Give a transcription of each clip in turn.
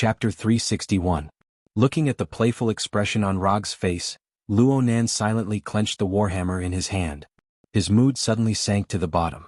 Chapter 361. Looking at the playful expression on Rog's face, Luo Nan silently clenched the warhammer in his hand. His mood suddenly sank to the bottom.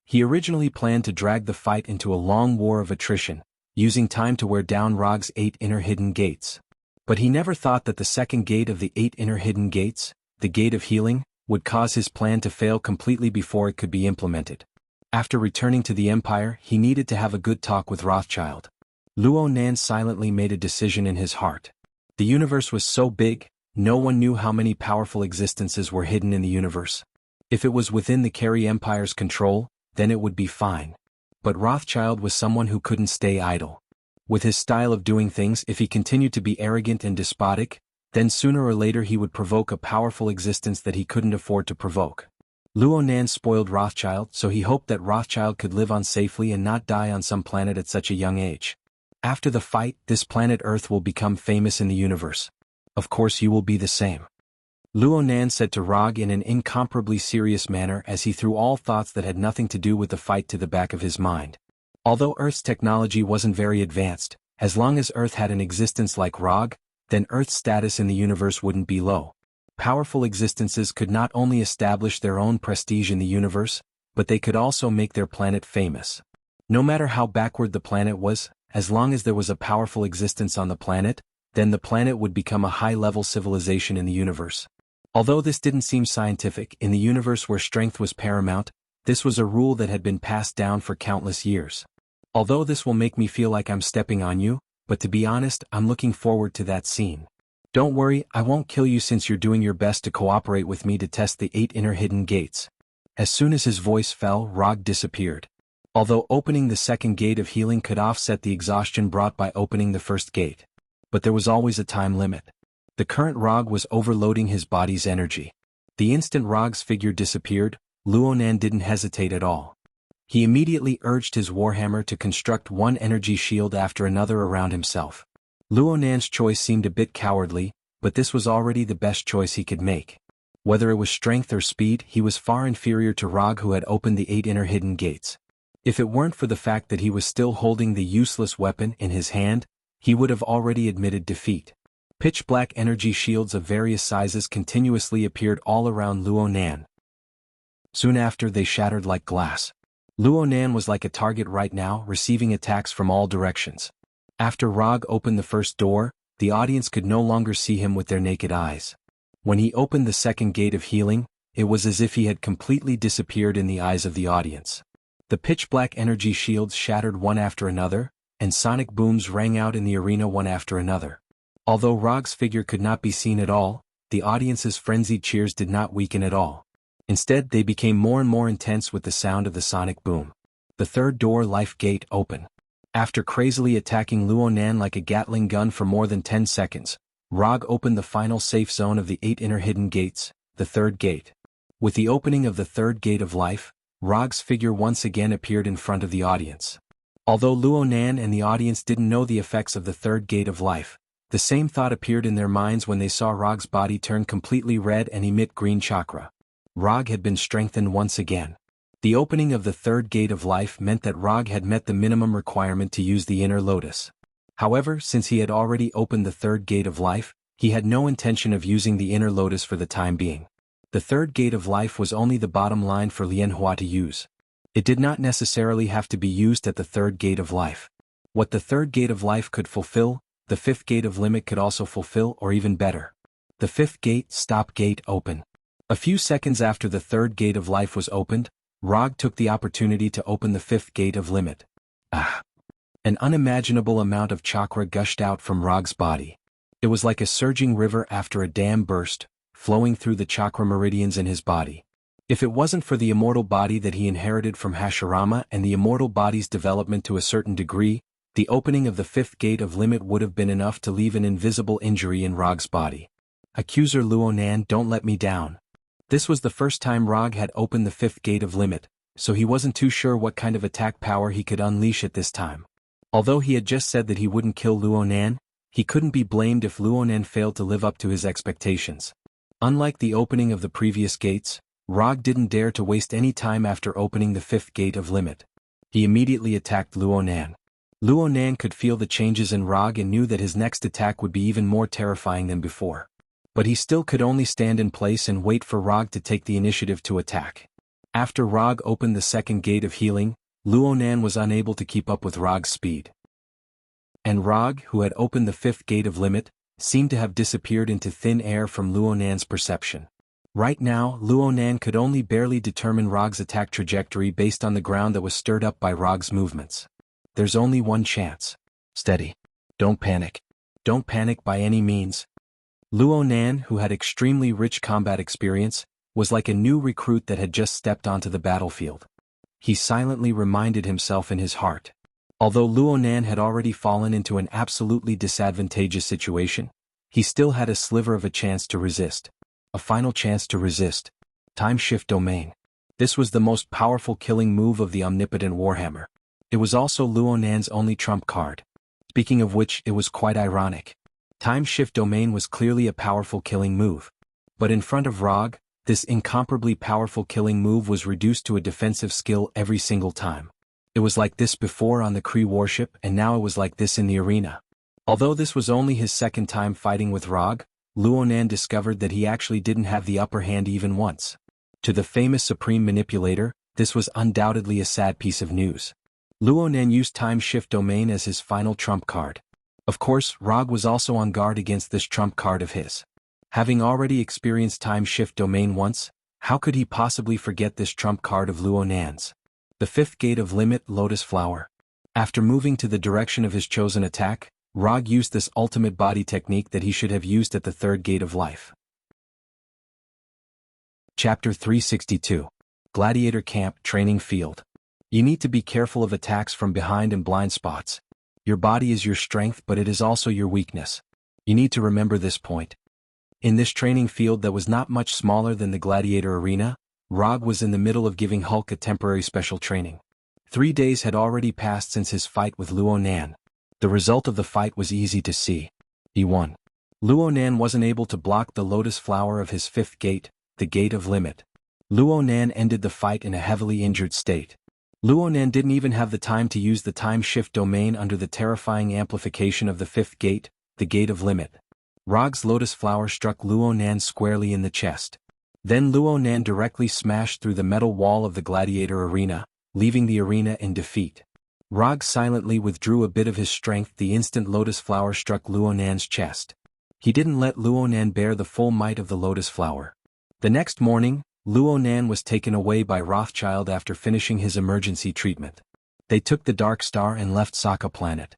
He originally planned to drag the fight into a long war of attrition, using time to wear down Rog's 8 inner hidden gates. But he never thought that the second gate of the 8 inner hidden gates, the Gate of Healing, would cause his plan to fail completely before it could be implemented. After returning to the Empire, he needed to have a good talk with Rothschild. Luo Nan silently made a decision in his heart. The universe was so big, no one knew how many powerful existences were hidden in the universe. If it was within the Carey Empire's control, then it would be fine. But Rothschild was someone who couldn't stay idle. With his style of doing things, if he continued to be arrogant and despotic, then sooner or later he would provoke a powerful existence that he couldn't afford to provoke. Luo Nan spoiled Rothschild, so he hoped that Rothschild could live on safely and not die on some planet at such a young age. After the fight, this planet Earth will become famous in the universe. Of course you will be the same. Luo Nan said to Rog in an incomparably serious manner as he threw all thoughts that had nothing to do with the fight to the back of his mind. Although Earth's technology wasn't very advanced, as long as Earth had an existence like Rog, then Earth's status in the universe wouldn't be low. Powerful existences could not only establish their own prestige in the universe, but they could also make their planet famous. No matter how backward the planet was, as long as there was a powerful existence on the planet, then the planet would become a high-level civilization in the universe. Although this didn't seem scientific, in the universe where strength was paramount, this was a rule that had been passed down for countless years. Although this will make me feel like I'm stepping on you, but to be honest, I'm looking forward to that scene. Don't worry, I won't kill you since you're doing your best to cooperate with me to test the 8 inner hidden gates. As soon as his voice fell, Rog disappeared. Although opening the second gate of healing could offset the exhaustion brought by opening the first gate. But there was always a time limit. The current Rog was overloading his body's energy. The instant Rog's figure disappeared, Luo Nan didn't hesitate at all. He immediately urged his warhammer to construct one energy shield after another around himself. Luo Nan's choice seemed a bit cowardly, but this was already the best choice he could make. Whether it was strength or speed, he was far inferior to Rog, who had opened the 8 inner hidden gates. If it weren't for the fact that he was still holding the useless weapon in his hand, he would have already admitted defeat. Pitch-black energy shields of various sizes continuously appeared all around Luo Nan. Soon after, they shattered like glass. Luo Nan was like a target right now, receiving attacks from all directions. After Rog opened the first door, the audience could no longer see him with their naked eyes. When he opened the second gate of healing, it was as if he had completely disappeared in the eyes of the audience. The pitch-black energy shields shattered one after another, and sonic booms rang out in the arena one after another. Although Rog's figure could not be seen at all, the audience's frenzied cheers did not weaken at all. Instead, they became more and more intense with the sound of the sonic boom. The third door, life gate, opened. After crazily attacking Luo Nan like a Gatling gun for more than 10 seconds, Rog opened the final safe zone of the 8 inner hidden gates, the third gate. With the opening of the third gate of life, Rog's figure once again appeared in front of the audience. Although Luo Nan and the audience didn't know the effects of the third gate of life, the same thought appeared in their minds when they saw Rog's body turn completely red and emit green chakra. Rog had been strengthened once again. The opening of the third gate of life meant that Rog had met the minimum requirement to use the inner lotus. However, since he had already opened the third gate of life, he had no intention of using the inner lotus for the time being. The third gate of life was only the bottom line for Lianhua to use. It did not necessarily have to be used at the third gate of life. What the third gate of life could fulfill, the fifth gate of limit could also fulfill, or even better. The fifth gate, stop gate, open. A few seconds after the third gate of life was opened, Rog took the opportunity to open the fifth gate of limit. An unimaginable amount of chakra gushed out from Rog's body. It was like a surging river after a dam burst, flowing through the chakra meridians in his body. If it wasn't for the immortal body that he inherited from Hashirama and the immortal body's development to a certain degree, the opening of the fifth gate of limit would have been enough to leave an invisible injury in Rog's body. Accuser Luo Nan, don't let me down. This was the first time Rog had opened the fifth gate of limit, so he wasn't too sure what kind of attack power he could unleash at this time. Although he had just said that he wouldn't kill Luo Nan, he couldn't be blamed if Luo Nan failed to live up to his expectations. Unlike the opening of the previous gates, Rog didn't dare to waste any time after opening the fifth gate of limit. He immediately attacked Luo Nan. Luo Nan could feel the changes in Rog and knew that his next attack would be even more terrifying than before. But he still could only stand in place and wait for Rog to take the initiative to attack. After Rog opened the second gate of healing, Luo Nan was unable to keep up with Rog's speed. And Rog, who had opened the fifth gate of limit, seemed to have disappeared into thin air from Luo Nan's perception. Right now, Luo Nan could only barely determine Rog's attack trajectory based on the ground that was stirred up by Rog's movements. There's only one chance. Steady. Don't panic. Don't panic by any means. Luo Nan, who had extremely rich combat experience, was like a new recruit that had just stepped onto the battlefield. He silently reminded himself in his heart. Although Luo Nan had already fallen into an absolutely disadvantageous situation, he still had a sliver of a chance to resist. A final chance to resist. Time Shift Domain. This was the most powerful killing move of the omnipotent Warhammer. It was also Luo Nan's only trump card. Speaking of which, it was quite ironic. Time Shift Domain was clearly a powerful killing move. But in front of Rog, this incomparably powerful killing move was reduced to a defensive skill every single time. It was like this before on the Kree warship, and now it was like this in the arena. Although this was only his second time fighting with Rog, Luo Nan discovered that he actually didn't have the upper hand even once. To the famous Supreme Manipulator, this was undoubtedly a sad piece of news. Luo Nan used Time Shift Domain as his final trump card. Of course, Rog was also on guard against this trump card of his. Having already experienced Time Shift Domain once, how could he possibly forget this trump card of Luo Nan's? The fifth gate of limit, Lotus Flower. After moving to the direction of his chosen attack, Rog used this ultimate body technique that he should have used at the third gate of life. Chapter 362. Gladiator Camp Training Field. You need to be careful of attacks from behind and blind spots. Your body is your strength, but it is also your weakness. You need to remember this point. In this training field that was not much smaller than the Gladiator Arena, Rog was in the middle of giving Hulk a temporary special training. 3 days had already passed since his fight with Luo Nan. The result of the fight was easy to see. He won. Luo Nan wasn't able to block the Lotus Flower of his fifth gate, the Gate of Limit. Luo Nan ended the fight in a heavily injured state. Luo Nan didn't even have the time to use the Time Shift Domain under the terrifying amplification of the fifth gate, the Gate of Limit. Rog's Lotus Flower struck Luo Nan squarely in the chest. Then Luo Nan directly smashed through the metal wall of the Gladiator Arena, leaving the arena in defeat. Rog silently withdrew a bit of his strength the instant Lotus Flower struck Luo Nan's chest. He didn't let Luo Nan bear the full might of the Lotus Flower. The next morning, Luo Nan was taken away by Rothschild after finishing his emergency treatment. They took the Dark Star and left Sokka Planet.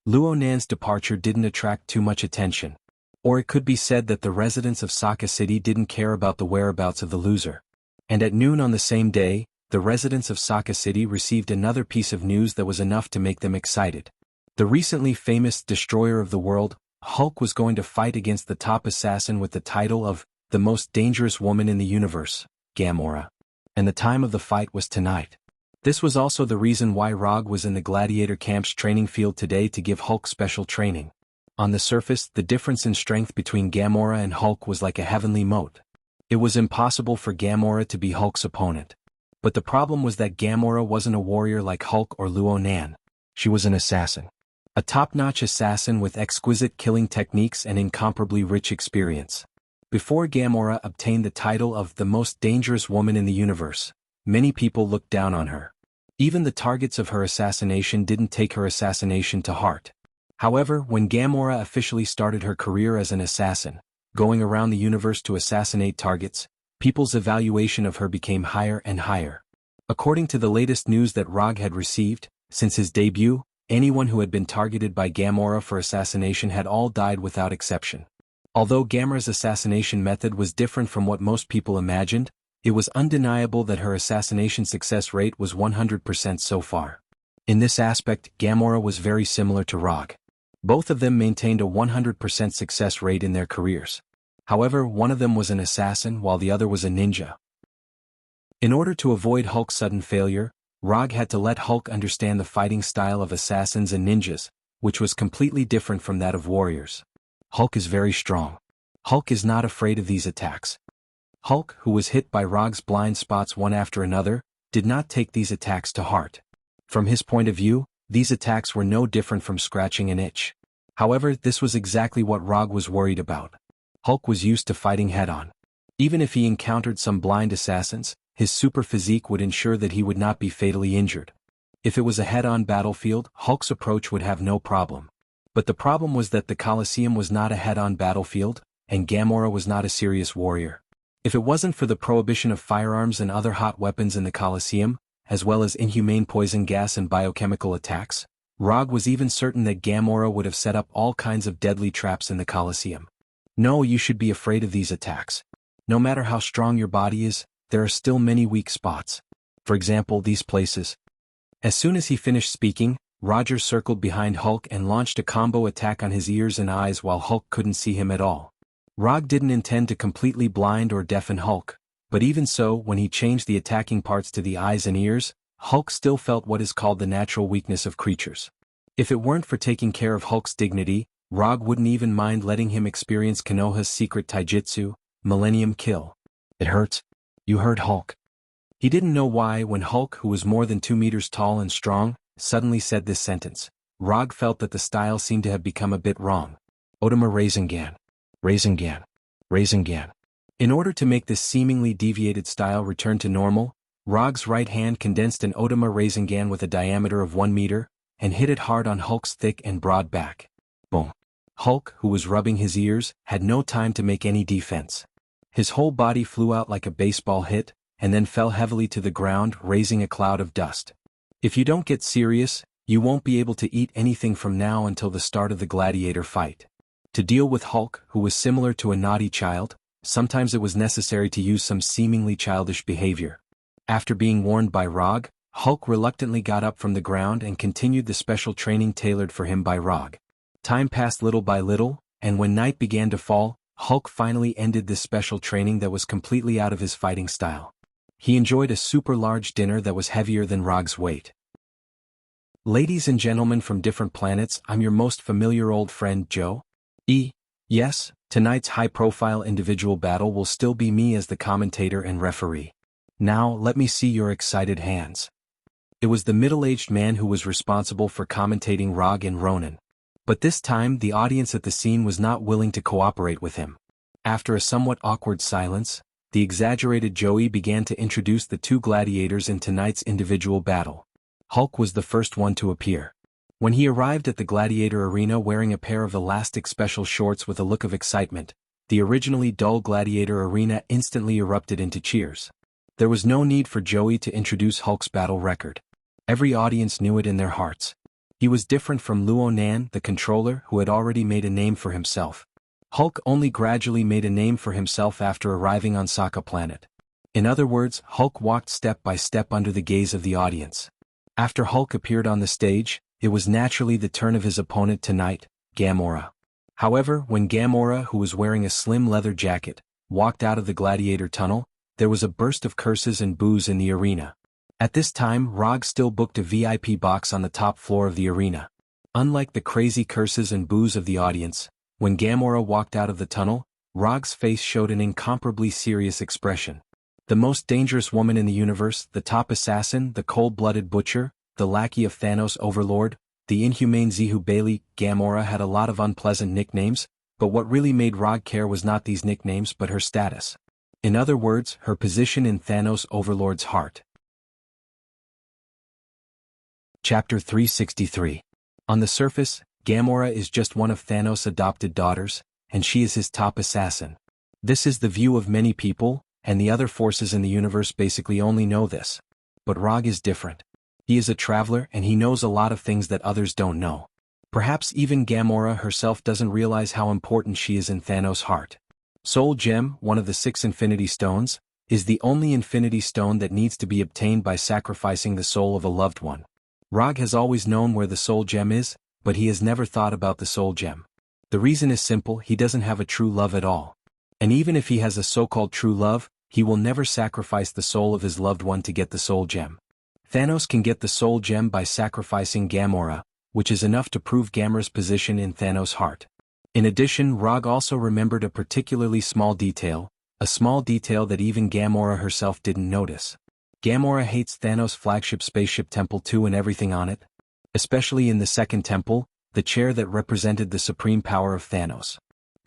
Luo Nan's departure didn't attract too much attention. Or it could be said that the residents of Sokka City didn't care about the whereabouts of the loser. And at noon on the same day, the residents of Sokka City received another piece of news that was enough to make them excited. The recently famous Destroyer of the World, Hulk, was going to fight against the top assassin with the title of the most dangerous woman in the universe, Gamora. And the time of the fight was tonight. This was also the reason why Rog was in the Gladiator Camp's training field today to give Hulk special training. On the surface, the difference in strength between Gamora and Hulk was like a heavenly moat. It was impossible for Gamora to be Hulk's opponent. But the problem was that Gamora wasn't a warrior like Hulk or Luo Nan. She was an assassin. A top-notch assassin with exquisite killing techniques and incomparably rich experience. Before Gamora obtained the title of the most dangerous woman in the universe, many people looked down on her. Even the targets of her assassination didn't take her assassination to heart. However, when Gamora officially started her career as an assassin, going around the universe to assassinate targets, people's evaluation of her became higher and higher. According to the latest news that Rog had received, since his debut, anyone who had been targeted by Gamora for assassination had all died without exception. Although Gamora's assassination method was different from what most people imagined, it was undeniable that her assassination success rate was 100% so far. In this aspect, Gamora was very similar to Rog. Both of them maintained a 100% success rate in their careers. However, one of them was an assassin while the other was a ninja. In order to avoid Hulk's sudden failure, Rog had to let Hulk understand the fighting style of assassins and ninjas, which was completely different from that of warriors. Hulk is very strong. Hulk is not afraid of these attacks. Hulk, who was hit by Rog's blind spots one after another, did not take these attacks to heart. From his point of view, These attacks were no different from scratching an itch. However, this was exactly what Rog was worried about. Hulk was used to fighting head-on. Even if he encountered some blind assassins, his super physique would ensure that he would not be fatally injured. If it was a head-on battlefield, Hulk's approach would have no problem. But the problem was that the Colosseum was not a head-on battlefield, and Gamora was not a serious warrior. If it wasn't for the prohibition of firearms and other hot weapons in the Colosseum, as well as inhumane poison gas and biochemical attacks, Rog was even certain that Gamora would have set up all kinds of deadly traps in the Colosseum. No, you should be afraid of these attacks. No matter how strong your body is, there are still many weak spots. For example, these places. As soon as he finished speaking, Roger circled behind Hulk and launched a combo attack on his ears and eyes while Hulk couldn't see him at all. Rog didn't intend to completely blind or deafen Hulk, but even so, when he changed the attacking parts to the eyes and ears, Hulk still felt what is called the natural weakness of creatures. If it weren't for taking care of Hulk's dignity, Rog wouldn't even mind letting him experience Konoha's secret taijutsu, Millennium Kill. It hurts. You hurt Hulk. He didn't know why when Hulk, who was more than 2 meters tall and strong, suddenly said this sentence. Rog felt that the style seemed to have become a bit wrong. Otama Rasengan. Rasengan. Rasengan. In order to make this seemingly deviated style return to normal, Rog's right hand condensed an Otama Rasengan with a diameter of 1 meter, and hit it hard on Hulk's thick and broad back. Boom. Hulk, who was rubbing his ears, had no time to make any defense. His whole body flew out like a baseball hit, and then fell heavily to the ground, raising a cloud of dust. If you don't get serious, you won't be able to eat anything from now until the start of the gladiator fight. To deal with Hulk, who was similar to a naughty child, sometimes it was necessary to use some seemingly childish behavior. After being warned by Rog, Hulk reluctantly got up from the ground and continued the special training tailored for him by Rog. Time passed little by little, and when night began to fall, Hulk finally ended this special training that was completely out of his fighting style. He enjoyed a super large dinner that was heavier than Rog's weight. Ladies and gentlemen from different planets, I'm your most familiar old friend Joe. Yes, tonight's high-profile individual battle will still be me as the commentator and referee. Now, let me see your excited hands. It was the middle-aged man who was responsible for commentating Rog and Ronan. But this time the audience at the scene was not willing to cooperate with him. After a somewhat awkward silence, the exaggerated Joey began to introduce the two gladiators in tonight's individual battle. Hulk was the first one to appear. When he arrived at the gladiator arena wearing a pair of elastic special shorts with a look of excitement, the originally dull gladiator arena instantly erupted into cheers. There was no need for Joey to introduce Hulk's battle record. Every audience knew it in their hearts. He was different from Luo Nan, the controller, who had already made a name for himself. Hulk only gradually made a name for himself after arriving on Sokka Planet. In other words, Hulk walked step by step under the gaze of the audience. After Hulk appeared on the stage, it was naturally the turn of his opponent tonight, Gamora. However, when Gamora, who was wearing a slim leather jacket, walked out of the gladiator tunnel, there was a burst of curses and boos in the arena. At this time, Rog still booked a VIP box on the top floor of the arena. Unlike the crazy curses and boos of the audience, when Gamora walked out of the tunnel, Rog's face showed an incomparably serious expression. The most dangerous woman in the universe, the top assassin, the cold-blooded butcher, the lackey of Thanos Overlord, the inhumane Zihu Bailey, Gamora had a lot of unpleasant nicknames, but what really made Rog care was not these nicknames but her status. In other words, her position in Thanos Overlord's heart. Chapter 363. On the surface, Gamora is just one of Thanos' adopted daughters, and she is his top assassin. This is the view of many people, and the other forces in the universe basically only know this. But Rog is different. He is a traveler and he knows a lot of things that others don't know. Perhaps even Gamora herself doesn't realize how important she is in Thanos' heart. Soul Gem, one of the 6 Infinity Stones, is the only Infinity Stone that needs to be obtained by sacrificing the soul of a loved one. Rog has always known where the Soul Gem is, but he has never thought about the Soul Gem. The reason is simple: he doesn't have a true love at all. And even if he has a so-called true love, he will never sacrifice the soul of his loved one to get the Soul Gem. Thanos can get the Soul Gem by sacrificing Gamora, which is enough to prove Gamora's position in Thanos' heart. In addition, Rog also remembered a particularly small detail, a small detail that even Gamora herself didn't notice. Gamora hates Thanos' flagship spaceship Temple 2 and everything on it. especially in the Second Temple, the chair that represented the supreme power of Thanos.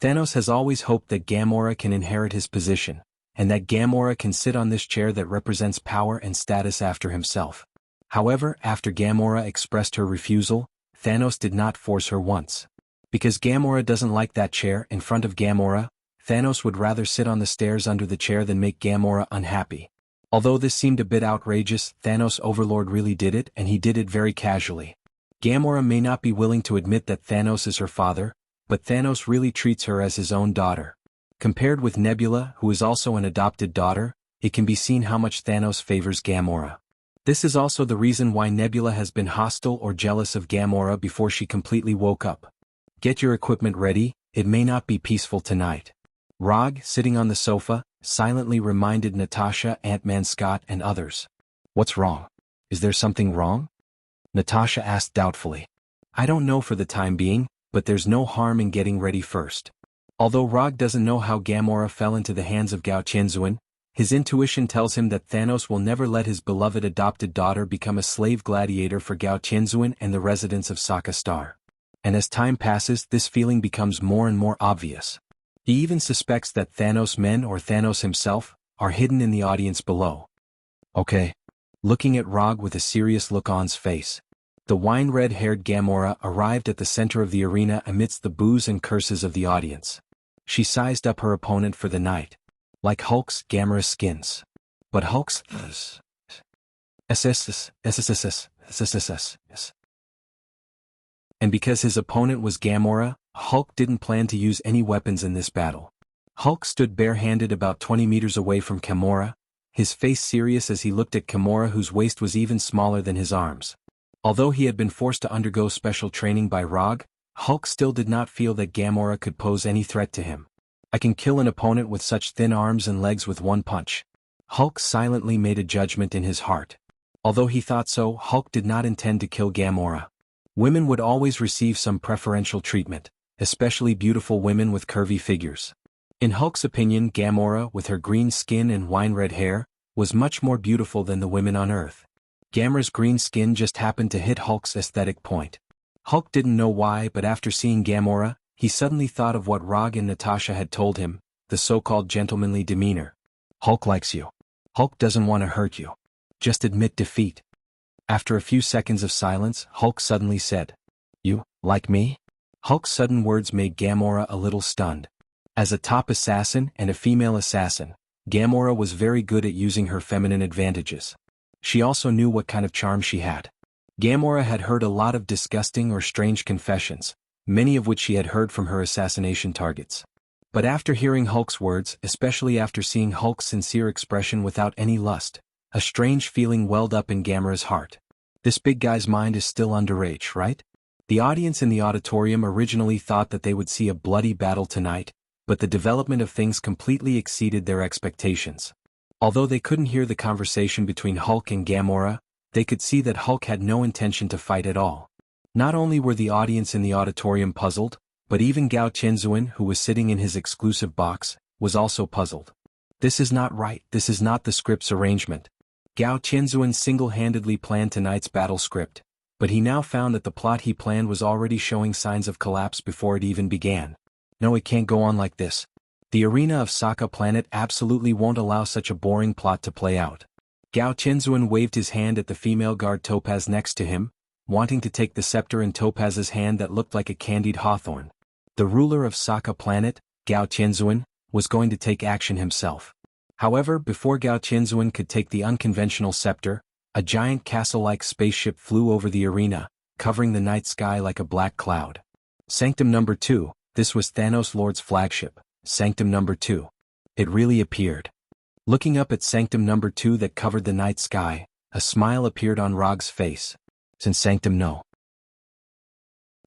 Thanos has always hoped that Gamora can inherit his position, and that Gamora can sit on this chair that represents power and status after himself. However, after Gamora expressed her refusal, Thanos did not force her once. Because Gamora doesn't like that chair in front of Gamora, Thanos would rather sit on the stairs under the chair than make Gamora unhappy. Although this seemed a bit outrageous, Thanos' overlord really did it, and he did it very casually. Gamora may not be willing to admit that Thanos is her father, but Thanos really treats her as his own daughter. Compared with Nebula, who is also an adopted daughter, it can be seen how much Thanos favors Gamora. This is also the reason why Nebula has been hostile or jealous of Gamora before she completely woke up. Get your equipment ready, it may not be peaceful tonight. Rog, sitting on the sofa, silently reminded Natasha, Ant-Man Scott and others. What's wrong? Is there something wrong? Natasha asked doubtfully. I don't know for the time being, but there's no harm in getting ready first. Although Rog doesn't know how Gamora fell into the hands of Gao Tianzuan, his intuition tells him that Thanos will never let his beloved adopted daughter become a slave gladiator for Gao Tianzuan and the residents of Sokka Star. And as time passes, this feeling becomes more and more obvious. He even suspects that Thanos' men or Thanos himself are hidden in the audience below. Okay. Looking at Rog with a serious look on his face. The wine-red-haired Gamora arrived at the center of the arena amidst the boos and curses of the audience. She sized up her opponent for the night. Like Hulk's, Gamora skins. But Hulk's... And because his opponent was Gamora, Hulk didn't plan to use any weapons in this battle. Hulk stood barehanded about 20 meters away from Gamora, his face serious as he looked at Gamora, whose waist was even smaller than his arms. Although he had been forced to undergo special training by Rog, Hulk still did not feel that Gamora could pose any threat to him. I can kill an opponent with such thin arms and legs with one punch. Hulk silently made a judgment in his heart. Although he thought so, Hulk did not intend to kill Gamora. Women would always receive some preferential treatment, especially beautiful women with curvy figures. In Hulk's opinion, Gamora, with her green skin and wine-red hair, was much more beautiful than the women on Earth. Gamora's green skin just happened to hit Hulk's aesthetic point. Hulk didn't know why, but after seeing Gamora, he suddenly thought of what Rog and Natasha had told him, the so-called gentlemanly demeanor. Hulk likes you. Hulk doesn't want to hurt you. Just admit defeat. After a few seconds of silence, Hulk suddenly said, You, like me? Hulk's sudden words made Gamora a little stunned. As a top assassin and a female assassin, Gamora was very good at using her feminine advantages. She also knew what kind of charm she had. Gamora had heard a lot of disgusting or strange confessions, many of which she had heard from her assassination targets. But after hearing Hulk's words, especially after seeing Hulk's sincere expression without any lust, a strange feeling welled up in Gamora's heart. This big guy's mind is still underage, right? The audience in the auditorium originally thought that they would see a bloody battle tonight, but the development of things completely exceeded their expectations. Although they couldn't hear the conversation between Hulk and Gamora, they could see that Hulk had no intention to fight at all. Not only were the audience in the auditorium puzzled, but even Gao Tianzuan, who was sitting in his exclusive box, was also puzzled. This is not right, this is not the script's arrangement. Gao Tianzuan single-handedly planned tonight's battle script, but he now found that the plot he planned was already showing signs of collapse before it even began. No, it can't go on like this. The arena of Sokka Planet absolutely won't allow such a boring plot to play out. Gao Tianzuan waved his hand at the female guard Topaz next to him, wanting to take the scepter in Topaz's hand that looked like a candied hawthorn. The ruler of Sokka Planet, Gao Tianzuan, was going to take action himself. However, before Gao Tianzuan could take the unconventional scepter, a giant castle-like spaceship flew over the arena, covering the night sky like a black cloud. Sanctum number 2, this was Thanos Lord's flagship, Sanctum number 2. It really appeared. Looking up at Sanctum number 2 that covered the night sky, a smile appeared on Rog's face. Since Sanctum no.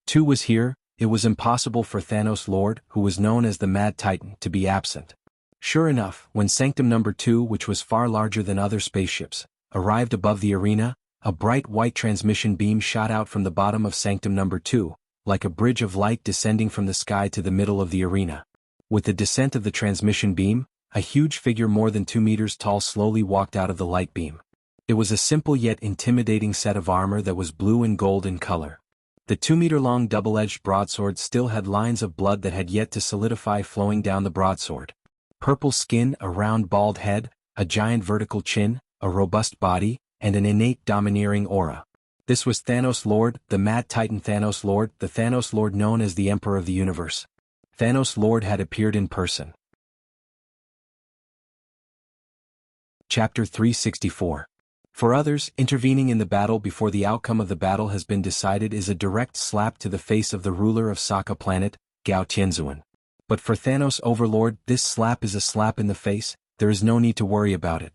2 was here, it was impossible for Thanos Lord, who was known as the Mad Titan, to be absent. Sure enough, when Sanctum number 2, which was far larger than other spaceships, arrived above the arena, a bright white transmission beam shot out from the bottom of Sanctum number 2, like a bridge of light descending from the sky to the middle of the arena. With the descent of the transmission beam, a huge figure more than 2 meters tall slowly walked out of the light beam. It was a simple yet intimidating set of armor that was blue and gold in color. The 2-meter-long double-edged broadsword still had lines of blood that had yet to solidify flowing down the broadsword. Purple skin, a round bald head, a giant vertical chin, a robust body, and an innate domineering aura. This was Thanos Lord, the Mad Titan Thanos Lord, the Thanos Lord known as the Emperor of the Universe. Thanos Lord had appeared in person. Chapter 364. For others, intervening in the battle before the outcome of the battle has been decided is a direct slap to the face of the ruler of Sokka Planet, Gao Tianzuan. But for Thanos Overlord, this slap is a slap in the face. There is no need to worry about it.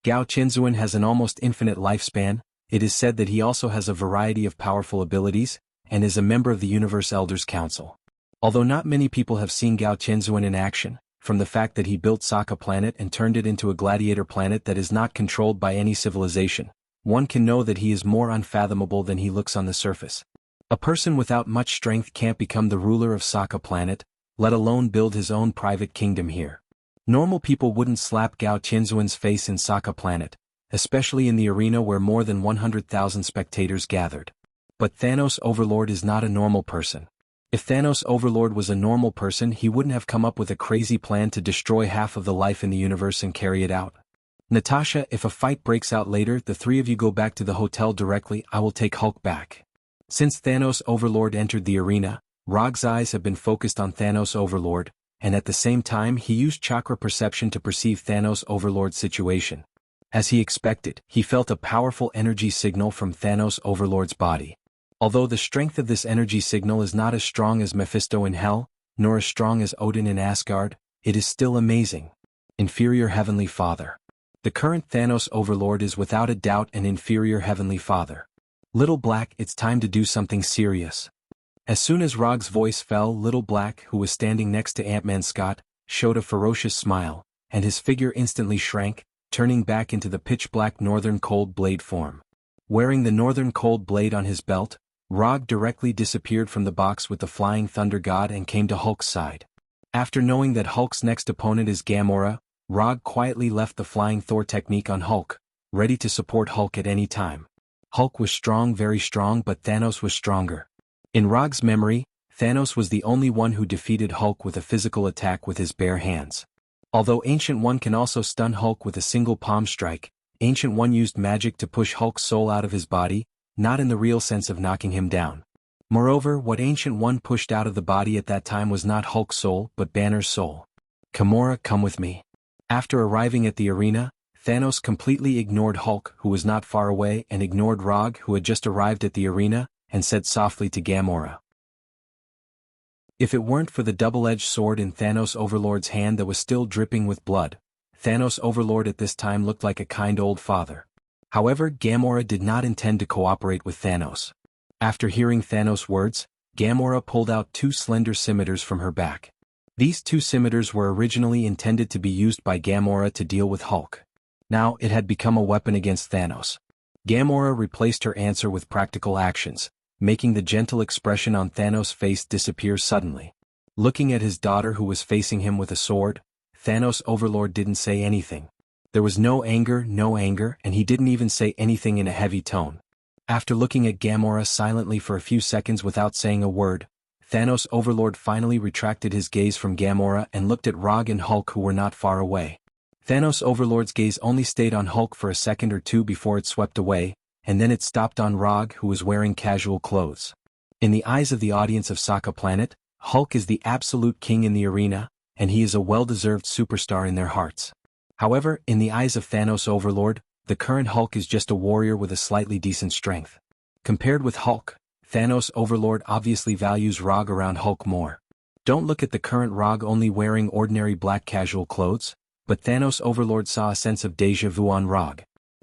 Gao Tianzuan has an almost infinite lifespan. It is said that he also has a variety of powerful abilities, and is a member of the Universe Elders Council. Although not many people have seen Gao Tianzuan in action, from the fact that he built Sokka Planet and turned it into a gladiator planet that is not controlled by any civilization, one can know that he is more unfathomable than he looks on the surface. A person without much strength can't become the ruler of Sokka Planet, let alone build his own private kingdom here. Normal people wouldn't slap Gao Tianzuan's face in Sokka Planet, especially in the arena where more than 100,000 spectators gathered. But Thanos Overlord is not a normal person. If Thanos Overlord was a normal person, he wouldn't have come up with a crazy plan to destroy half of the life in the universe and carry it out. Natasha, if a fight breaks out later, the three of you go back to the hotel directly. I will take Hulk back. Since Thanos Overlord entered the arena, Rog's eyes have been focused on Thanos Overlord, and at the same time he used chakra perception to perceive Thanos Overlord's situation. As he expected, he felt a powerful energy signal from Thanos Overlord's body. Although the strength of this energy signal is not as strong as Mephisto in Hell, nor as strong as Odin in Asgard, it is still amazing. Inferior Heavenly Father. The current Thanos Overlord is without a doubt an inferior Heavenly Father. Little Black, it's time to do something serious. As soon as Rog's voice fell, Little Black, who was standing next to Ant-Man Scott, showed a ferocious smile, and his figure instantly shrank, turning back into the pitch-black Northern Cold Blade form. Wearing the Northern Cold Blade on his belt, Rog directly disappeared from the box with the Flying Thunder God and came to Hulk's side. After knowing that Hulk's next opponent is Gamora, Rog quietly left the Flying Thor technique on Hulk, ready to support Hulk at any time. Hulk was strong, very strong, but Thanos was stronger. In Rog's memory, Thanos was the only one who defeated Hulk with a physical attack with his bare hands. Although Ancient One can also stun Hulk with a single palm strike, Ancient One used magic to push Hulk's soul out of his body, not in the real sense of knocking him down. Moreover, what Ancient One pushed out of the body at that time was not Hulk's soul but Banner's soul. Gamora, come with me. After arriving at the arena, Thanos completely ignored Hulk, who was not far away, and ignored Rog, who had just arrived at the arena, and said softly to Gamora. If it weren't for the double-edged sword in Thanos Overlord's hand that was still dripping with blood, Thanos Overlord at this time looked like a kind old father. However, Gamora did not intend to cooperate with Thanos. After hearing Thanos' words, Gamora pulled out 2 slender scimitars from her back. These 2 scimitars were originally intended to be used by Gamora to deal with Hulk. Now it had become a weapon against Thanos. Gamora replaced her answer with practical actions, making the gentle expression on Thanos' face disappear suddenly. Looking at his daughter who was facing him with a sword, Thanos Overlord didn't say anything. There was no anger, and he didn't even say anything in a heavy tone. After looking at Gamora silently for a few seconds without saying a word, Thanos Overlord finally retracted his gaze from Gamora and looked at Rog and Hulk, who were not far away. Thanos Overlord's gaze only stayed on Hulk for a second or two before it swept away, and then it stopped on Rog, who was wearing casual clothes. In the eyes of the audience of Sokka Planet, Hulk is the absolute king in the arena, and he is a well-deserved superstar in their hearts. However, in the eyes of Thanos Overlord, the current Hulk is just a warrior with a slightly decent strength. Compared with Hulk, Thanos Overlord obviously values Rog around Hulk more. Don't look at the current Rog only wearing ordinary black casual clothes, but Thanos Overlord saw a sense of déjà vu on Rog.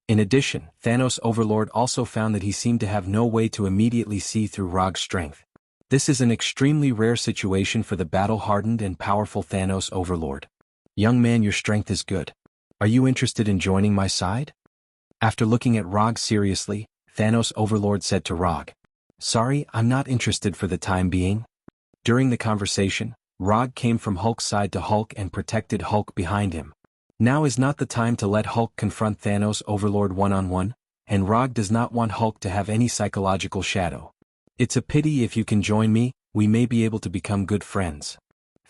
In addition, Thanos Overlord also found that he seemed to have no way to immediately see through Rog's strength. This is an extremely rare situation for the battle-hardened and powerful Thanos Overlord. Young man, your strength is good. Are you interested in joining my side? After looking at Rog seriously, Thanos Overlord said to Rog, "Sorry, I'm not interested for the time being." During the conversation, Rog came from Hulk's side to Hulk and protected Hulk behind him. Now is not the time to let Hulk confront Thanos Overlord one-on-one, and Rog does not want Hulk to have any psychological shadow. It's a pity if you can join me, we may be able to become good friends.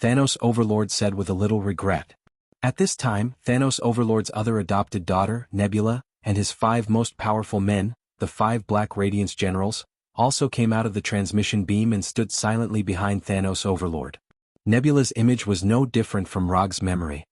Thanos Overlord said with a little regret. At this time, Thanos Overlord's other adopted daughter, Nebula, and his 5 most powerful men, the 5 Black Radiance Generals, also came out of the transmission beam and stood silently behind Thanos Overlord. Nebula's image was no different from Rog's memory.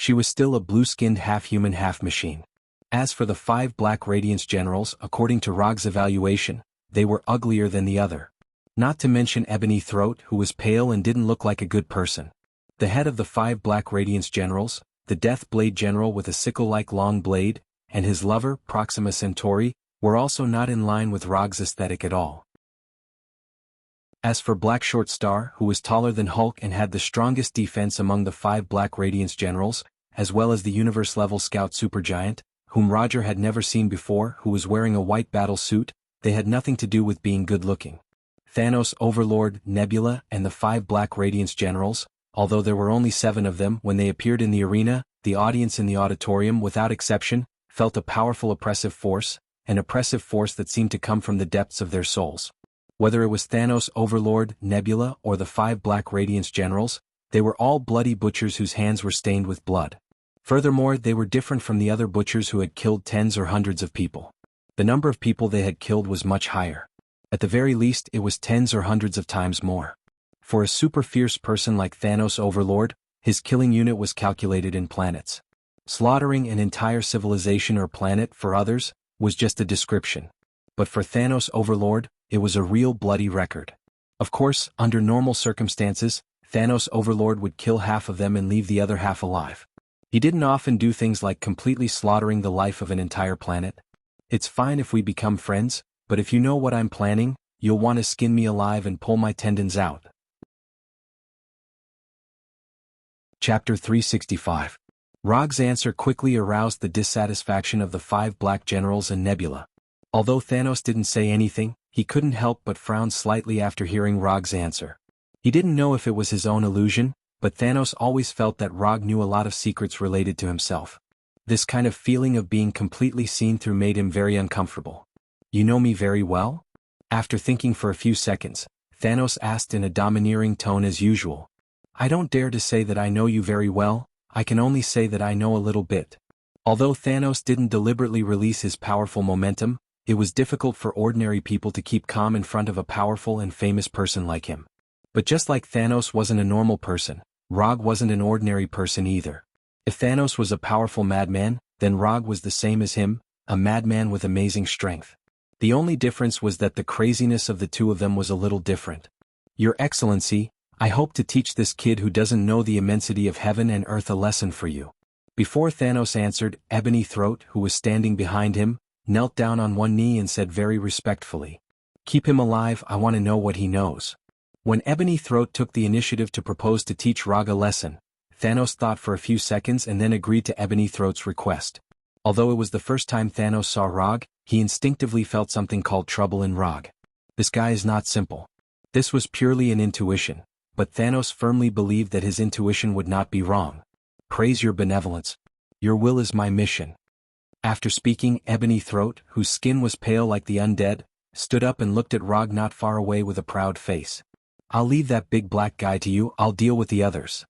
She was still a blue-skinned half-human half-machine. As for the 5 Black Radiance Generals, according to Rog's evaluation, they were uglier than the other. Not to mention Ebony Throat, who was pale and didn't look like a good person. The head of the 5 Black Radiance Generals, the Death Blade General with a sickle-like long blade, and his lover, Proxima Centauri, were also not in line with Rog's aesthetic at all. As for Black Short Star, who was taller than Hulk and had the strongest defense among the 5 Black Radiance Generals, as well as the universe-level scout supergiant, whom Roger had never seen before, who was wearing a white battle suit, they had nothing to do with being good-looking. Thanos Overlord, Nebula, and the 5 Black Radiance Generals, although there were only 7 of them when they appeared in the arena, the audience in the auditorium, without exception, felt a powerful oppressive force, an oppressive force that seemed to come from the depths of their souls. Whether it was Thanos Overlord, Nebula, or the 5 Black Radiance Generals, they were all bloody butchers whose hands were stained with blood. Furthermore, they were different from the other butchers who had killed tens or hundreds of people. The number of people they had killed was much higher. At the very least, it was tens or hundreds of times more. For a super fierce person like Thanos Overlord, his killing unit was calculated in planets. Slaughtering an entire civilization or planet for others was just a description. But for Thanos Overlord, it was a real bloody record. Of course, under normal circumstances, Thanos Overlord would kill half of them and leave the other half alive. He didn't often do things like completely slaughtering the life of an entire planet. It's fine if we become friends, but if you know what I'm planning, you'll want to skin me alive and pull my tendons out. Chapter 365. Rog's answer quickly aroused the dissatisfaction of the 5 Black Generals and Nebula. Although Thanos didn't say anything, he couldn't help but frown slightly after hearing Rog's answer. He didn't know if it was his own illusion, but Thanos always felt that Rog knew a lot of secrets related to himself. This kind of feeling of being completely seen through made him very uncomfortable. You know me very well? After thinking for a few seconds, Thanos asked in a domineering tone as usual. I don't dare to say that I know you very well, I can only say that I know a little bit. Although Thanos didn't deliberately release his powerful momentum, it was difficult for ordinary people to keep calm in front of a powerful and famous person like him. But just like Thanos wasn't a normal person, Rog wasn't an ordinary person either. If Thanos was a powerful madman, then Rog was the same as him, a madman with amazing strength. The only difference was that the craziness of the two of them was a little different. Your Excellency, I hope to teach this kid who doesn't know the immensity of heaven and earth a lesson for you. Before Thanos answered, Ebony Throat, who was standing behind him, knelt down on one knee and said very respectfully, Keep him alive, I want to know what he knows. When Ebony Throat took the initiative to propose to teach Rog a lesson, Thanos thought for a few seconds and then agreed to Ebony Throat's request. Although it was the first time Thanos saw Rog, he instinctively felt something called trouble in Rog. This guy is not simple. This was purely an intuition, but Thanos firmly believed that his intuition would not be wrong. Praise your benevolence. Your will is my mission. After speaking, Ebony Throat, whose skin was pale like the undead, stood up and looked at Rog not far away with a proud face. I'll leave that big black guy to you, I'll deal with the others.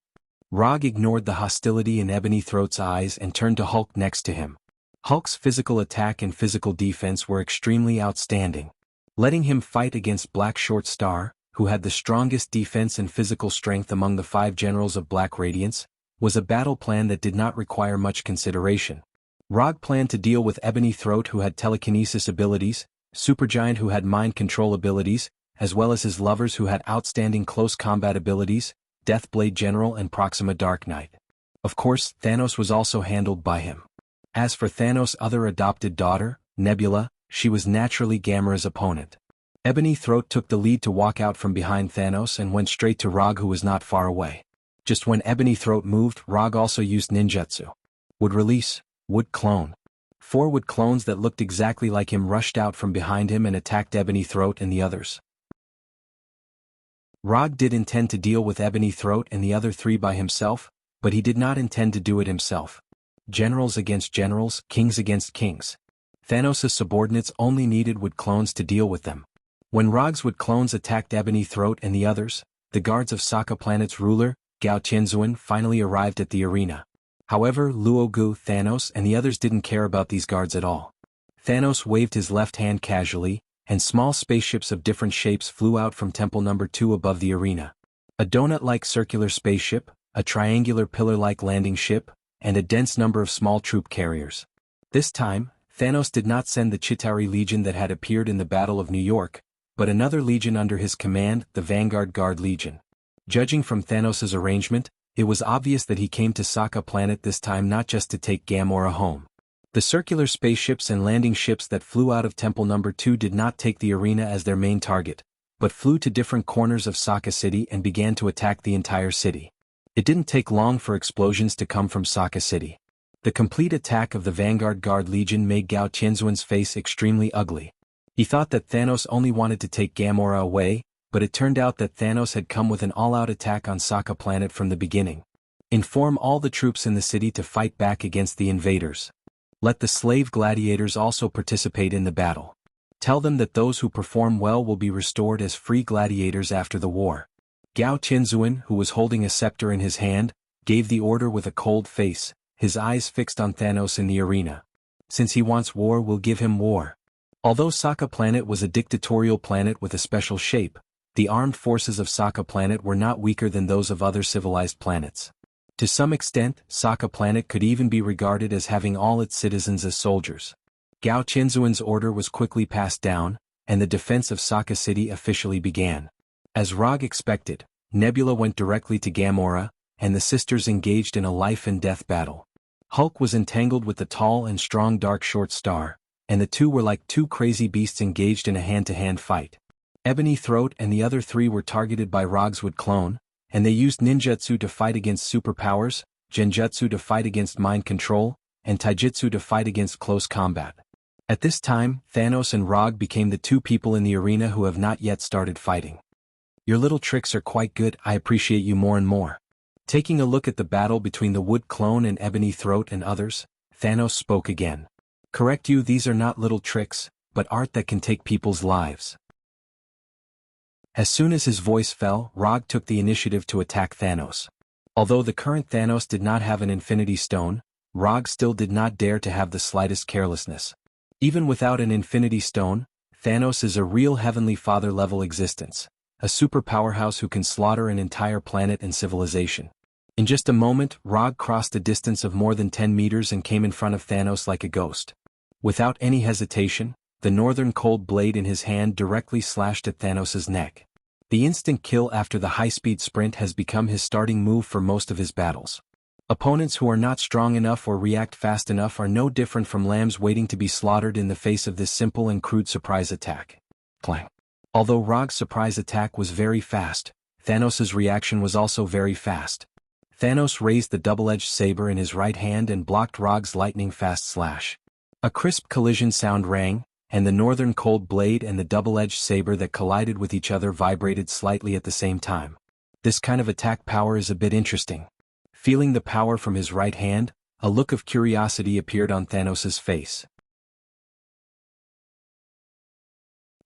Rog ignored the hostility in Ebony Throat's eyes and turned to Hulk next to him. Hulk's physical attack and physical defense were extremely outstanding. Letting him fight against Black Short Star, who had the strongest defense and physical strength among the 5 generals of Black Radiance, was a battle plan that did not require much consideration. Rog planned to deal with Ebony Throat, who had telekinesis abilities, Supergiant, who had mind control abilities, as well as his lovers, who had outstanding close combat abilities, Death Blade General and Proxima Dark Knight. Of course, Thanos was also handled by him. As for Thanos' other adopted daughter, Nebula, she was naturally Gamera's opponent. Ebony Throat took the lead to walk out from behind Thanos and went straight to Rog, who was not far away. Just when Ebony Throat moved, Rog also used ninjutsu. Would release, would clone. 4 wood clones that looked exactly like him rushed out from behind him and attacked Ebony Throat and the others. Rog did intend to deal with Ebony Throat and the other 3 by himself, but he did not intend to do it himself. generals against generals, kings against kings. Thanos' subordinates only needed Wood clones to deal with them. When Rog's Wood clones attacked Ebony Throat and the others, the guards of Sokka Planet's ruler, Gao Tianzuan, finally arrived at the arena. However, Luo Gu, Thanos, and the others didn't care about these guards at all. Thanos waved his left hand casually, and small spaceships of different shapes flew out from Temple No. 2 above the arena. A donut-like circular spaceship, a triangular pillar-like landing ship, and a dense number of small troop carriers. This time, Thanos did not send the Chitauri Legion that had appeared in the Battle of New York, but another legion under his command, the Vanguard Guard Legion. Judging from Thanos' arrangement, it was obvious that he came to Sokka Planet this time not just to take Gamora home. The circular spaceships and landing ships that flew out of Temple No. 2 did not take the arena as their main target, but flew to different corners of Sokka City and began to attack the entire city. It didn't take long for explosions to come from Sokka City. The complete attack of the Vanguard Guard Legion made Gao Tianzuan's face extremely ugly. He thought that Thanos only wanted to take Gamora away, but it turned out that Thanos had come with an all-out attack on Sokka Planet from the beginning. Inform all the troops in the city to fight back against the invaders. Let the slave gladiators also participate in the battle. Tell them that those who perform well will be restored as free gladiators after the war. Gao Tianzuan, who was holding a scepter in his hand, gave the order with a cold face, his eyes fixed on Thanos in the arena. Since he wants war, we'll give him war. Although Sokka Planet was a dictatorial planet with a special shape, the armed forces of Sokka Planet were not weaker than those of other civilized planets. To some extent, Sokka Planet could even be regarded as having all its citizens as soldiers. Gao Tianzuan's order was quickly passed down, and the defense of Sokka City officially began. As Rog expected, Nebula went directly to Gamora, and the sisters engaged in a life-and-death battle. Hulk was entangled with the tall and strong Dark Short Star, and the two were like two crazy beasts engaged in a hand-to-hand fight. Ebony Throat and the other three were targeted by Rog's Wood clone, and they used ninjutsu to fight against superpowers, genjutsu to fight against mind control, and taijutsu to fight against close combat. At this time, Thanos and Rog became the two people in the arena who have not yet started fighting. Your little tricks are quite good, I appreciate you more and more. Taking a look at the battle between the Wood clone and Ebony Throat and others, Thanos spoke again. Correct you, these are not little tricks, but art that can take people's lives. As soon as his voice fell, Rog took the initiative to attack Thanos. Although the current Thanos did not have an Infinity Stone, Rog still did not dare to have the slightest carelessness. Even without an Infinity Stone, Thanos is a real Heavenly Father-level existence, a super powerhouse who can slaughter an entire planet and civilization. In just a moment, Rog crossed a distance of more than 10 meters and came in front of Thanos like a ghost. Without any hesitation, the northern cold blade in his hand directly slashed at Thanos' neck. The instant kill after the high-speed sprint has become his starting move for most of his battles. Opponents who are not strong enough or react fast enough are no different from lambs waiting to be slaughtered in the face of this simple and crude surprise attack. Clang. Although Rog's surprise attack was very fast, Thanos' reaction was also very fast. Thanos raised the double-edged saber in his right hand and blocked Rog's lightning-fast slash. A crisp collision sound rang, and the northern cold blade and the double-edged saber that collided with each other vibrated slightly at the same time. This kind of attack power is a bit interesting. Feeling the power from his right hand, a look of curiosity appeared on Thanos' face.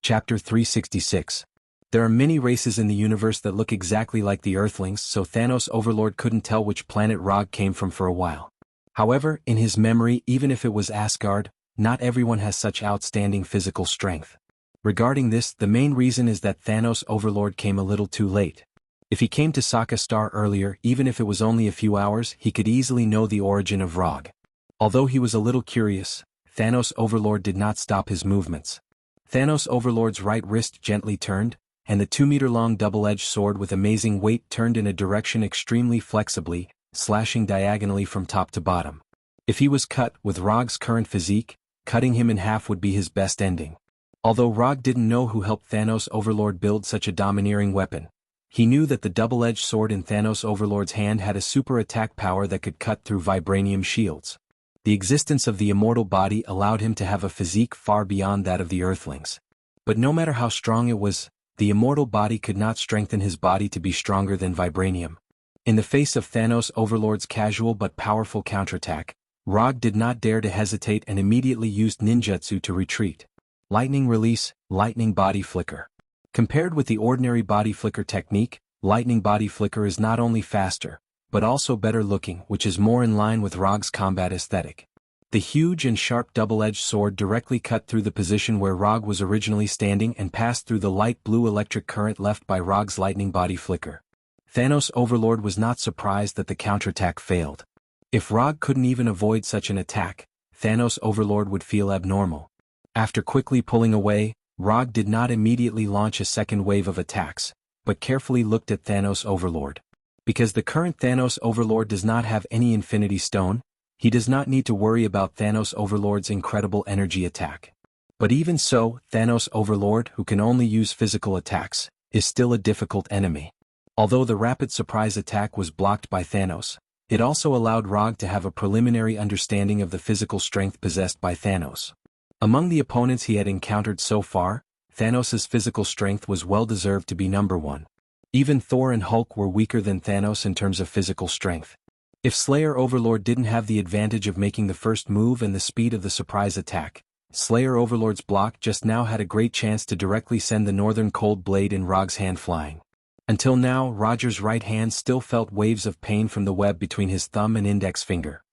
Chapter 366. There are many races in the universe that look exactly like the Earthlings, so Thanos Overlord couldn't tell which planet Rog came from for a while. However, in his memory, even if it was Asgard, not everyone has such outstanding physical strength. Regarding this, the main reason is that Thanos Overlord came a little too late. If he came to Sokka Star earlier, even if it was only a few hours, he could easily know the origin of Rog. Although he was a little curious, Thanos Overlord did not stop his movements. Thanos Overlord's right wrist gently turned, and the 2-meter-long double-edged sword with amazing weight turned in a direction extremely flexibly, slashing diagonally from top to bottom. If he was cut with Rog's current physique, cutting him in half would be his best ending. Although Rog didn't know who helped Thanos Overlord build such a domineering weapon, he knew that the double-edged sword in Thanos Overlord's hand had a super attack power that could cut through vibranium shields. The existence of the immortal body allowed him to have a physique far beyond that of the Earthlings. But no matter how strong it was, the immortal body could not strengthen his body to be stronger than vibranium. In the face of Thanos Overlord's casual but powerful counterattack, Rog did not dare to hesitate and immediately used ninjutsu to retreat. Lightning release, lightning body flicker. Compared with the ordinary body flicker technique, lightning body flicker is not only faster, but also better looking, which is more in line with Rog's combat aesthetic. The huge and sharp double-edged sword directly cut through the position where Rog was originally standing and passed through the light blue electric current left by Rog's lightning body flicker. Thanos Overlord was not surprised that the counterattack failed. If Rog couldn't even avoid such an attack, Thanos Overlord would feel abnormal. After quickly pulling away, Rog did not immediately launch a second wave of attacks, but carefully looked at Thanos Overlord. Because the current Thanos Overlord does not have any Infinity Stone, he does not need to worry about Thanos Overlord's incredible energy attack. But even so, Thanos Overlord, who can only use physical attacks, is still a difficult enemy. Although the rapid surprise attack was blocked by Thanos, it also allowed Rog to have a preliminary understanding of the physical strength possessed by Thanos. Among the opponents he had encountered so far, Thanos' physical strength was well deserved to be number one. Even Thor and Hulk were weaker than Thanos in terms of physical strength. If Slayer Overlord didn't have the advantage of making the first move and the speed of the surprise attack, Slayer Overlord's block just now had a great chance to directly send the Northern Cold Blade in Rog's hand flying. Until now, Roger's right hand still felt waves of pain from the web between his thumb and index finger.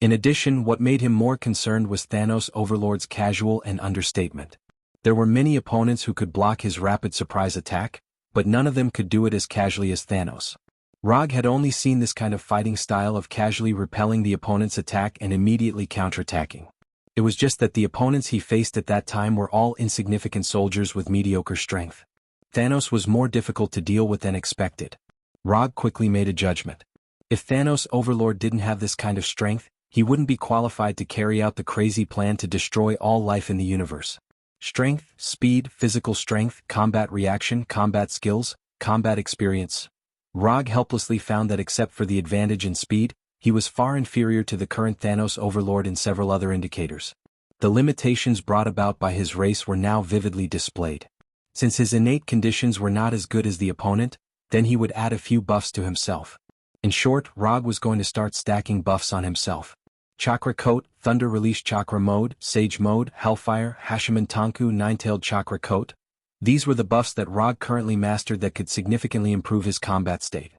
In addition, what made him more concerned was Thanos Overlord's casual and understatement. There were many opponents who could block his rapid surprise attack, but none of them could do it as casually as Thanos. Rog had only seen this kind of fighting style of casually repelling the opponent's attack and immediately counterattacking. It was just that the opponents he faced at that time were all insignificant soldiers with mediocre strength. Thanos was more difficult to deal with than expected. Rog quickly made a judgment. If Thanos Overlord didn't have this kind of strength, he wouldn't be qualified to carry out the crazy plan to destroy all life in the universe. Strength, speed, physical strength, combat reaction, combat skills, combat experience. Rog helplessly found that except for the advantage in speed, he was far inferior to the current Thanos Overlord in several other indicators. The limitations brought about by his race were now vividly displayed. Since his innate conditions were not as good as the opponent, then he would add a few buffs to himself. In short, Rog was going to start stacking buffs on himself. Chakra Coat, Thunder Release Chakra Mode, Sage Mode, Hellfire, Hashiman Tanku Nine-Tailed Chakra Coat. These were the buffs that Rog currently mastered that could significantly improve his combat state.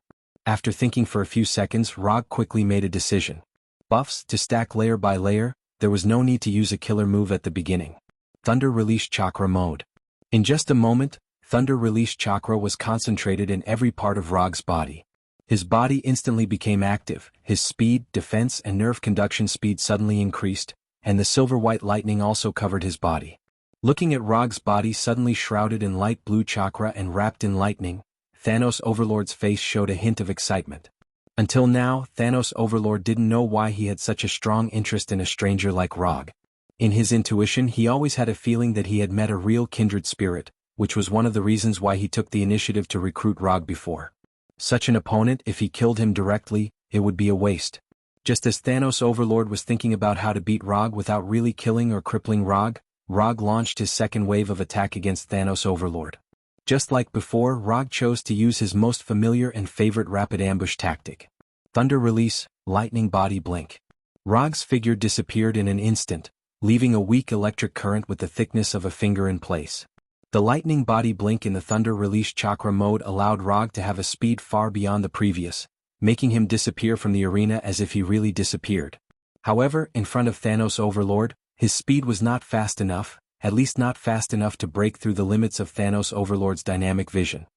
After thinking for a few seconds, Rog quickly made a decision. Buffs to stack layer by layer, there was no need to use a killer move at the beginning. Thunder Release Chakra Mode. In just a moment, Thunder Release Chakra was concentrated in every part of Rog's body. His body instantly became active, his speed, defense and nerve conduction speed suddenly increased, and the silver-white lightning also covered his body. Looking at Rog's body suddenly shrouded in light blue chakra and wrapped in lightning, Thanos Overlord's face showed a hint of excitement. Until now, Thanos Overlord didn't know why he had such a strong interest in a stranger like Rog. In his intuition, he always had a feeling that he had met a real kindred spirit, which was one of the reasons why he took the initiative to recruit Rog before. Such an opponent, if he killed him directly, it would be a waste. Just as Thanos Overlord was thinking about how to beat Rog without really killing or crippling Rog, Rog launched his second wave of attack against Thanos Overlord. Just like before, Rog chose to use his most familiar and favorite rapid ambush tactic. Thunder Release, Lightning Body Blink. Rog's figure disappeared in an instant, leaving a weak electric current with the thickness of a finger in place. The lightning body blink in the Thunder Release Chakra mode allowed Rog to have a speed far beyond the previous, making him disappear from the arena as if he really disappeared. However, in front of Thanos Overlord, his speed was not fast enough, at least not fast enough to break through the limits of Thanos Overlord's dynamic vision.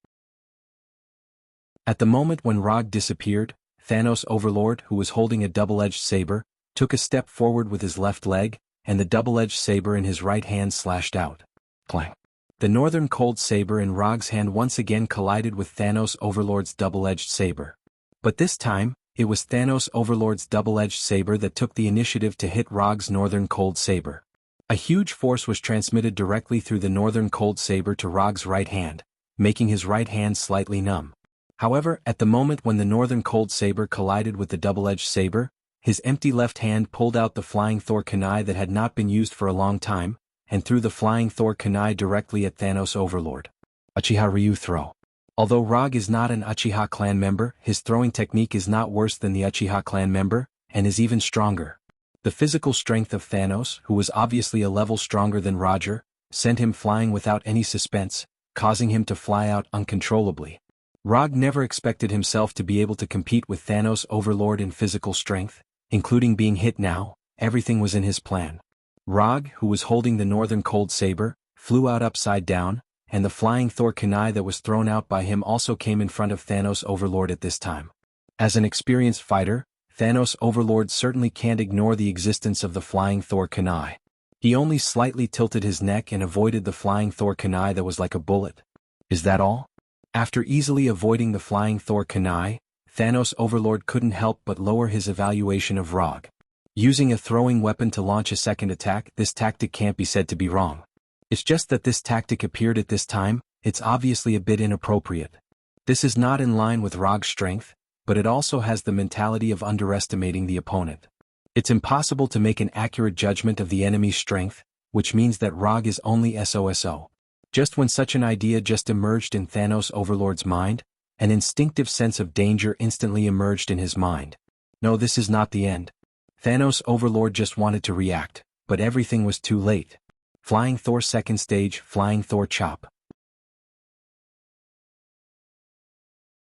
At the moment when Rog disappeared, Thanos Overlord, who was holding a double-edged saber, took a step forward with his left leg, and the double-edged saber in his right hand slashed out. Clang. The Northern Cold Saber in Rog's hand once again collided with Thanos Overlord's double-edged saber. But this time, it was Thanos Overlord's double-edged saber that took the initiative to hit Rog's Northern Cold Saber. A huge force was transmitted directly through the Northern Cold Saber to Rog's right hand, making his right hand slightly numb. However, at the moment when the Northern Cold Saber collided with the double-edged saber, his empty left hand pulled out the Flying Thor kunai that had not been used for a long time, and threw the Flying Thor kunai directly at Thanos Overlord. Uchiha Ryu Throw. Although Rog is not an Uchiha clan member, his throwing technique is not worse than the Uchiha clan member, and is even stronger. The physical strength of Thanos, who was obviously a level stronger than Roger, sent him flying without any suspense, causing him to fly out uncontrollably. Rog never expected himself to be able to compete with Thanos' overlord in physical strength, including being hit now. Everything was in his plan. Rog, who was holding the Northern Cold Saber, flew out upside down, and the flying Thor kunai that was thrown out by him also came in front of Thanos' overlord at this time. As an experienced fighter, Thanos' overlord certainly can't ignore the existence of the flying Thor kunai. He only slightly tilted his neck and avoided the flying Thor kunai that was like a bullet. Is that all? After easily avoiding the flying Thor kunai, Thanos' overlord couldn't help but lower his evaluation of Rog. Using a throwing weapon to launch a second attack, this tactic can't be said to be wrong. It's just that this tactic appeared at this time, it's obviously a bit inappropriate. This is not in line with Rog's strength, but it also has the mentality of underestimating the opponent. It's impossible to make an accurate judgment of the enemy's strength, which means that Rog is only SOSO. Just when such an idea just emerged in Thanos' overlord's mind, an instinctive sense of danger instantly emerged in his mind. No, this is not the end. Thanos' overlord just wanted to react, but everything was too late. Flying Thor second stage, Flying Thor chop.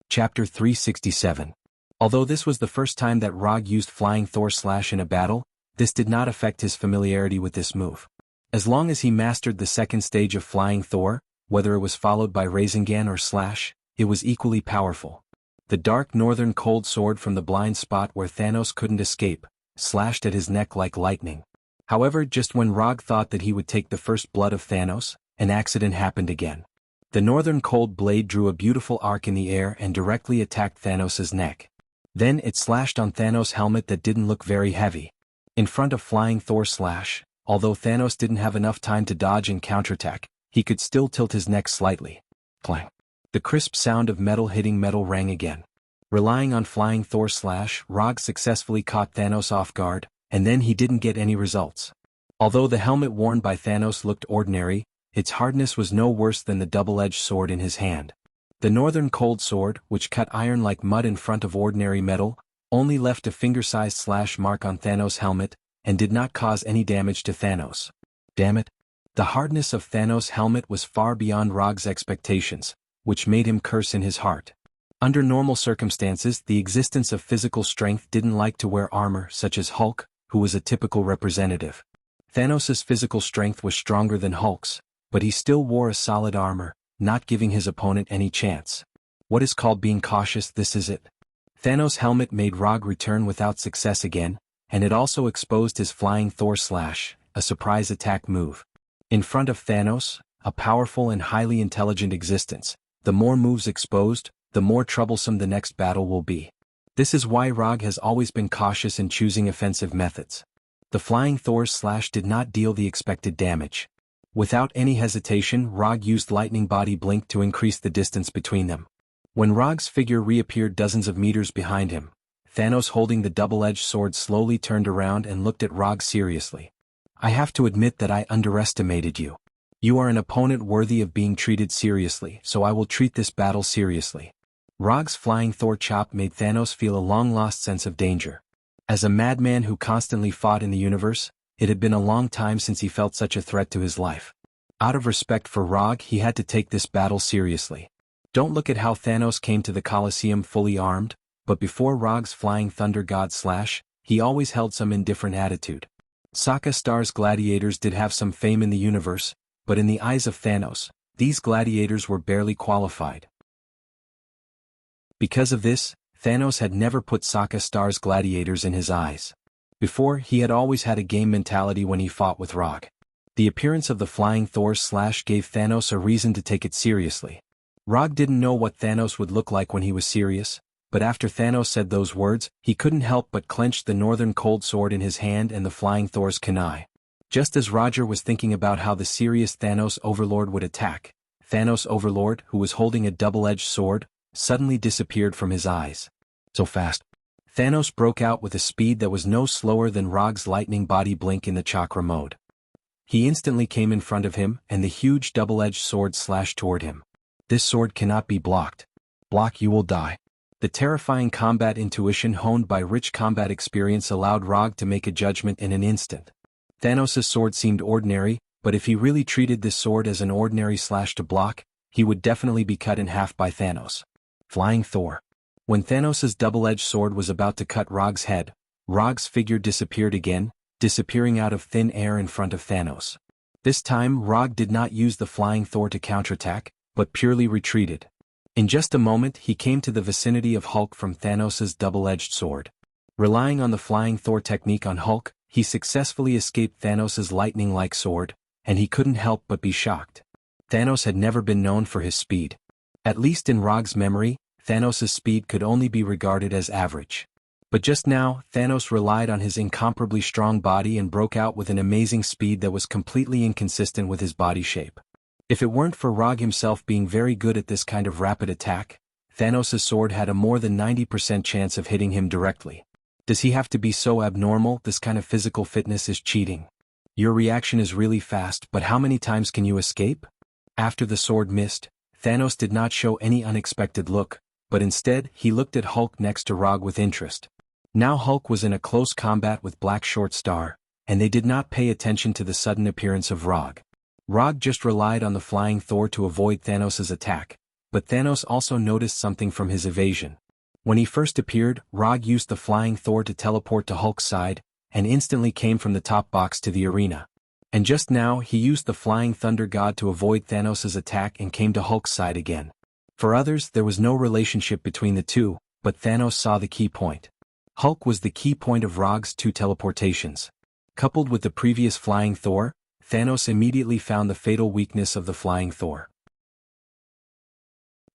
Chapter 367. Although this was the first time that Rog used Flying Thor slash in a battle, this did not affect his familiarity with this move. As long as he mastered the second stage of Flying Thor, whether it was followed by Rasengan or slash, it was equally powerful. The dark northern cold sword from the blind spot where Thanos couldn't escape, slashed at his neck like lightning. However, just when Rog thought that he would take the first blood of Thanos, an accident happened again. The northern cold blade drew a beautiful arc in the air and directly attacked Thanos' neck. Then it slashed on Thanos' helmet that didn't look very heavy. In front of Flying Thor slash, although Thanos didn't have enough time to dodge and counterattack, he could still tilt his neck slightly. Clang. The crisp sound of metal hitting metal rang again. Relying on Flying Thor slash, Rog successfully caught Thanos off guard, and then he didn't get any results. Although the helmet worn by Thanos looked ordinary, its hardness was no worse than the double-edged sword in his hand. The northern cold sword, which cut iron like mud in front of ordinary metal, only left a finger-sized slash mark on Thanos' helmet, and did not cause any damage to Thanos. Damn it. The hardness of Thanos' helmet was far beyond Rog's expectations, which made him curse in his heart. Under normal circumstances, the existence of physical strength didn't like to wear armor such as Hulk, who was a typical representative. Thanos' physical strength was stronger than Hulk's, but he still wore a solid armor, not giving his opponent any chance. What is called being cautious, this is it. Thanos' helmet made Rog return without success again, and it also exposed his Flying Thor slash, a surprise attack move. In front of Thanos, a powerful and highly intelligent existence, the more moves exposed, the more troublesome the next battle will be. This is why Rog has always been cautious in choosing offensive methods. The Flying Thor's slash did not deal the expected damage. Without any hesitation, Rog used Lightning Body Blink to increase the distance between them. When Rog's figure reappeared dozens of meters behind him, Thanos holding the double-edged sword slowly turned around and looked at Rog seriously. I have to admit that I underestimated you. You are an opponent worthy of being treated seriously, so I will treat this battle seriously. Rog's Flying Thor chop made Thanos feel a long-lost sense of danger. As a madman who constantly fought in the universe, it had been a long time since he felt such a threat to his life. Out of respect for Rog, he had to take this battle seriously. Don't look at how Thanos came to the Colosseum fully armed, but before Rog's Flying Thunder God slash, he always held some indifferent attitude. Sokka Star's gladiators did have some fame in the universe, but in the eyes of Thanos, these gladiators were barely qualified. Because of this, Thanos had never put Sokka Star's gladiators in his eyes. Before, he had always had a game mentality when he fought with Rog. The appearance of the Flying Thor's slash gave Thanos a reason to take it seriously. Rog didn't know what Thanos would look like when he was serious, but after Thanos said those words, he couldn't help but clench the northern cold sword in his hand and the Flying Thor's kunai. Just as Roger was thinking about how the serious Thanos Overlord would attack, Thanos Overlord, who was holding a double-edged sword, suddenly disappeared from his eyes. So fast. Thanos broke out with a speed that was no slower than Rog's lightning body blink in the chakra mode. He instantly came in front of him, and the huge double-edged sword slashed toward him. This sword cannot be blocked. Block, you will die. The terrifying combat intuition honed by rich combat experience allowed Rog to make a judgment in an instant. Thanos' sword seemed ordinary, but if he really treated this sword as an ordinary slash to block, he would definitely be cut in half by Thanos. Flying Thor. When Thanos' double-edged sword was about to cut Rog's head, Rog's figure disappeared again, disappearing out of thin air in front of Thanos. This time Rog did not use the Flying Thor to counterattack, but purely retreated. In just a moment he came to the vicinity of Hulk from Thanos' double-edged sword. Relying on the Flying Thor technique on Hulk, he successfully escaped Thanos' lightning-like sword, and he couldn't help but be shocked. Thanos had never been known for his speed. At least in Rog's memory, Thanos' speed could only be regarded as average. But just now, Thanos relied on his incomparably strong body and broke out with an amazing speed that was completely inconsistent with his body shape. If it weren't for Rog himself being very good at this kind of rapid attack, Thanos' sword had a more than 90% chance of hitting him directly. Does he have to be so abnormal? This kind of physical fitness is cheating. Your reaction is really fast, but how many times can you escape? After the sword missed, Thanos did not show any unexpected look, but instead he looked at Hulk next to Rog with interest. Now Hulk was in a close combat with Black Short Star, and they did not pay attention to the sudden appearance of Rog. Rog just relied on the Flying Thor to avoid Thanos' attack, but Thanos also noticed something from his evasion. When he first appeared, Rog used the Flying Thor to teleport to Hulk's side, and instantly came from the top box to the arena. And just now he used the Flying Thunder God to avoid Thanos' attack and came to Hulk's side again. For others there was no relationship between the two, but Thanos saw the key point. Hulk was the key point of Rog's two teleportations. Coupled with the previous Flying Thor, Thanos immediately found the fatal weakness of the Flying Thor.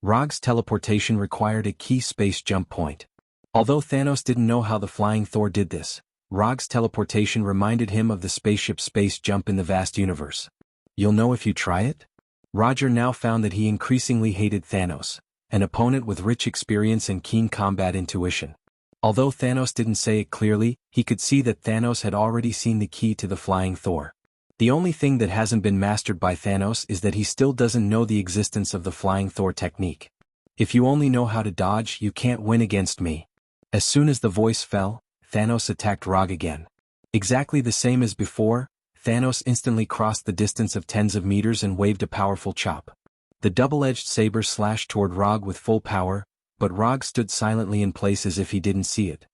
Rog's teleportation required a key space jump point. Although Thanos didn't know how the Flying Thor did this, Rog's teleportation reminded him of the spaceship space jump in the vast universe. You'll know if you try it? Roger now found that he increasingly hated Thanos, an opponent with rich experience and keen combat intuition. Although Thanos didn't say it clearly, he could see that Thanos had already seen the key to the Flying Thor. The only thing that hasn't been mastered by Thanos is that he still doesn't know the existence of the Flying Thor technique. If you only know how to dodge, you can't win against me. As soon as the voice fell, Thanos attacked Rog again. Exactly the same as before, Thanos instantly crossed the distance of tens of meters and waved a powerful chop. The double-edged saber slashed toward Rog with full power, but Rog stood silently in place as if he didn't see it.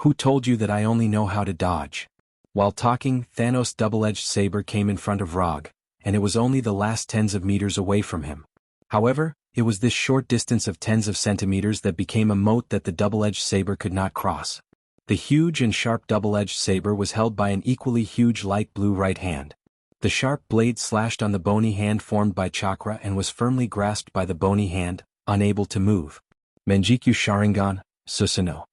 Who told you that I only know how to dodge? While talking, Thanos' double-edged saber came in front of Rog, and it was only the last tens of meters away from him. However, it was this short distance of tens of centimeters that became a moat that the double-edged saber could not cross. The huge and sharp double-edged saber was held by an equally huge light blue right hand. The sharp blade slashed on the bony hand formed by chakra and was firmly grasped by the bony hand, unable to move. Menjikyu Sharingan, Susanoo.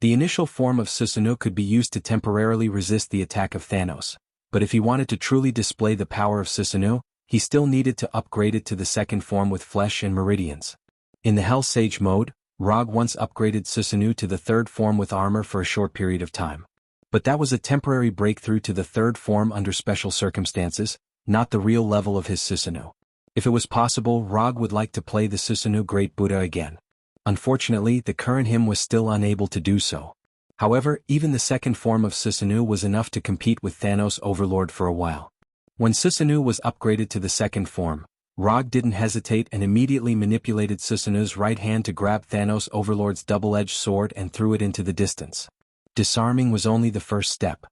The initial form of Susanoo could be used to temporarily resist the attack of Thanos, but if he wanted to truly display the power of Susanoo, he still needed to upgrade it to the second form with flesh and meridians. In the Hell Sage mode, Rog once upgraded Susanoo to the third form with armor for a short period of time. But that was a temporary breakthrough to the third form under special circumstances, not the real level of his Susanoo. If it was possible, Rog would like to play the Susanoo Great Buddha again. Unfortunately, the current him was still unable to do so. However, even the second form of Susanoo was enough to compete with Thanos Overlord for a while. When Susanoo was upgraded to the second form, Rog didn't hesitate and immediately manipulated Susanoo's right hand to grab Thanos Overlord's double-edged sword and threw it into the distance. Disarming was only the first step.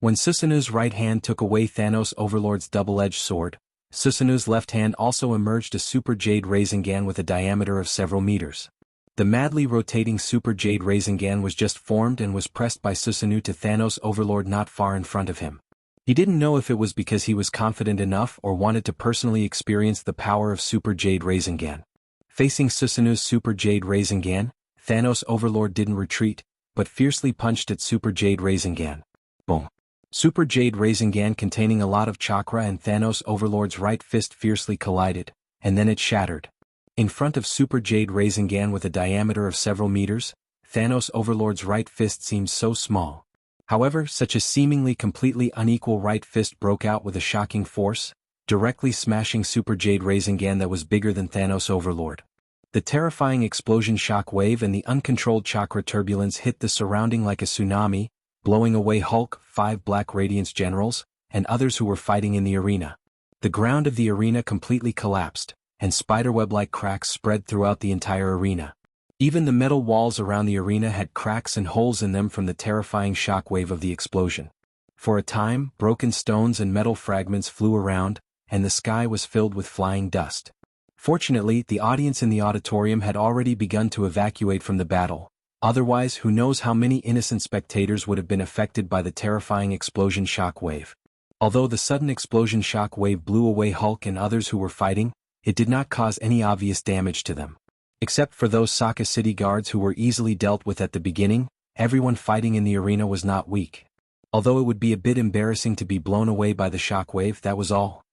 When Susanoo's right hand took away Thanos Overlord's double-edged sword, Susanoo's left hand also emerged a Super Jade Rasengan with a diameter of several meters. The madly rotating Super Jade Rasengan was just formed and was pressed by Susanoo to Thanos Overlord not far in front of him. He didn't know if it was because he was confident enough or wanted to personally experience the power of Super Jade Rasengan. Facing Susanoo's Super Jade Rasengan, Thanos Overlord didn't retreat, but fiercely punched at Super Jade Rasengan. Boom. Super Jade Rasengan containing a lot of chakra and Thanos Overlord's right fist fiercely collided, and then it shattered. In front of Super Jade Rasengan with a diameter of several meters, Thanos Overlord's right fist seemed so small. However, such a seemingly completely unequal right fist broke out with a shocking force, directly smashing Super Jade Rasengan that was bigger than Thanos' Overlord. The terrifying explosion shock wave and the uncontrolled chakra turbulence hit the surrounding like a tsunami, blowing away Hulk, 5 Black Radiance generals, and others who were fighting in the arena. The ground of the arena completely collapsed, and spiderweb-like cracks spread throughout the entire arena. Even the metal walls around the arena had cracks and holes in them from the terrifying shockwave of the explosion. For a time, broken stones and metal fragments flew around, and the sky was filled with flying dust. Fortunately, the audience in the auditorium had already begun to evacuate from the battle. Otherwise, who knows how many innocent spectators would have been affected by the terrifying explosion shock wave. Although the sudden explosion shock wave blew away Hulk and others who were fighting, it did not cause any obvious damage to them. Except for those Sokka City guards who were easily dealt with at the beginning, everyone fighting in the arena was not weak. Although it would be a bit embarrassing to be blown away by the shockwave, that was all.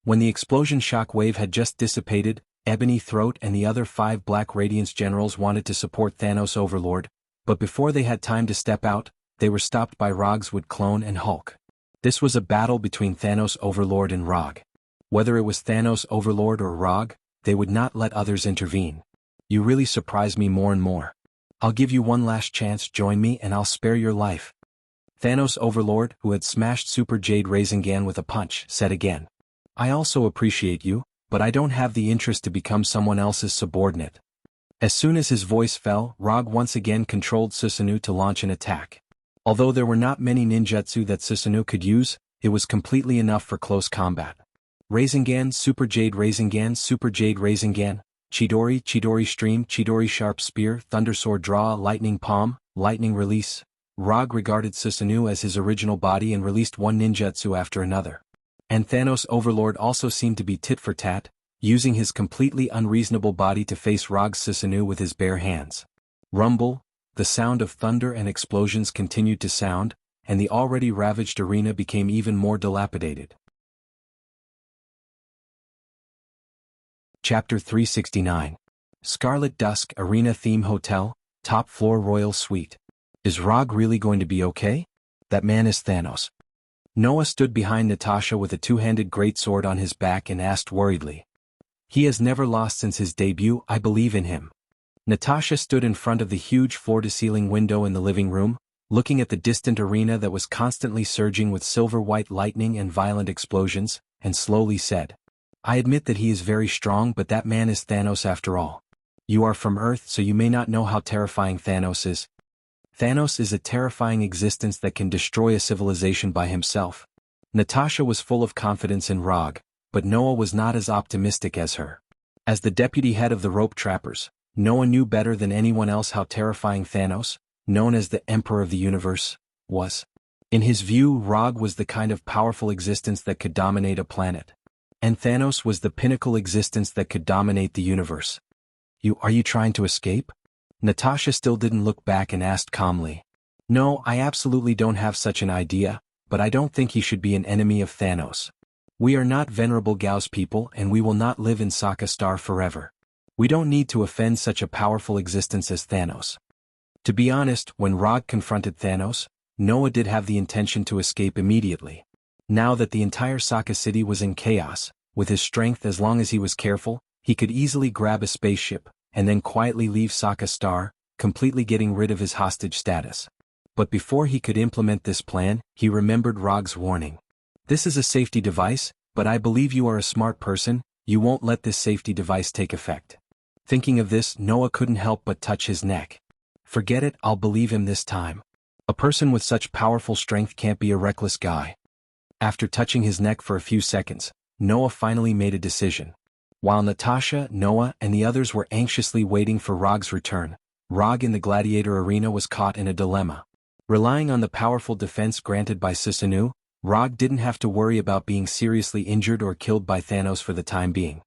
When the explosion shockwave had just dissipated, Ebony Throat and the other 5 Black Radiance generals wanted to support Thanos' Overlord, but before they had time to step out, they were stopped by Rogswood Clone and Hulk. This was a battle between Thanos' Overlord and Rog. Whether it was Thanos' Overlord or Rog, they would not let others intervene. You really surprise me more and more. I'll give you one last chance, join me and I'll spare your life. Thanos' Overlord, who had smashed Super Jade Rasengan with a punch, said again. I also appreciate you, but I don't have the interest to become someone else's subordinate. As soon as his voice fell, Rog once again controlled Susanoo to launch an attack. Although there were not many ninjutsu that Susanoo could use, it was completely enough for close combat. Rasengan, Super Jade Rasengan, Super Jade Rasengan, Chidori, Chidori Stream, Chidori Sharp Spear, Thundersword Draw, Lightning Palm, Lightning Release. Rog regarded Susanoo as his original body and released one ninjutsu after another. And Thanos' Overlord also seemed to be tit for tat, using his completely unreasonable body to face Rog's Susanoo with his bare hands. Rumble, the sound of thunder and explosions continued to sound, and the already ravaged arena became even more dilapidated. Chapter 369. Scarlet Dusk Arena Theme Hotel, Top Floor Royal Suite. Is Rog really going to be okay? That man is Thanos. Noah stood behind Natasha with a two-handed greatsword on his back and asked worriedly. He has never lost since his debut, I believe in him. Natasha stood in front of the huge floor-to-ceiling window in the living room, looking at the distant arena that was constantly surging with silver-white lightning and violent explosions, and slowly said, I admit that he is very strong, but that man is Thanos after all. You are from Earth, so you may not know how terrifying Thanos is. Thanos is a terrifying existence that can destroy a civilization by himself. Natasha was full of confidence in Rog, but Noah was not as optimistic as her. As the deputy head of the rope trappers, Noah knew better than anyone else how terrifying Thanos, known as the Emperor of the Universe, was. In his view, Rog was the kind of powerful existence that could dominate a planet. And Thanos was the pinnacle existence that could dominate the universe. Are you trying to escape? Natasha still didn't look back and asked calmly. No, I absolutely don't have such an idea, but I don't think he should be an enemy of Thanos. We are not venerable Gao's people and we will not live in Sokka Star forever. We don't need to offend such a powerful existence as Thanos. To be honest, when Rog confronted Thanos, Noah did have the intention to escape immediately. Now that the entire Sokka City was in chaos, with his strength as long as he was careful, he could easily grab a spaceship, and then quietly leave Sokka Star, completely getting rid of his hostage status. But before he could implement this plan, he remembered Rog's warning. This is a safety device, but I believe you are a smart person, you won't let this safety device take effect. Thinking of this, Noah couldn't help but touch his neck. Forget it, I'll believe him this time. A person with such powerful strength can't be a reckless guy. After touching his neck for a few seconds, Noah finally made a decision. While Natasha, Noah, and the others were anxiously waiting for Rog's return, Rog in the gladiator arena was caught in a dilemma. Relying on the powerful defense granted by Susanoo, Rog didn't have to worry about being seriously injured or killed by Thanos for the time being.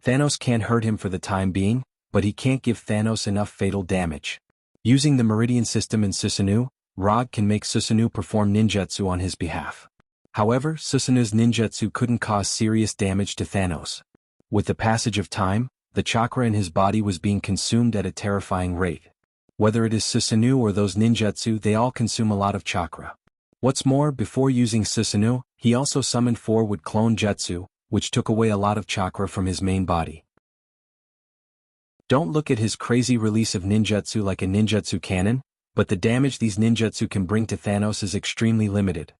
Thanos can't hurt him for the time being, but he can't give Thanos enough fatal damage. Using the Meridian system in Susanoo, Rog can make Susanoo perform ninjutsu on his behalf. However, Susanoo's ninjutsu couldn't cause serious damage to Thanos. With the passage of time, the chakra in his body was being consumed at a terrifying rate. Whether it is Susanoo or those ninjutsu, they all consume a lot of chakra. What's more, before using Susanoo, he also summoned 4 wood clone jutsu, which took away a lot of chakra from his main body. Don't look at his crazy release of ninjutsu like a ninjutsu cannon, but the damage these ninjutsu can bring to Thanos is extremely limited.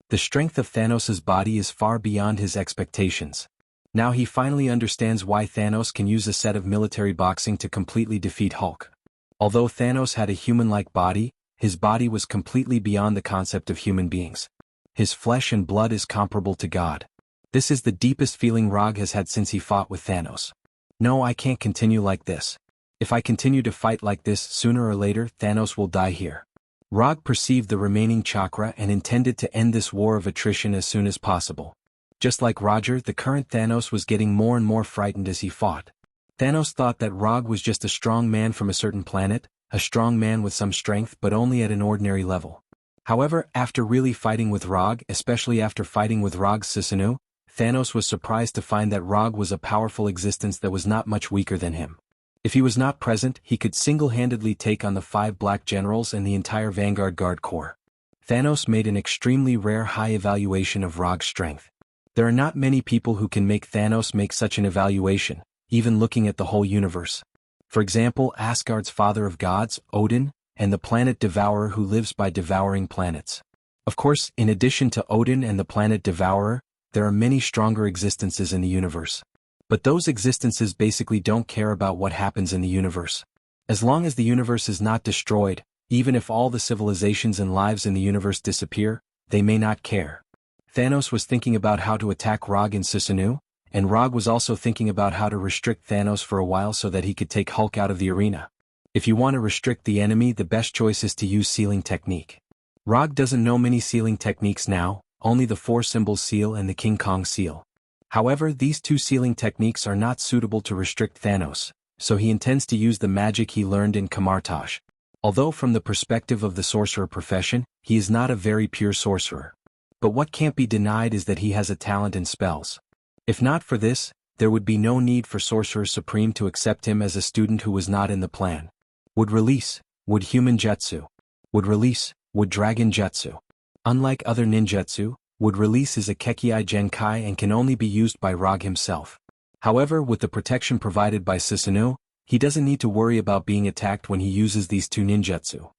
The strength of Thanos' body is far beyond his expectations. Now he finally understands why Thanos can use a set of military boxing to completely defeat Hulk. Although Thanos had a human-like body, his body was completely beyond the concept of human beings. His flesh and blood is comparable to God. This is the deepest feeling Rog has had since he fought with Thanos. No, I can't continue like this. If I continue to fight like this, sooner or later Thanos will die here. Rog perceived the remaining chakra and intended to end this war of attrition as soon as possible. Just like Roger, the current Thanos was getting more and more frightened as he fought. Thanos thought that Rog was just a strong man from a certain planet, a strong man with some strength but only at an ordinary level. However, after really fighting with Rog, especially after fighting with Rog's Susanoo, Thanos was surprised to find that Rog was a powerful existence that was not much weaker than him. If he was not present, he could single-handedly take on the 5 Black Generals and the entire Vanguard Guard Corps. Thanos made an extremely rare high evaluation of Rog's strength. There are not many people who can make Thanos make such an evaluation, even looking at the whole universe. For example, Asgard's father of gods, Odin, and the planet Devourer who lives by devouring planets. Of course, in addition to Odin and the planet Devourer, there are many stronger existences in the universe. But those existences basically don't care about what happens in the universe. As long as the universe is not destroyed, even if all the civilizations and lives in the universe disappear, they may not care. Thanos was thinking about how to attack Rog and Susanoo, and Rog was also thinking about how to restrict Thanos for a while so that he could take Hulk out of the arena. If you want to restrict the enemy, the best choice is to use sealing technique. Rog doesn't know many sealing techniques now, only the 4 symbol seal and the King Kong seal. However, these 2 sealing techniques are not suitable to restrict Thanos, so he intends to use the magic he learned in Kamartaj. Although from the perspective of the sorcerer profession, he is not a very pure sorcerer. But what can't be denied is that he has a talent in spells. If not for this, there would be no need for Sorcerer Supreme to accept him as a student who was not in the plan. Would release, would human jutsu. Would release, would dragon jutsu. Unlike other ninjutsu, would release is a Kekkei Genkai and can only be used by Rog himself. However, with the protection provided by Susanoo, he doesn't need to worry about being attacked when he uses these 2 ninjutsu.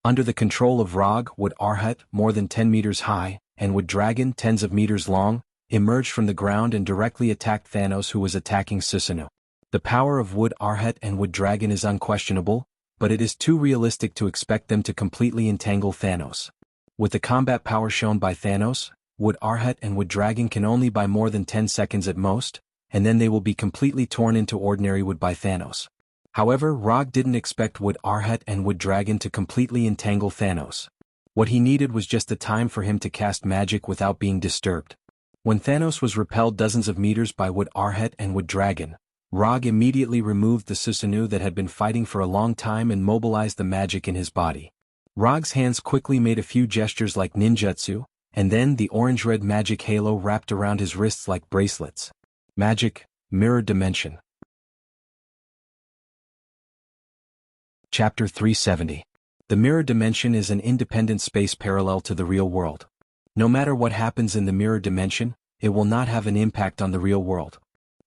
Under the control of Rog, would Arhat, more than 10 meters high, and would Dragon, tens of meters long, emerged from the ground and directly attacked Thanos, who was attacking Susanoo. The power of Wood Arhat and Wood Dragon is unquestionable, but it is too realistic to expect them to completely entangle Thanos. With the combat power shown by Thanos, Wood Arhat and Wood Dragon can only buy more than 10 seconds at most, and then they will be completely torn into ordinary wood by Thanos. However, Rog didn't expect Wood Arhat and Wood Dragon to completely entangle Thanos. What he needed was just the time for him to cast magic without being disturbed. When Thanos was repelled dozens of meters by Wood Arhat and Wood Dragon, Rog immediately removed the Susanoo that had been fighting for a long time and mobilized the magic in his body. Rog's hands quickly made a few gestures like ninjutsu, and then the orange-red magic halo wrapped around his wrists like bracelets. Magic, Mirror Dimension. Chapter 370. The Mirror Dimension is an independent space parallel to the real world. No matter what happens in the Mirror Dimension, it will not have an impact on the real world.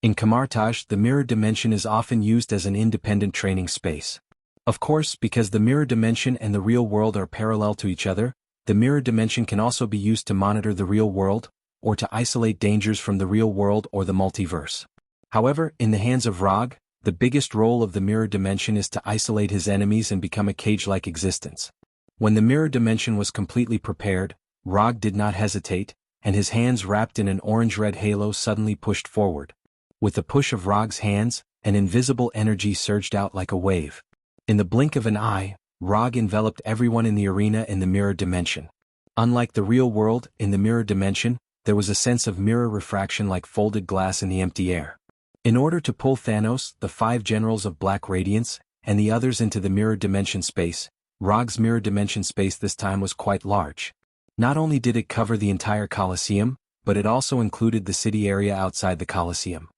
In Kamartaj, the Mirror Dimension is often used as an independent training space. Of course, because the Mirror Dimension and the real world are parallel to each other, the Mirror Dimension can also be used to monitor the real world, or to isolate dangers from the real world or the multiverse. However, in the hands of Rog, the biggest role of the Mirror Dimension is to isolate his enemies and become a cage-like existence. When the Mirror Dimension was completely prepared, Rog did not hesitate, and his hands wrapped in an orange-red halo suddenly pushed forward. With the push of Rog's hands, an invisible energy surged out like a wave. In the blink of an eye, Rog enveloped everyone in the arena in the Mirror Dimension. Unlike the real world, in the Mirror Dimension, there was a sense of mirror refraction like folded glass in the empty air. In order to pull Thanos, the 5 generals of Black Radiance, and the others into the Mirror Dimension space, Rog's Mirror Dimension space this time was quite large. Not only did it cover the entire Colosseum, but it also included the city area outside the Colosseum.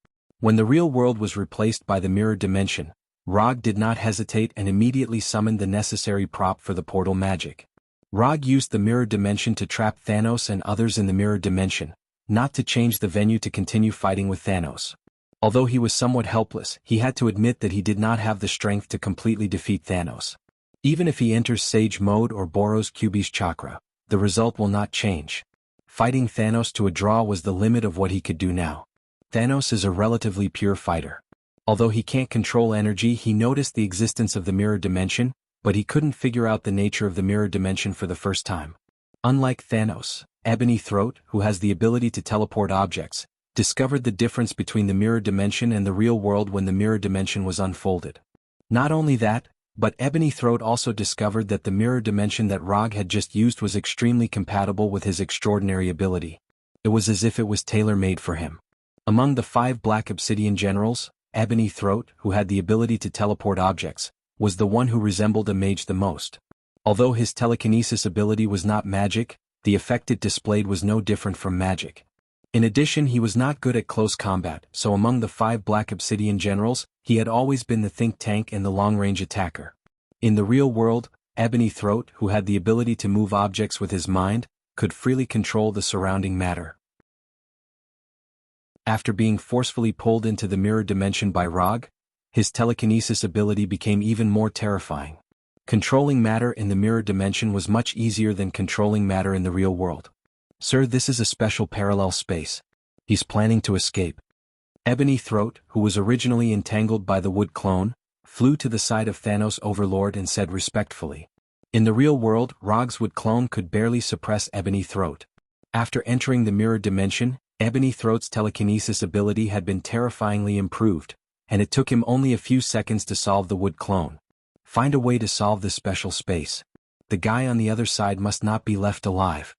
When the real world was replaced by the Mirror Dimension, Rog did not hesitate and immediately summoned the necessary prop for the portal magic. Rog used the mirror dimension to trap Thanos and others in the mirror dimension, not to change the venue to continue fighting with Thanos. Although he was somewhat helpless, he had to admit that he did not have the strength to completely defeat Thanos. Even if he enters Sage Mode or borrows Kyuubi's chakra, the result will not change. Fighting Thanos to a draw was the limit of what he could do now. Thanos is a relatively pure fighter. Although he can't control energy, he noticed the existence of the mirror dimension, but he couldn't figure out the nature of the mirror dimension for the first time. Unlike Thanos, Ebony Throat, who has the ability to teleport objects, discovered the difference between the mirror dimension and the real world when the mirror dimension was unfolded. Not only that, but Ebony Throat also discovered that the mirror dimension that Rog had just used was extremely compatible with his extraordinary ability. It was as if it was tailor-made for him. Among the 5 Black Obsidian generals, Ebony Throat, who had the ability to teleport objects, was the one who resembled a mage the most. Although his telekinesis ability was not magic, the effect it displayed was no different from magic. In addition, he was not good at close combat, so among the 5 Black Obsidian generals, he had always been the think tank and the long-range attacker. In the real world, Ebony Throat, who had the ability to move objects with his mind, could freely control the surrounding matter. After being forcefully pulled into the mirror dimension by Rog, his telekinesis ability became even more terrifying. Controlling matter in the mirror dimension was much easier than controlling matter in the real world. Sir, this is a special parallel space. He's planning to escape. Ebony Throat, who was originally entangled by the wood clone, flew to the side of Thanos Overlord and said respectfully. In the real world, Rog's wood clone could barely suppress Ebony Throat. After entering the mirror dimension, Ebony Throat's telekinesis ability had been terrifyingly improved, and it took him only a few seconds to solve the wood clone. Find a way to solve this special space. The guy on the other side must not be left alive.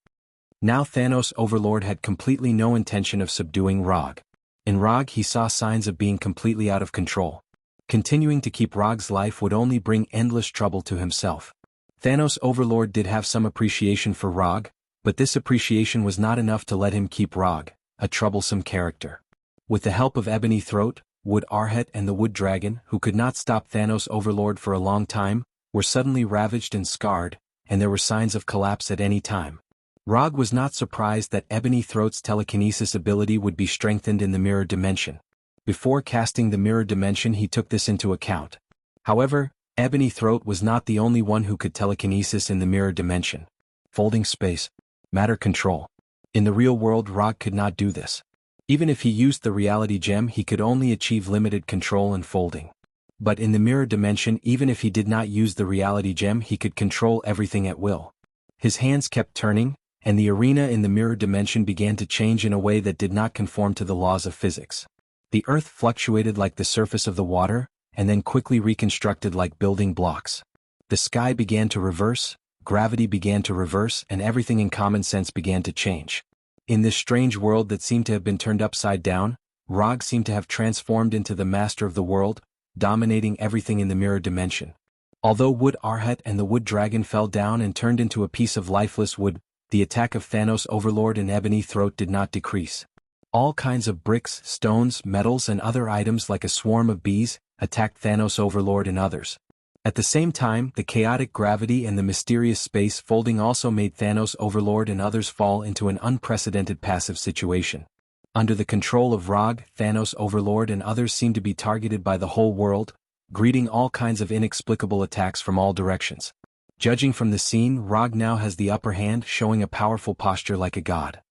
Now Thanos Overlord had completely no intention of subduing Rog. In Rog he saw signs of being completely out of control. Continuing to keep Rog's life would only bring endless trouble to himself. Thanos Overlord did have some appreciation for Rog, but this appreciation was not enough to let him keep Rog, a troublesome character. With the help of Ebony Throat, Wood Arhet and the Wood Dragon, who could not stop Thanos Overlord for a long time, were suddenly ravaged and scarred, and there were signs of collapse at any time. Rog was not surprised that Ebony Throat's telekinesis ability would be strengthened in the mirror dimension. Before casting the mirror dimension he took this into account. However, Ebony Throat was not the only one who could telekinesis in the mirror dimension. Folding space. Matter control. In the real world Rog could not do this. Even if he used the reality gem he could only achieve limited control and folding. But in the mirror dimension even if he did not use the reality gem he could control everything at will. His hands kept turning, and the arena in the mirror dimension began to change in a way that did not conform to the laws of physics. The earth fluctuated like the surface of the water, and then quickly reconstructed like building blocks. The sky began to reverse, gravity began to reverse, and everything in common sense began to change. In this strange world that seemed to have been turned upside down, Rog seemed to have transformed into the master of the world, dominating everything in the mirror dimension. Although Wood Arhet and the Wood Dragon fell down and turned into a piece of lifeless wood, the attack of Thanos Overlord and Ebony Throat did not decrease. All kinds of bricks, stones, metals and other items like a swarm of bees attacked Thanos Overlord and others. At the same time, the chaotic gravity and the mysterious space folding also made Thanos Overlord and others fall into an unprecedented passive situation. Under the control of Rog, Thanos Overlord and others seemed to be targeted by the whole world, greeting all kinds of inexplicable attacks from all directions. Judging from the scene, Rog now has the upper hand, showing a powerful posture like a god.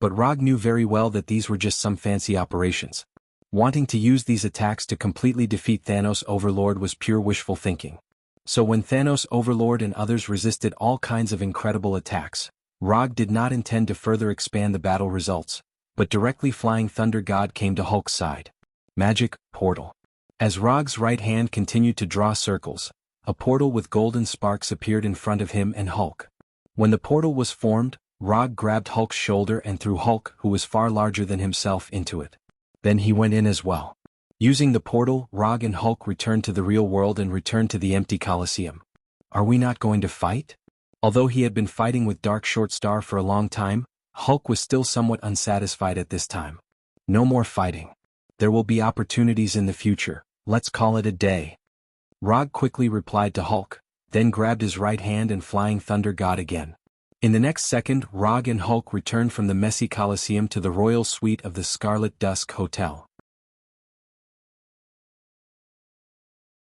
But Rog knew very well that these were just some fancy operations. Wanting to use these attacks to completely defeat Thanos Overlord was pure wishful thinking. So when Thanos Overlord and others resisted all kinds of incredible attacks, Rog did not intend to further expand the battle results, but directly Flying Thunder God came to Hulk's side. Magic, portal. As Rog's right hand continued to draw circles, a portal with golden sparks appeared in front of him and Hulk. When the portal was formed, Rog grabbed Hulk's shoulder and threw Hulk, who was far larger than himself, into it. Then he went in as well. Using the portal, Rog and Hulk returned to the real world and returned to the empty Colosseum. Are we not going to fight? Although he had been fighting with Dark Short Star for a long time, Hulk was still somewhat unsatisfied at this time. No more fighting. There will be opportunities in the future, let's call it a day. Rog quickly replied to Hulk, then grabbed his right hand and flying thunder god again. In the next second, Rog and Hulk returned from the messy Colosseum to the royal suite of the Scarlet Dusk Hotel.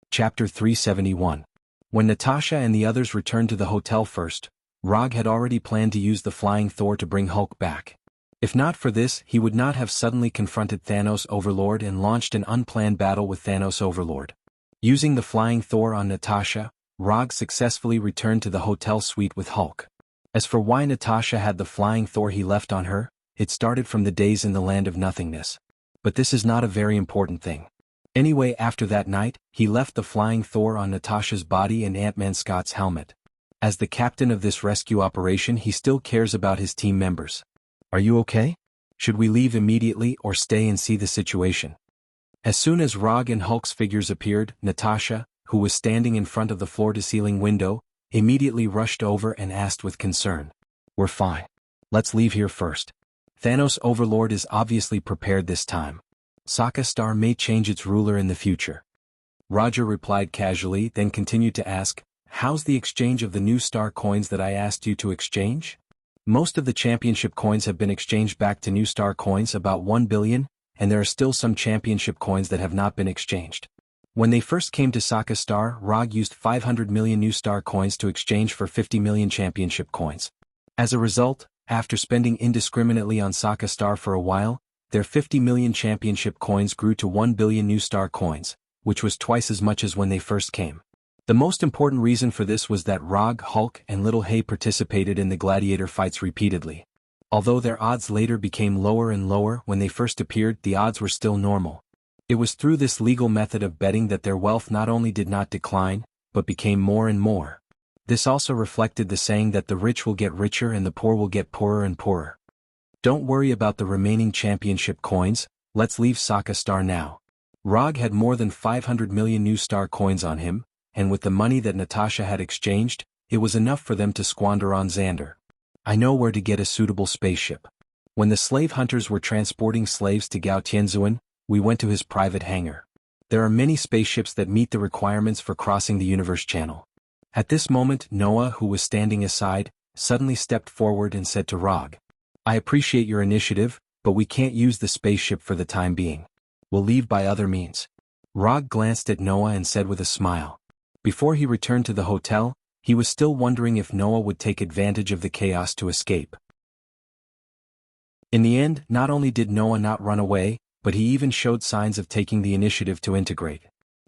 Chapter 371. When Natasha and the others returned to the hotel first, Rog had already planned to use the Flying Thor to bring Hulk back. If not for this, he would not have suddenly confronted Thanos Overlord and launched an unplanned battle with Thanos Overlord. Using the Flying Thor on Natasha, Rog successfully returned to the hotel suite with Hulk. As for why Natasha had the Flying Thor he left on her, it started from the days in the Land of Nothingness. But this is not a very important thing. Anyway, after that night, he left the Flying Thor on Natasha's body and Ant-Man Scott's helmet. As the captain of this rescue operation, he still cares about his team members. Are you okay? Should we leave immediately or stay and see the situation? As soon as Rog and Hulk's figures appeared, Natasha, who was standing in front of the floor-to-ceiling window, immediately rushed over and asked with concern. We're fine. Let's leave here first. Thanos Overlord is obviously prepared this time. Sokka Star may change its ruler in the future. Roger replied casually, then continued to ask, how's the exchange of the new star coins that I asked you to exchange? Most of the championship coins have been exchanged back to new star coins, about 1 billion, and there are still some championship coins that have not been exchanged. When they first came to Sokka Star, Rog used 500 million new star coins to exchange for 50 million championship coins. As a result, after spending indiscriminately on Sokka Star for a while, their 50 million championship coins grew to 1 billion new star coins, which was twice as much as when they first came. The most important reason for this was that Rog, Hulk, and Little Hay participated in the gladiator fights repeatedly. Although their odds later became lower and lower, when they first appeared, the odds were still normal. It was through this legal method of betting that their wealth not only did not decline, but became more and more. This also reflected the saying that the rich will get richer and the poor will get poorer and poorer. Don't worry about the remaining championship coins, let's leave Sokka Star now. Rog had more than 500 million new star coins on him, and with the money that Natasha had exchanged, it was enough for them to squander on Xander. I know where to get a suitable spaceship. When the slave hunters were transporting slaves to Gao Tianzuan, we went to his private hangar. There are many spaceships that meet the requirements for crossing the universe channel. At this moment, Noah, who was standing aside, suddenly stepped forward and said to Rog, I appreciate your initiative, but we can't use the spaceship for the time being. We'll leave by other means. Rog glanced at Noah and said with a smile. Before he returned to the hotel, he was still wondering if Noah would take advantage of the chaos to escape. In the end, not only did Noah not run away, but he even showed signs of taking the initiative to integrate.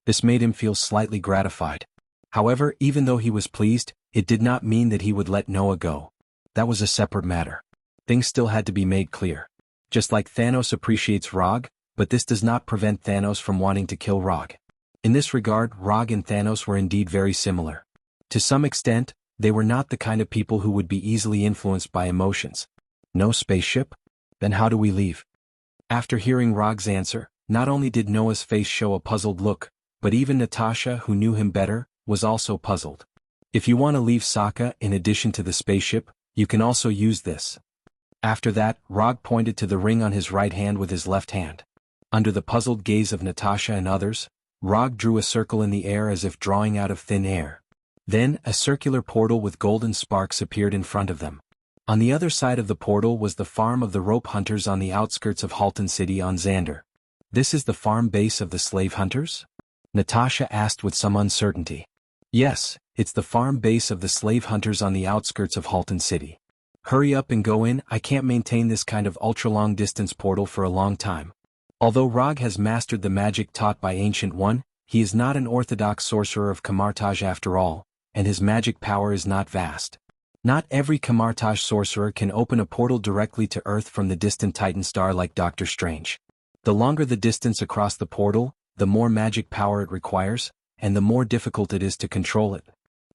This made him feel slightly gratified. However, even though he was pleased, it did not mean that he would let Noah go. That was a separate matter. Things still had to be made clear. Just like Thanos appreciates Rog, but this does not prevent Thanos from wanting to kill Rog. In this regard, Rog and Thanos were indeed very similar. To some extent, they were not the kind of people who would be easily influenced by emotions. No spaceship? Then how do we leave? After hearing Rog's answer, not only did Noah's face show a puzzled look, but even Natasha, who knew him better, was also puzzled. If you want to leave Sokka in addition to the spaceship, you can also use this. After that, Rog pointed to the ring on his right hand with his left hand. Under the puzzled gaze of Natasha and others, Rog drew a circle in the air as if drawing out of thin air. Then, a circular portal with golden sparks appeared in front of them. On the other side of the portal was the farm of the rope hunters on the outskirts of Halton City on Xander. This is the farm base of the slave hunters? Natasha asked with some uncertainty. Yes, it's the farm base of the slave hunters on the outskirts of Halton City. Hurry up and go in, I can't maintain this kind of ultra-long distance portal for a long time. Although Rog has mastered the magic taught by Ancient One, he is not an orthodox sorcerer of Kamartaj after all, and his magic power is not vast. Not every Kamartaj sorcerer can open a portal directly to Earth from the distant Titan star like Doctor Strange. The longer the distance across the portal, the more magic power it requires, and the more difficult it is to control it.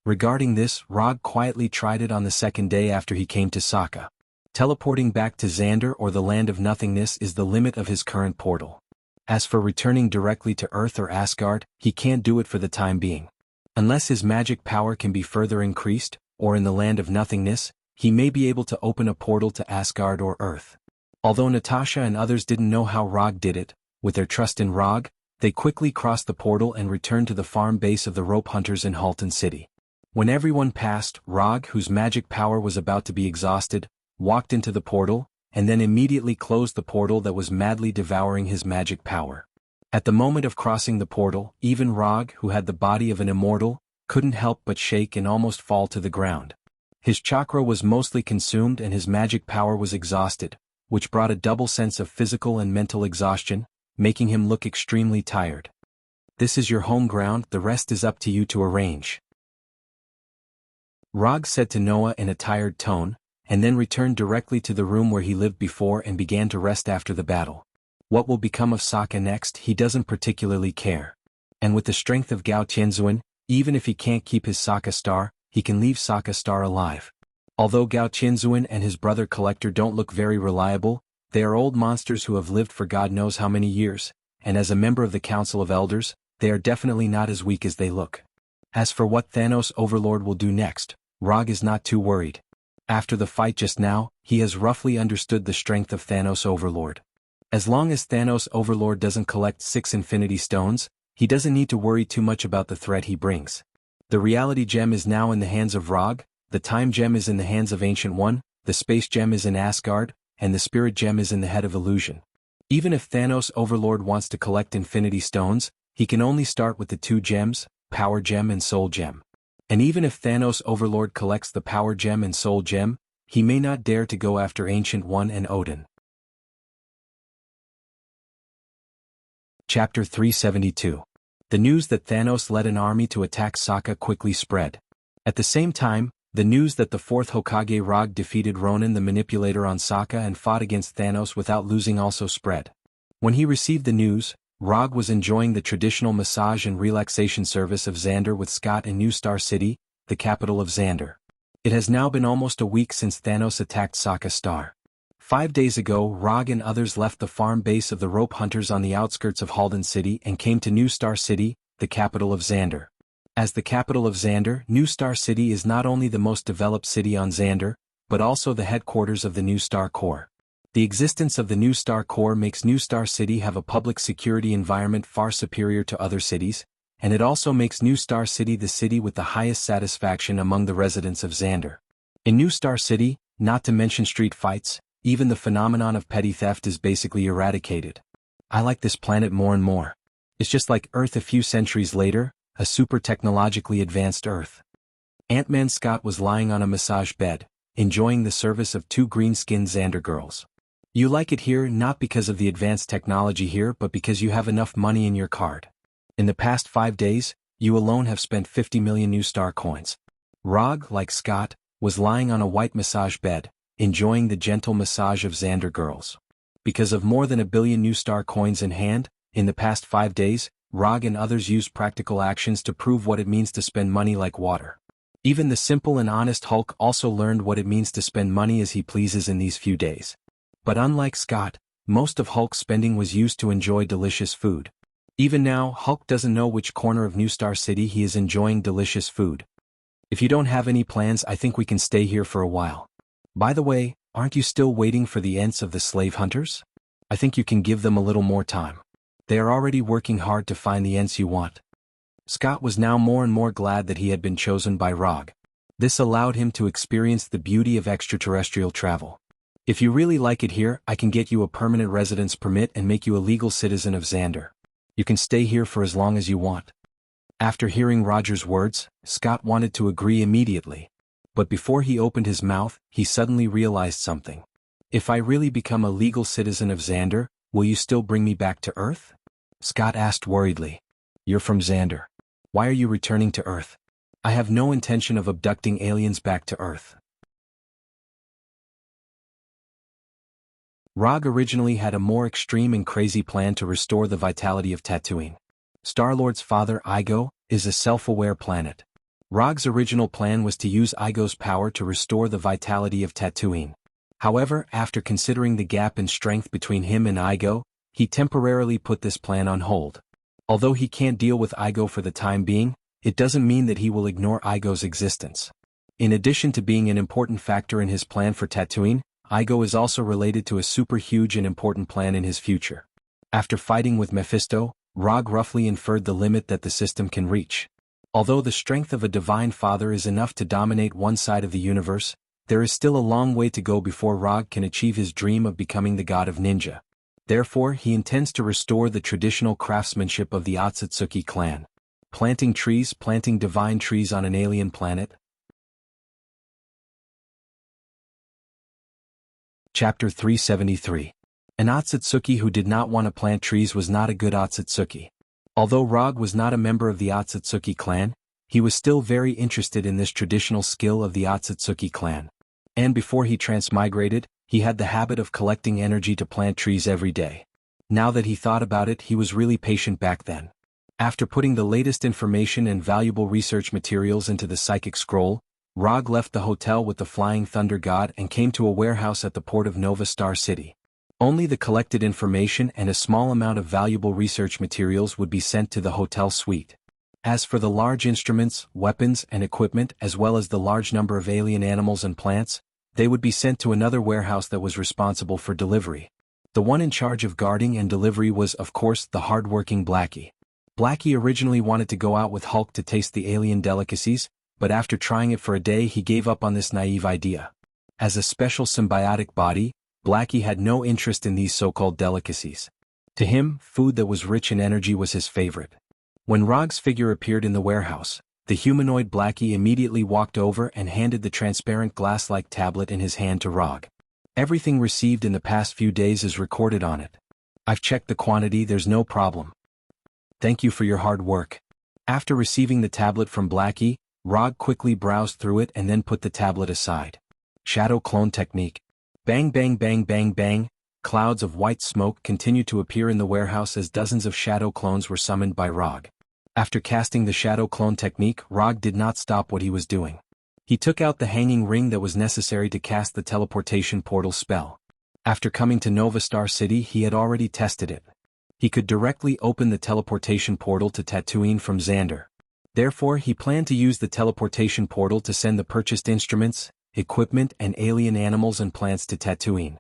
Regarding this, Rog quietly tried it on the second day after he came to Sokka. Teleporting back to Xander or the Land of Nothingness is the limit of his current portal. As for returning directly to Earth or Asgard, he can't do it for the time being. Unless his magic power can be further increased, or in the Land of Nothingness, he may be able to open a portal to Asgard or Earth. Although Natasha and others didn't know how Rog did it, with their trust in Rog, they quickly crossed the portal and returned to the farm base of the rope hunters in Halton City. When everyone passed, Rog, whose magic power was about to be exhausted, walked into the portal, and then immediately closed the portal that was madly devouring his magic power. At the moment of crossing the portal, even Rog, who had the body of an immortal, couldn't help but shake and almost fall to the ground. His chakra was mostly consumed and his magic power was exhausted, which brought a double sense of physical and mental exhaustion, making him look extremely tired. "This is your home ground, the rest is up to you to arrange," Rog said to Noah in a tired tone, and then returned directly to the room where he lived before and began to rest after the battle. What will become of Sokka next, he doesn't particularly care. And with the strength of Gao Tianzuan, even if he can't keep his Sokka star, he can leave Sokka star alive. Although Gao Tianzuan and his brother Collector don't look very reliable, they are old monsters who have lived for God knows how many years, and as a member of the Council of Elders, they are definitely not as weak as they look. As for what Thanos Overlord will do next, Rog is not too worried. After the fight just now, he has roughly understood the strength of Thanos Overlord. As long as Thanos Overlord doesn't collect 6 Infinity Stones, he doesn't need to worry too much about the threat he brings. The Reality Gem is now in the hands of Rog, the Time Gem is in the hands of Ancient One, the Space Gem is in Asgard, and the Spirit Gem is in the head of Illusion. Even if Thanos Overlord wants to collect Infinity Stones, he can only start with the 2 gems, Power Gem and Soul Gem. And even if Thanos Overlord collects the Power Gem and Soul Gem, he may not dare to go after Ancient One and Odin. Chapter 372. The news that Thanos led an army to attack Sokka quickly spread. At the same time, the news that the 4th Hokage Rog defeated Ronin the Manipulator on Sokka and fought against Thanos without losing also spread. When he received the news, Rog was enjoying the traditional massage and relaxation service of Xander with Scott in New Star City, the capital of Xander. It has now been almost a week since Thanos attacked Sokka Star. 5 days ago, Rog and others left the farm base of the rope hunters on the outskirts of Halden City and came to New Star City, the capital of Xander. As the capital of Xander, New Star City is not only the most developed city on Xander, but also the headquarters of the New Star Corps. The existence of the New Star Corps makes New Star City have a public security environment far superior to other cities, and it also makes New Star City the city with the highest satisfaction among the residents of Xander. In New Star City, not to mention street fights, even the phenomenon of petty theft is basically eradicated. I like this planet more and more. It's just like Earth a few centuries later, a super technologically advanced Earth. Ant-Man Scott was lying on a massage bed, enjoying the service of 2 green-skinned Xander girls. You like it here not because of the advanced technology here but because you have enough money in your card. In the past 5 days, you alone have spent 50 million New Star coins. Rog, like Scott, was lying on a white massage bed, enjoying the gentle massage of Xander girls. Because of more than 1 billion New Star coins in hand, in the past 5 days, Rog and others used practical actions to prove what it means to spend money like water. Even the simple and honest Hulk also learned what it means to spend money as he pleases in these few days. But unlike Scott, most of Hulk's spending was used to enjoy delicious food. Even now, Hulk doesn't know which corner of New Star City he is enjoying delicious food. If you don't have any plans, I think we can stay here for a while. By the way, aren't you still waiting for the ants of the slave hunters? I think you can give them a little more time. They are already working hard to find the ants you want. Scott was now more and more glad that he had been chosen by Rog. This allowed him to experience the beauty of extraterrestrial travel. If you really like it here, I can get you a permanent residence permit and make you a legal citizen of Xander. You can stay here for as long as you want. After hearing Roger's words, Scott wanted to agree immediately. But before he opened his mouth, he suddenly realized something. If I really become a legal citizen of Xander, will you still bring me back to Earth? Scott asked worriedly. You're from Xander. Why are you returning to Earth? I have no intention of abducting aliens back to Earth. Rog originally had a more extreme and crazy plan to restore the vitality of Tatooine. Star-Lord's father, Igo, is a self-aware planet. Rog's original plan was to use Igo's power to restore the vitality of Tatooine. However, after considering the gap in strength between him and Igo, he temporarily put this plan on hold. Although he can't deal with Igo for the time being, it doesn't mean that he will ignore Igo's existence. In addition to being an important factor in his plan for Tatooine, Igo is also related to a super huge and important plan in his future. After fighting with Mephisto, Rog roughly inferred the limit that the system can reach. Although the strength of a divine father is enough to dominate one side of the universe, there is still a long way to go before Rog can achieve his dream of becoming the god of ninja. Therefore, he intends to restore the traditional craftsmanship of the Otsutsuki clan. Planting divine trees on an alien planet. Chapter 373. An Otsutsuki who did not want to plant trees was not a good Otsutsuki. Although Rog was not a member of the Otsutsuki clan, he was still very interested in this traditional skill of the Otsutsuki clan. And before he transmigrated, he had the habit of collecting energy to plant trees every day. Now that he thought about it, he was really patient back then. After putting the latest information and valuable research materials into the psychic scroll, Rog left the hotel with the Flying Thunder God and came to a warehouse at the port of Nova Star City. Only the collected information and a small amount of valuable research materials would be sent to the hotel suite. As for the large instruments, weapons, and equipment as well as the large number of alien animals and plants, they would be sent to another warehouse that was responsible for delivery. The one in charge of guarding and delivery was, of course, the hard-working Blackie. Blackie originally wanted to go out with Hulk to taste the alien delicacies, but after trying it for a day he gave up on this naive idea. As a special symbiotic body, Blackie had no interest in these so-called delicacies. To him, food that was rich in energy was his favorite. When Rog's figure appeared in the warehouse, the humanoid Blackie immediately walked over and handed the transparent glass-like tablet in his hand to Rog. Everything received in the past few days is recorded on it. I've checked the quantity, there's no problem. Thank you for your hard work. After receiving the tablet from Blackie, Rog quickly browsed through it and then put the tablet aside. Shadow clone technique. Bang bang bang bang bang, clouds of white smoke continued to appear in the warehouse as dozens of shadow clones were summoned by Rog. After casting the shadow clone technique, Rog did not stop what he was doing. He took out the hanging ring that was necessary to cast the teleportation portal spell. After coming to Nova Star City, he had already tested it. He could directly open the teleportation portal to Tatooine from Xander. Therefore, he planned to use the teleportation portal to send the purchased instruments, equipment and alien animals and plants to Tatooine.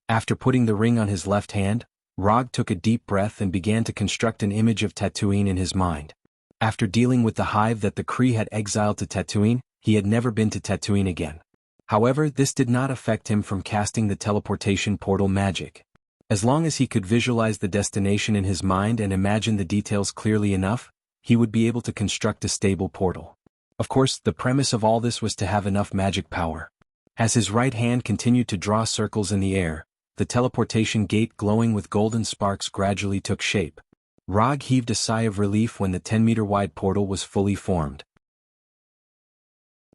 After putting the ring on his left hand, Rog took a deep breath and began to construct an image of Tatooine in his mind. After dealing with the hive that the Kree had exiled to Tatooine, he had never been to Tatooine again. However, this did not affect him from casting the teleportation portal magic. As long as he could visualize the destination in his mind and imagine the details clearly enough, he would be able to construct a stable portal. Of course, the premise of all this was to have enough magic power. As his right hand continued to draw circles in the air, the teleportation gate glowing with golden sparks gradually took shape. Rog heaved a sigh of relief when the 10-meter-wide portal was fully formed.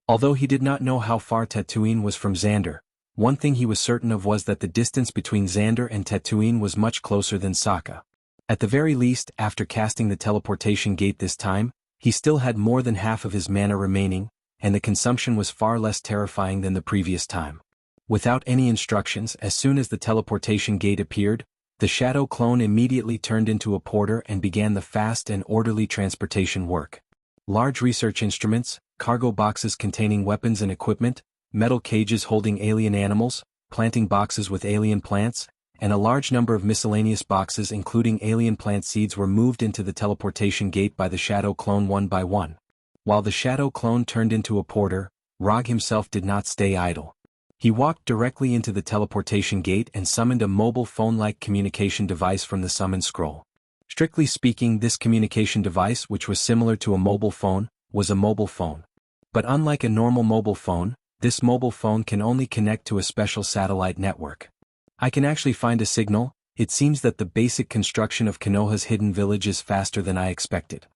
Although he did not know how far Tatooine was from Xander, one thing he was certain of was that the distance between Xander and Tatooine was much closer than Sokka. At the very least, after casting the teleportation gate this time, he still had more than half of his mana remaining, and the consumption was far less terrifying than the previous time. Without any instructions, as soon as the teleportation gate appeared, the shadow clone immediately turned into a porter and began the fast and orderly transportation work. Large research instruments, cargo boxes containing weapons and equipment, metal cages holding alien animals, planting boxes with alien plants, and a large number of miscellaneous boxes including alien plant seeds were moved into the teleportation gate by the shadow clone one by one. While the shadow clone turned into a porter, Rog himself did not stay idle. He walked directly into the teleportation gate and summoned a mobile phone-like communication device from the summon scroll. Strictly speaking, this communication device, which was similar to a mobile phone, was a mobile phone. But unlike a normal mobile phone, this mobile phone can only connect to a special satellite network. I can actually find a signal. It seems that the basic construction of Konoha's hidden village is faster than I expected.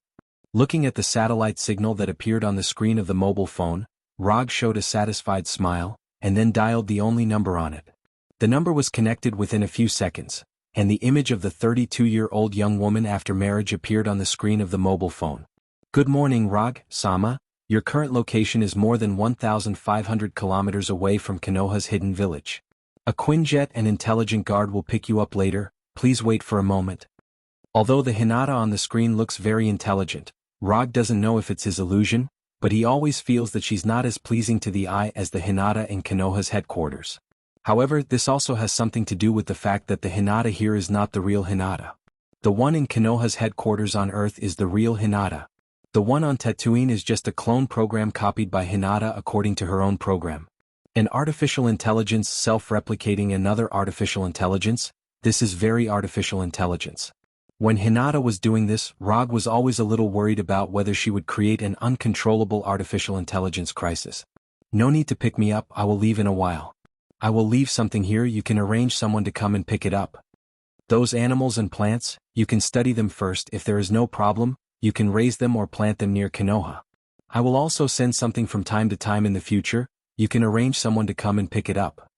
Looking at the satellite signal that appeared on the screen of the mobile phone, Rog showed a satisfied smile, and then dialed the only number on it. The number was connected within a few seconds, and the image of the 32-year-old young woman after marriage appeared on the screen of the mobile phone. Good morning, Rog-sama. Your current location is more than 1,500 kilometers away from Konoha's hidden village. A Quinjet and intelligent guard will pick you up later, please wait for a moment. Although the Hinata on the screen looks very intelligent, Rog doesn't know if it's his illusion, but he always feels that she's not as pleasing to the eye as the Hinata in Konoha's headquarters. However, this also has something to do with the fact that the Hinata here is not the real Hinata. The one in Konoha's headquarters on Earth is the real Hinata. The one on Tatooine is just a clone program copied by Hinata according to her own program. An artificial intelligence self-replicating another artificial intelligence, this is very artificial intelligence. When Hinata was doing this, Rog was always a little worried about whether she would create an uncontrollable artificial intelligence crisis. No need to pick me up, I will leave in a while. I will leave something here, you can arrange someone to come and pick it up. Those animals and plants, you can study them first, if there is no problem, you can raise them or plant them near Konoha. I will also send something from time to time in the future, you can arrange someone to come and pick it up.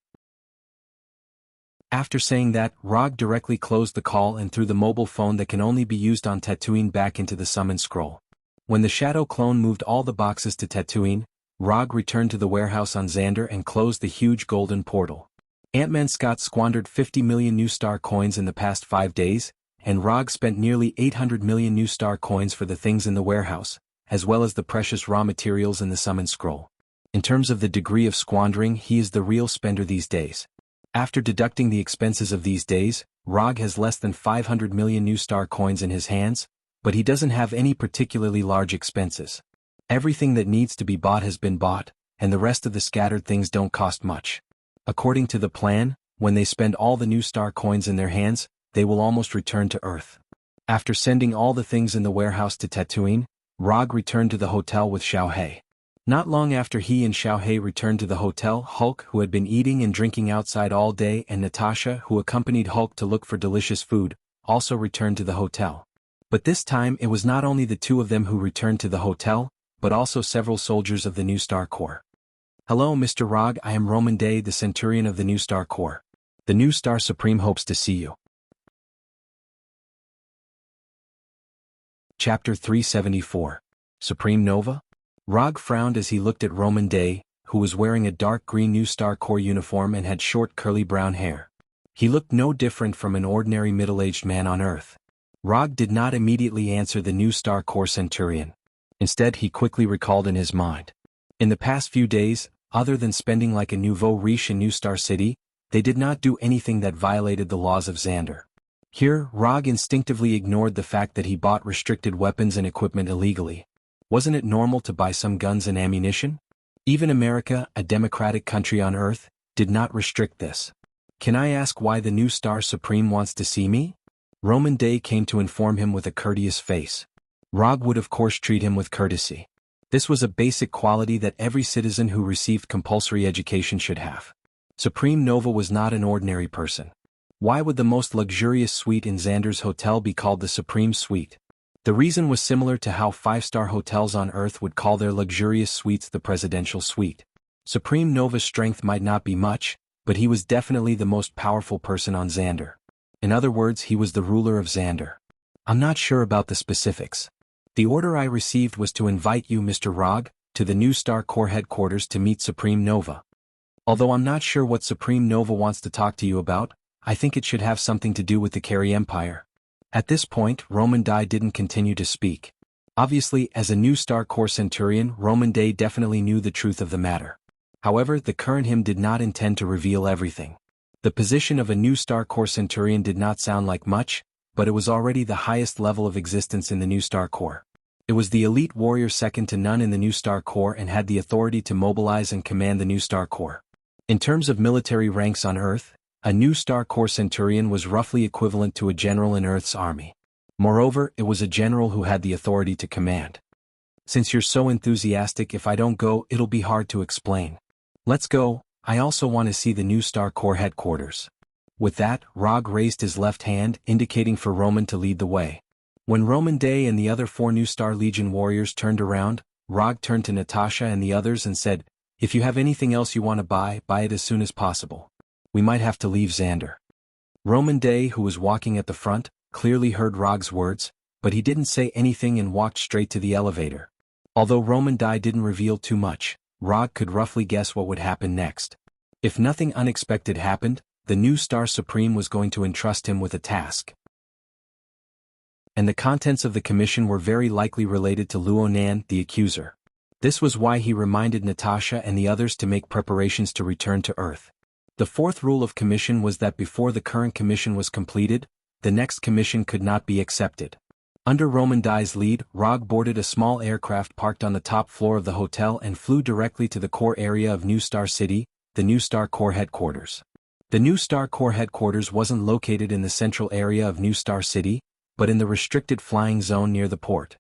After saying that, Rog directly closed the call and threw the mobile phone that can only be used on Tatooine back into the summon scroll. When the shadow clone moved all the boxes to Tatooine, Rog returned to the warehouse on Xander and closed the huge golden portal. Ant-Man Scott squandered 50 million new star coins in the past 5 days, and Rog spent nearly 800 million new star coins for the things in the warehouse, as well as the precious raw materials in the summon scroll. In terms of the degree of squandering, he is the real spender these days. After deducting the expenses of these days, Rog has less than 500 million new star coins in his hands, but he doesn't have any particularly large expenses. Everything that needs to be bought has been bought, and the rest of the scattered things don't cost much. According to the plan, when they spend all the new star coins in their hands, they will almost return to Earth. After sending all the things in the warehouse to Tatooine, Rog returned to the hotel with Xiao He. Not long after he and Xiao He returned to the hotel, Hulk, who had been eating and drinking outside all day, and Natasha, who accompanied Hulk to look for delicious food, also returned to the hotel. But this time it was not only the two of them who returned to the hotel, but also several soldiers of the New Star Corps. Hello Mr. Rog, I am Roman Day, the Centurion of the New Star Corps. The New Star Supreme hopes to see you. Chapter 374. Supreme Nova? Rog frowned as he looked at Roman Day, who was wearing a dark green New Star Corps uniform and had short curly brown hair. He looked no different from an ordinary middle-aged man on Earth. Rog did not immediately answer the New Star Corps Centurion. Instead he quickly recalled in his mind. In the past few days, other than spending like a nouveau riche in New Star City, they did not do anything that violated the laws of Xander. Here, Rog instinctively ignored the fact that he bought restricted weapons and equipment illegally. Wasn't it normal to buy some guns and ammunition? Even America, a democratic country on Earth, did not restrict this. Can I ask why the New Star Supreme wants to see me? Roman Day came to inform him with a courteous face. Rog would of course treat him with courtesy. This was a basic quality that every citizen who received compulsory education should have. Supreme Nova was not an ordinary person. Why would the most luxurious suite in Xander's hotel be called the Supreme Suite? The reason was similar to how 5-star hotels on Earth would call their luxurious suites the Presidential Suite. Supreme Nova's strength might not be much, but he was definitely the most powerful person on Xander. In other words, he was the ruler of Xander. I'm not sure about the specifics. The order I received was to invite you, Mr. Rog, to the New Star Corps headquarters to meet Supreme Nova. Although I'm not sure what Supreme Nova wants to talk to you about, I think it should have something to do with the Carey Empire. At this point, Roman Day didn't continue to speak. Obviously, as a New Star Corps Centurion, Roman Day definitely knew the truth of the matter. However, the current him did not intend to reveal everything. The position of a New Star Corps Centurion did not sound like much, but it was already the highest level of existence in the New Star Corps. It was the elite warrior second to none in the New Star Corps and had the authority to mobilize and command the New Star Corps. In terms of military ranks on Earth, a New Star Corps Centurion was roughly equivalent to a general in Earth's army. Moreover, it was a general who had the authority to command. Since you're so enthusiastic, if I don't go, it'll be hard to explain. Let's go, I also want to see the New Star Corps headquarters. With that, Rog raised his left hand, indicating for Roman to lead the way. When Roman Day and the other 4 New Star Legion warriors turned around, Rog turned to Natasha and the others and said, "If you have anything else you want to buy it as soon as possible. We might have to leave Xander." Roman Day, who was walking at the front, clearly heard Rog's words, but he didn't say anything and walked straight to the elevator. Although Roman Day didn't reveal too much, Rog could roughly guess what would happen next. If nothing unexpected happened, the New Star Supreme was going to entrust him with a task. And the contents of the commission were very likely related to Luo Nan, the accuser. This was why he reminded Natasha and the others to make preparations to return to Earth. The 4th rule of commission was that before the current commission was completed, the next commission could not be accepted. Under Roman Dai's lead, Rog boarded a small aircraft parked on the top floor of the hotel and flew directly to the core area of New Star City, the New Star Corps headquarters. The New Star Corps headquarters wasn't located in the central area of New Star City, but in the restricted flying zone near the port.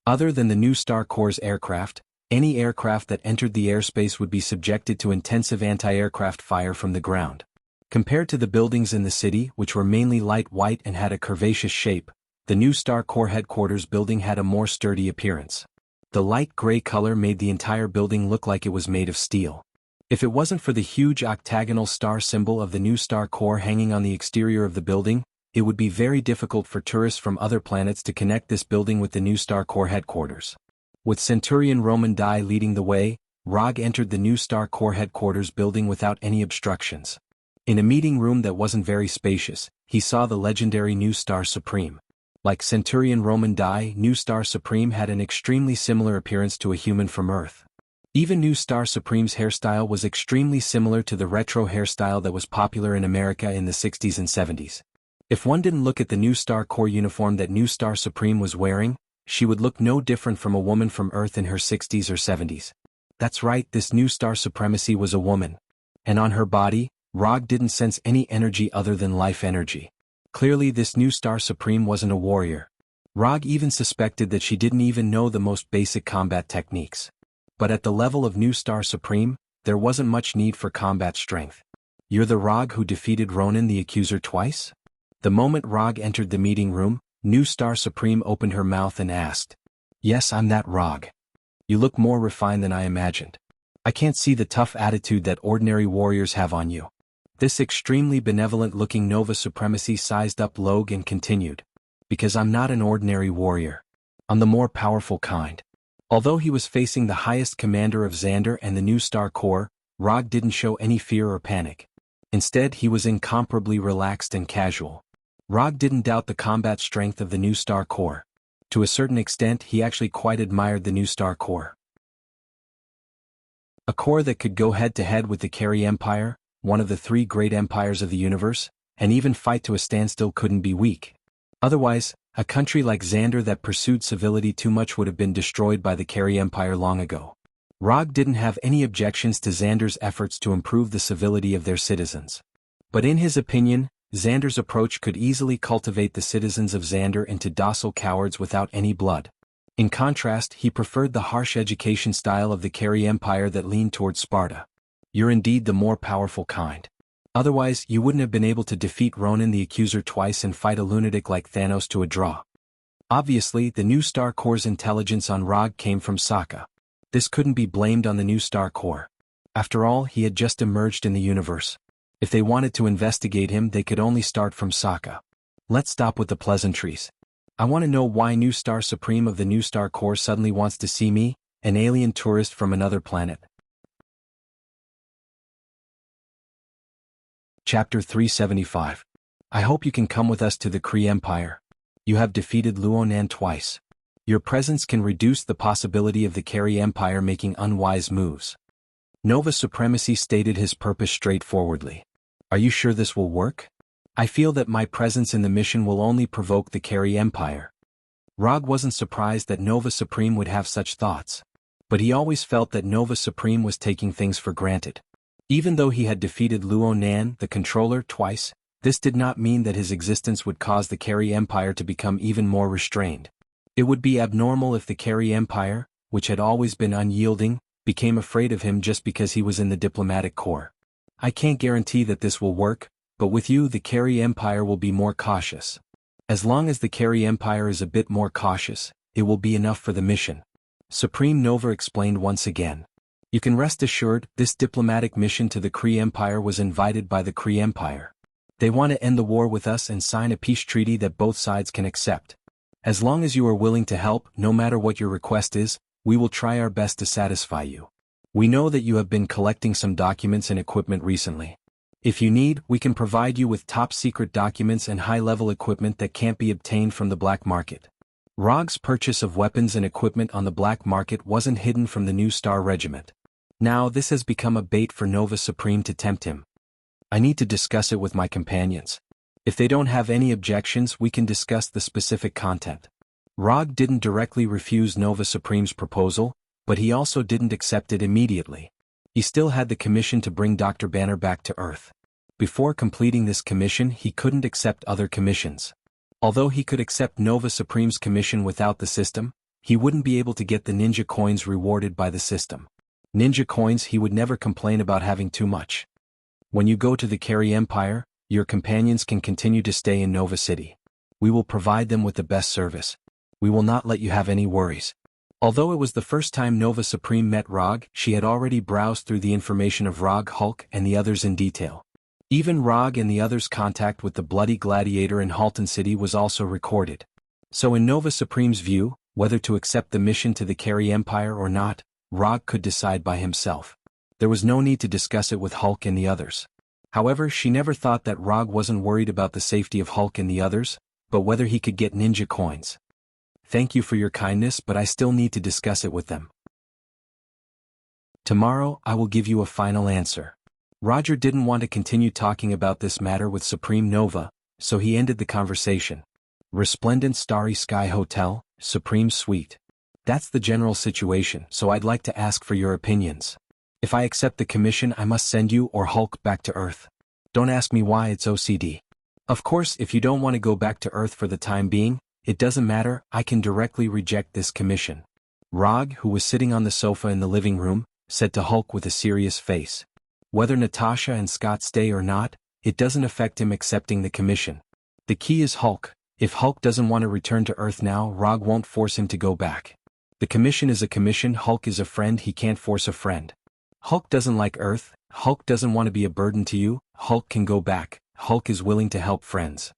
Other than the New Star Corps' aircraft, any aircraft that entered the airspace would be subjected to intensive anti-aircraft fire from the ground. Compared to the buildings in the city, which were mainly light white and had a curvaceous shape, the New Star Corps headquarters building had a more sturdy appearance. The light gray color made the entire building look like it was made of steel. If it wasn't for the huge octagonal star symbol of the New Star Corps hanging on the exterior of the building, it would be very difficult for tourists from other planets to connect this building with the New Star Corps headquarters. With Centurion Roman Dai leading the way, Rog entered the New Star Corps headquarters building without any obstructions. In a meeting room that wasn't very spacious, he saw the legendary New Star Supreme. Like Centurion Roman Dai, New Star Supreme had an extremely similar appearance to a human from Earth. Even New Star Supreme's hairstyle was extremely similar to the retro hairstyle that was popular in America in the 60s and 70s. If one didn't look at the New Star Corps uniform that New Star Supreme was wearing, she would look no different from a woman from Earth in her 60s or 70s. That's right, this New Star Supremacy was a woman. And on her body, Rog didn't sense any energy other than life energy. Clearly this New Star Supreme wasn't a warrior. Rog even suspected that she didn't even know the most basic combat techniques. But at the level of New Star Supreme, there wasn't much need for combat strength. You're the Rog who defeated Ronan the Accuser twice? The moment Rog entered the meeting room, New Star Supreme opened her mouth and asked. Yes, I'm that Rog. You look more refined than I imagined. I can't see the tough attitude that ordinary warriors have on you. This extremely benevolent-looking Nova Supremacy sized up Logue and continued. Because I'm not an ordinary warrior. I'm the more powerful kind. Although he was facing the highest commander of Xander and the New Star Corps, Rog didn't show any fear or panic. Instead, he was incomparably relaxed and casual. Rog didn't doubt the combat strength of the New Star Corps. To a certain extent, he actually quite admired the New Star Corps. A corps that could go head-to-head with the Carey Empire, one of the three great empires of the universe, and even fight to a standstill couldn't be weak. Otherwise, a country like Xander that pursued civility too much would have been destroyed by the Carey Empire long ago. Rog didn't have any objections to Xander's efforts to improve the civility of their citizens. But in his opinion, Xander's approach could easily cultivate the citizens of Xander into docile cowards without any blood. In contrast, he preferred the harsh education style of the Carey Empire that leaned towards Sparta. You're indeed the more powerful kind. Otherwise, you wouldn't have been able to defeat Ronan the Accuser twice and fight a lunatic like Thanos to a draw. Obviously, the New Star Corps' intelligence on Rog came from Sokka. This couldn't be blamed on the New Star Corps. After all, he had just emerged in the universe. If they wanted to investigate him, they could only start from Sokka. Let's stop with the pleasantries. I want to know why New Star Supreme of the New Star Corps suddenly wants to see me, an alien tourist from another planet. Chapter 375. I hope you can come with us to the Kree Empire. You have defeated Luonan twice. Your presence can reduce the possibility of the Carey Empire making unwise moves. Nova Supremacy stated his purpose straightforwardly. Are you sure this will work? I feel that my presence in the mission will only provoke the Carey Empire. Rog wasn't surprised that Nova Supreme would have such thoughts. But he always felt that Nova Supreme was taking things for granted. Even though he had defeated Luonan, the controller, twice, this did not mean that his existence would cause the Carey Empire to become even more restrained. It would be abnormal if the Carey Empire, which had always been unyielding, became afraid of him just because he was in the diplomatic corps. I can't guarantee that this will work, but with you the Carey Empire will be more cautious. As long as the Carey Empire is a bit more cautious, it will be enough for the mission. Supreme Nova explained once again. You can rest assured, this diplomatic mission to the Kree Empire was invited by the Kree Empire. They want to end the war with us and sign a peace treaty that both sides can accept. As long as you are willing to help, no matter what your request is, we will try our best to satisfy you. We know that you have been collecting some documents and equipment recently. If you need, we can provide you with top-secret documents and high-level equipment that can't be obtained from the black market. Rog's purchase of weapons and equipment on the black market wasn't hidden from the New Star Regiment. Now this has become a bait for Nova Supreme to tempt him. I need to discuss it with my companions. If they don't have any objections, we can discuss the specific content. Rog didn't directly refuse Nova Supreme's proposal, but he also didn't accept it immediately. He still had the commission to bring Dr. Banner back to Earth. Before completing this commission, he couldn't accept other commissions. Although he could accept Nova Supreme's commission without the system, he wouldn't be able to get the ninja coins rewarded by the system. Ninja coins he would never complain about having too much. When you go to the Carry Empire, your companions can continue to stay in Nova City. We will provide them with the best service. We will not let you have any worries. Although it was the first time Nova Supreme met Rog, she had already browsed through the information of Rog, Hulk, and the others in detail. Even Rog and the others' contact with the Bloody Gladiator in Halton City was also recorded. So in Nova Supreme's view, whether to accept the mission to the Carry Empire or not, Rog could decide by himself. There was no need to discuss it with Hulk and the others. However, she never thought that Rog wasn't worried about the safety of Hulk and the others, but whether he could get ninja coins. Thank you for your kindness, but I still need to discuss it with them. Tomorrow, I will give you a final answer. Roger didn't want to continue talking about this matter with Supreme Nova, so he ended the conversation. Resplendent Starry Sky Hotel, Supreme Suite. That's the general situation, so I'd like to ask for your opinions. If I accept the commission, I must send you or Hulk back to Earth. Don't ask me why, it's OCD. Of course, if you don't want to go back to Earth for the time being, it doesn't matter, I can directly reject this commission. Rog, who was sitting on the sofa in the living room, said to Hulk with a serious face. Whether Natasha and Scott stay or not, it doesn't affect him accepting the commission. The key is Hulk. If Hulk doesn't want to return to Earth now, Rog won't force him to go back. The commission is a commission, Hulk is a friend, he can't force a friend. Hulk doesn't like Earth, Hulk doesn't want to be a burden to you, Hulk can go back, Hulk is willing to help friends.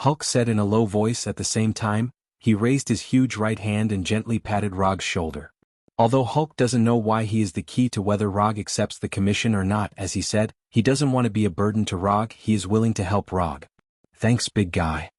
Hulk said in a low voice. At the same time, he raised his huge right hand and gently patted Rog's shoulder. Although Hulk doesn't know why, he is the key to whether Rog accepts the commission or not. As he said, he doesn't want to be a burden to Rog, he is willing to help Rog. Thanks, big guy.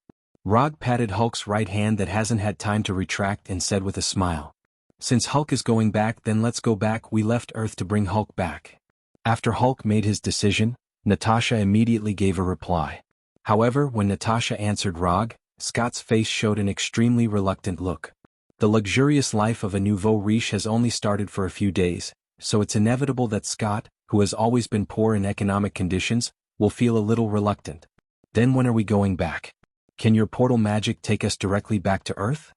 Rog patted Hulk's right hand that hasn't had time to retract and said with a smile. Since Hulk is going back, then let's go back. We left Earth to bring Hulk back. After Hulk made his decision, Natasha immediately gave a reply. However, when Natasha answered Rog, Scott's face showed an extremely reluctant look. The luxurious life of a nouveau riche has only started for a few days, so it's inevitable that Scott, who has always been poor in economic conditions, will feel a little reluctant. Then when are we going back? Can your portal magic take us directly back to Earth?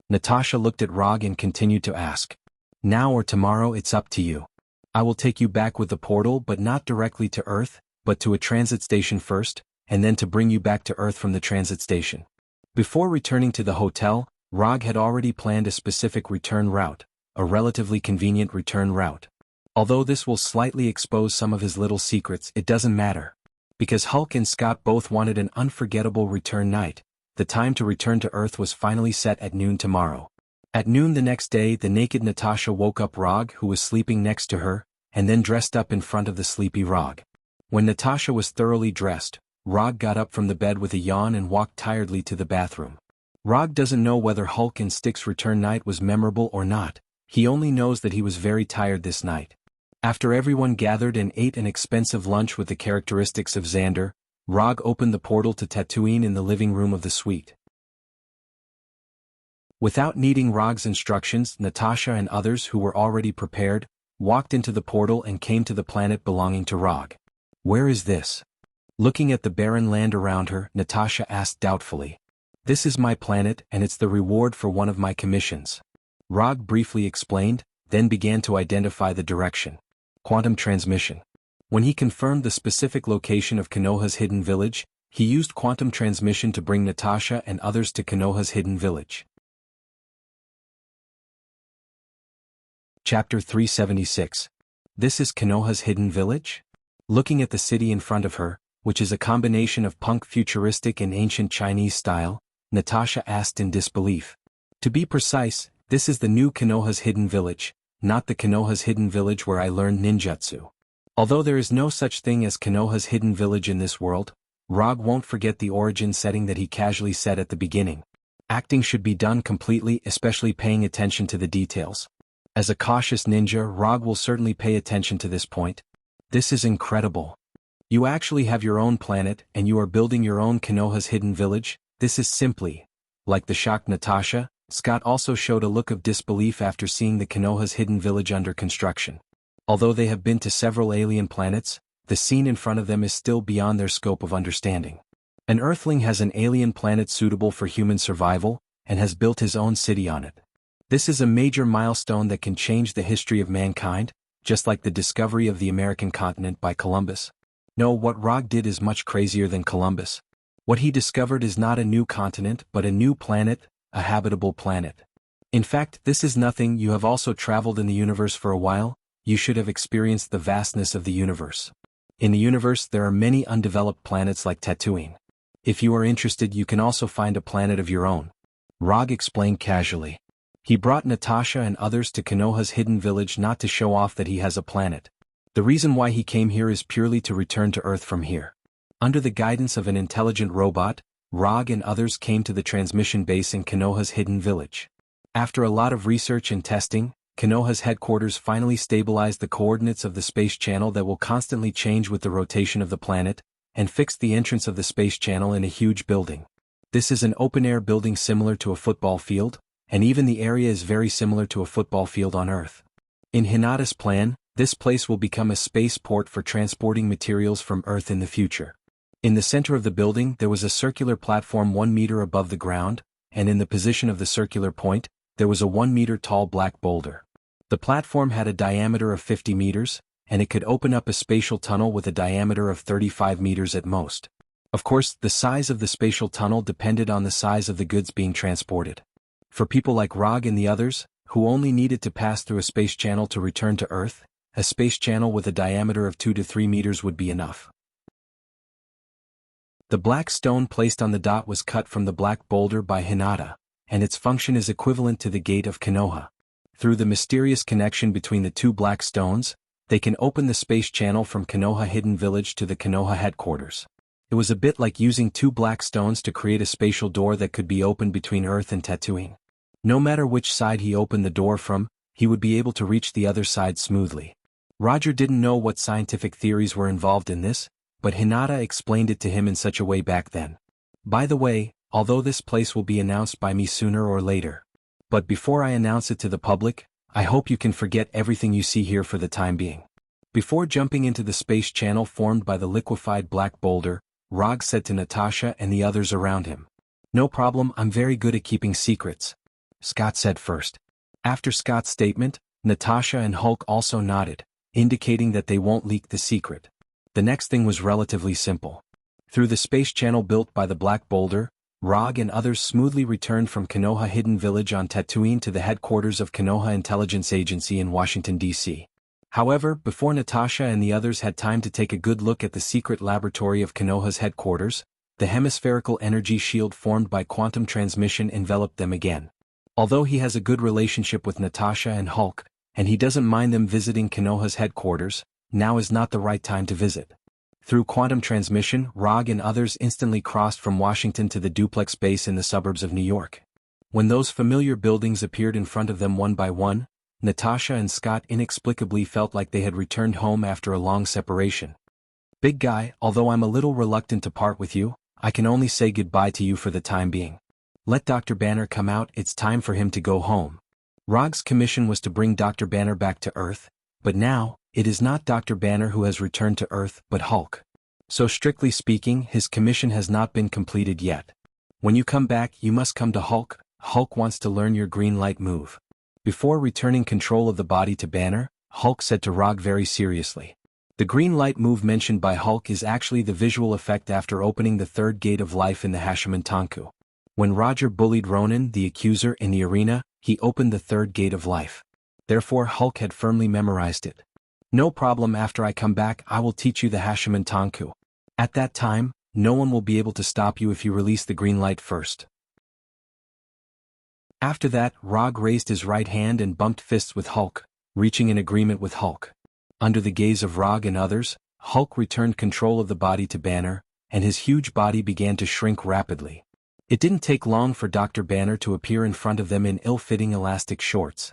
Natasha looked at Rog and continued to ask. Now or tomorrow, it's up to you. I will take you back with the portal, but not directly to Earth, but to a transit station first, and then to bring you back to Earth from the transit station. Before returning to the hotel, Rog had already planned a specific return route, a relatively convenient return route. Although this will slightly expose some of his little secrets, it doesn't matter. Because Hulk and Scott both wanted an unforgettable return night, the time to return to Earth was finally set at noon tomorrow. At noon the next day, the naked Natasha woke up Rog, who was sleeping next to her, and then dressed up in front of the sleepy Rog. When Natasha was thoroughly dressed, Rog got up from the bed with a yawn and walked tiredly to the bathroom. Rog doesn't know whether Hulk and Stick's return night was memorable or not, he only knows that he was very tired this night. After everyone gathered and ate an expensive lunch with the characteristics of Xander, Rog opened the portal to Tatooine in the living room of the suite. Without needing Rog's instructions, Natasha and others who were already prepared, walked into the portal and came to the planet belonging to Rog. Where is this? Looking at the barren land around her, Natasha asked doubtfully. This is my planet and it's the reward for one of my commissions. Rog briefly explained, then began to identify the direction. Quantum transmission. When he confirmed the specific location of Konoha's hidden village, he used quantum transmission to bring Natasha and others to Konoha's hidden village. Chapter 376. This is Konoha's hidden village? Looking at the city in front of her, which is a combination of punk futuristic and ancient Chinese style, Natasha asked in disbelief. To be precise, this is the new Konoha's hidden village, not the Konoha's hidden village where I learned ninjutsu. Although there is no such thing as Konoha's hidden village in this world, Rog won't forget the origin setting that he casually said at the beginning. Acting should be done completely, especially paying attention to the details. As a cautious ninja, Rog will certainly pay attention to this point. This is incredible. You actually have your own planet and you are building your own Konoha's hidden village. This is simply, like the shocked Natasha, Scott also showed a look of disbelief after seeing the Konoha's hidden village under construction. Although they have been to several alien planets, the scene in front of them is still beyond their scope of understanding. An Earthling has an alien planet suitable for human survival, and has built his own city on it. This is a major milestone that can change the history of mankind, just like the discovery of the American continent by Columbus. No, what Rog did is much crazier than Columbus. What he discovered is not a new continent but a new planet, a habitable planet. In fact, this is nothing. You have also traveled in the universe for a while. You should have experienced the vastness of the universe. In the universe there are many undeveloped planets like Tatooine. If you are interested you can also find a planet of your own. Rog explained casually. He brought Natasha and others to Konoha's hidden village not to show off that he has a planet. The reason why he came here is purely to return to Earth from here. Under the guidance of an intelligent robot, Rog and others came to the transmission base in Konoha's hidden village. After a lot of research and testing, Konoha's headquarters finally stabilized the coordinates of the space channel that will constantly change with the rotation of the planet, and fixed the entrance of the space channel in a huge building. This is an open-air building similar to a football field, and even the area is very similar to a football field on Earth. In Hinata's plan, this place will become a spaceport for transporting materials from Earth in the future. In the center of the building there was a circular platform 1 meter above the ground, and in the position of the circular point, there was a 1 meter tall black boulder. The platform had a diameter of 50 meters, and it could open up a spatial tunnel with a diameter of 35 meters at most. Of course, the size of the spatial tunnel depended on the size of the goods being transported. For people like Rog and the others, who only needed to pass through a space channel to return to Earth, a space channel with a diameter of 2 to 3 meters would be enough. The black stone placed on the dot was cut from the black boulder by Hinata, and its function is equivalent to the gate of Konoha. Through the mysterious connection between the two black stones, they can open the space channel from Konoha Hidden Village to the Konoha headquarters. It was a bit like using two black stones to create a spatial door that could be opened between Earth and Tatooine. No matter which side he opened the door from, he would be able to reach the other side smoothly. Roger didn't know what scientific theories were involved in this, but Hinata explained it to him in such a way back then. By the way, although this place will be announced by me sooner or later. But before I announce it to the public, I hope you can forget everything you see here for the time being. Before jumping into the space channel formed by the liquefied black boulder, Rog said to Natasha and the others around him. "No problem, I'm very good at keeping secrets," Scott said first. After Scott's statement, Natasha and Hulk also nodded, indicating that they won't leak the secret. The next thing was relatively simple. Through the space channel built by the black boulder, Rog and others smoothly returned from Konoha Hidden Village on Tatooine to the headquarters of Konoha Intelligence Agency in Washington, D.C. However, before Natasha and the others had time to take a good look at the secret laboratory of Konoha's headquarters, the hemispherical energy shield formed by quantum transmission enveloped them again. Although he has a good relationship with Natasha and Hulk, and he doesn't mind them visiting Konoha's headquarters, now is not the right time to visit. Through quantum transmission, Rog and others instantly crossed from Washington to the duplex base in the suburbs of New York. When those familiar buildings appeared in front of them one by one, Natasha and Scott inexplicably felt like they had returned home after a long separation. "Big guy, although I'm a little reluctant to part with you, I can only say goodbye to you for the time being. Let Dr. Banner come out, it's time for him to go home." Rog's commission was to bring Dr. Banner back to Earth, but now, it is not Dr. Banner who has returned to Earth but Hulk. So strictly speaking, his commission has not been completed yet. When you come back you must come to Hulk. Hulk wants to learn your green light move. Before returning control of the body to Banner, Hulk said to Rog very seriously. The green light move mentioned by Hulk is actually the visual effect after opening the third gate of life in the Hashimantanku. When Roger bullied Ronin, the accuser, in the arena, he opened the third gate of life. Therefore Hulk had firmly memorized it. "No problem, after I come back I will teach you the Hashimantanku. At that time, no one will be able to stop you if you release the green light first." After that, Rog raised his right hand and bumped fists with Hulk, reaching an agreement with Hulk. Under the gaze of Rog and others, Hulk returned control of the body to Banner, and his huge body began to shrink rapidly. It didn't take long for Dr. Banner to appear in front of them in ill-fitting elastic shorts.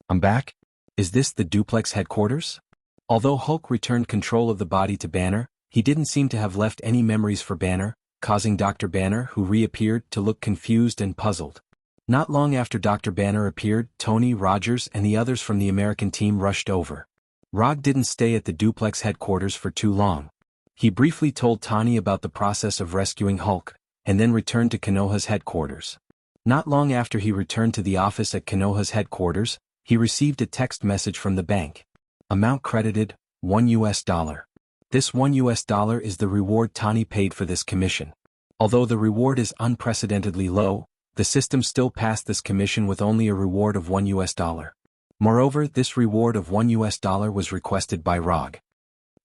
"I'm back? Is this the duplex headquarters?" Although Hulk returned control of the body to Banner, he didn't seem to have left any memories for Banner, causing Dr. Banner, who reappeared, to look confused and puzzled. Not long after Dr. Banner appeared, Tony, Rogers, and the others from the American team rushed over. Rog didn't stay at the duplex headquarters for too long. He briefly told Tani about the process of rescuing Hulk, and then returned to Konoha's headquarters. Not long after he returned to the office at Konoha's headquarters, he received a text message from the bank. Amount credited, $1. This $1 is the reward Tani paid for this commission. Although the reward is unprecedentedly low, the system still passed this commission with only a reward of $1. Moreover, this reward of $1 was requested by Rog.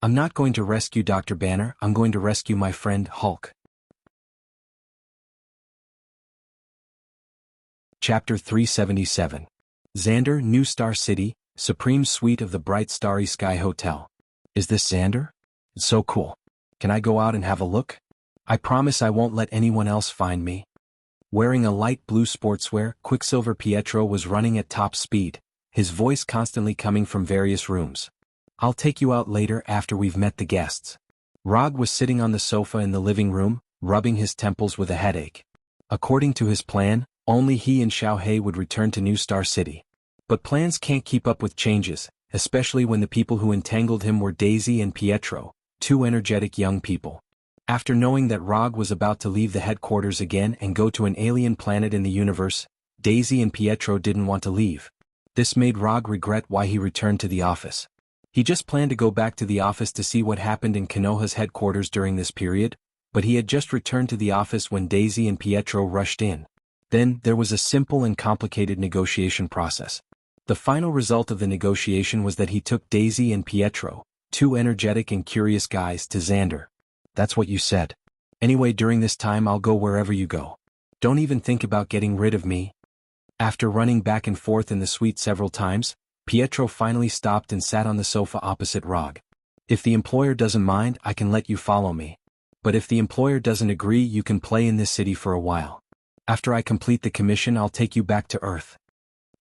I'm not going to rescue Dr. Banner, I'm going to rescue my friend Hulk. Chapter 377. Xander, New Star City, Supreme Suite of the Bright Starry Sky Hotel. Is this Xander? It's so cool. Can I go out and have a look? I promise I won't let anyone else find me. Wearing a light blue sportswear, Quicksilver Pietro was running at top speed, his voice constantly coming from various rooms. I'll take you out later after we've met the guests. Rog was sitting on the sofa in the living room, rubbing his temples with a headache. According to his plan, only he and Xiaohei would return to New Star City. But plans can't keep up with changes, especially when the people who entangled him were Daisy and Pietro, two energetic young people. After knowing that Rog was about to leave the headquarters again and go to an alien planet in the universe, Daisy and Pietro didn't want to leave. This made Rog regret why he returned to the office. He just planned to go back to the office to see what happened in Konoha's headquarters during this period, but he had just returned to the office when Daisy and Pietro rushed in. Then, there was a simple and complicated negotiation process. The final result of the negotiation was that he took Daisy and Pietro, two energetic and curious guys, to Xander. That's what you said. Anyway, during this time I'll go wherever you go. Don't even think about getting rid of me. After running back and forth in the suite several times, Pietro finally stopped and sat on the sofa opposite Rog. If the employer doesn't mind, I can let you follow me. But if the employer doesn't agree, you can play in this city for a while. After I complete the commission, I'll take you back to Earth.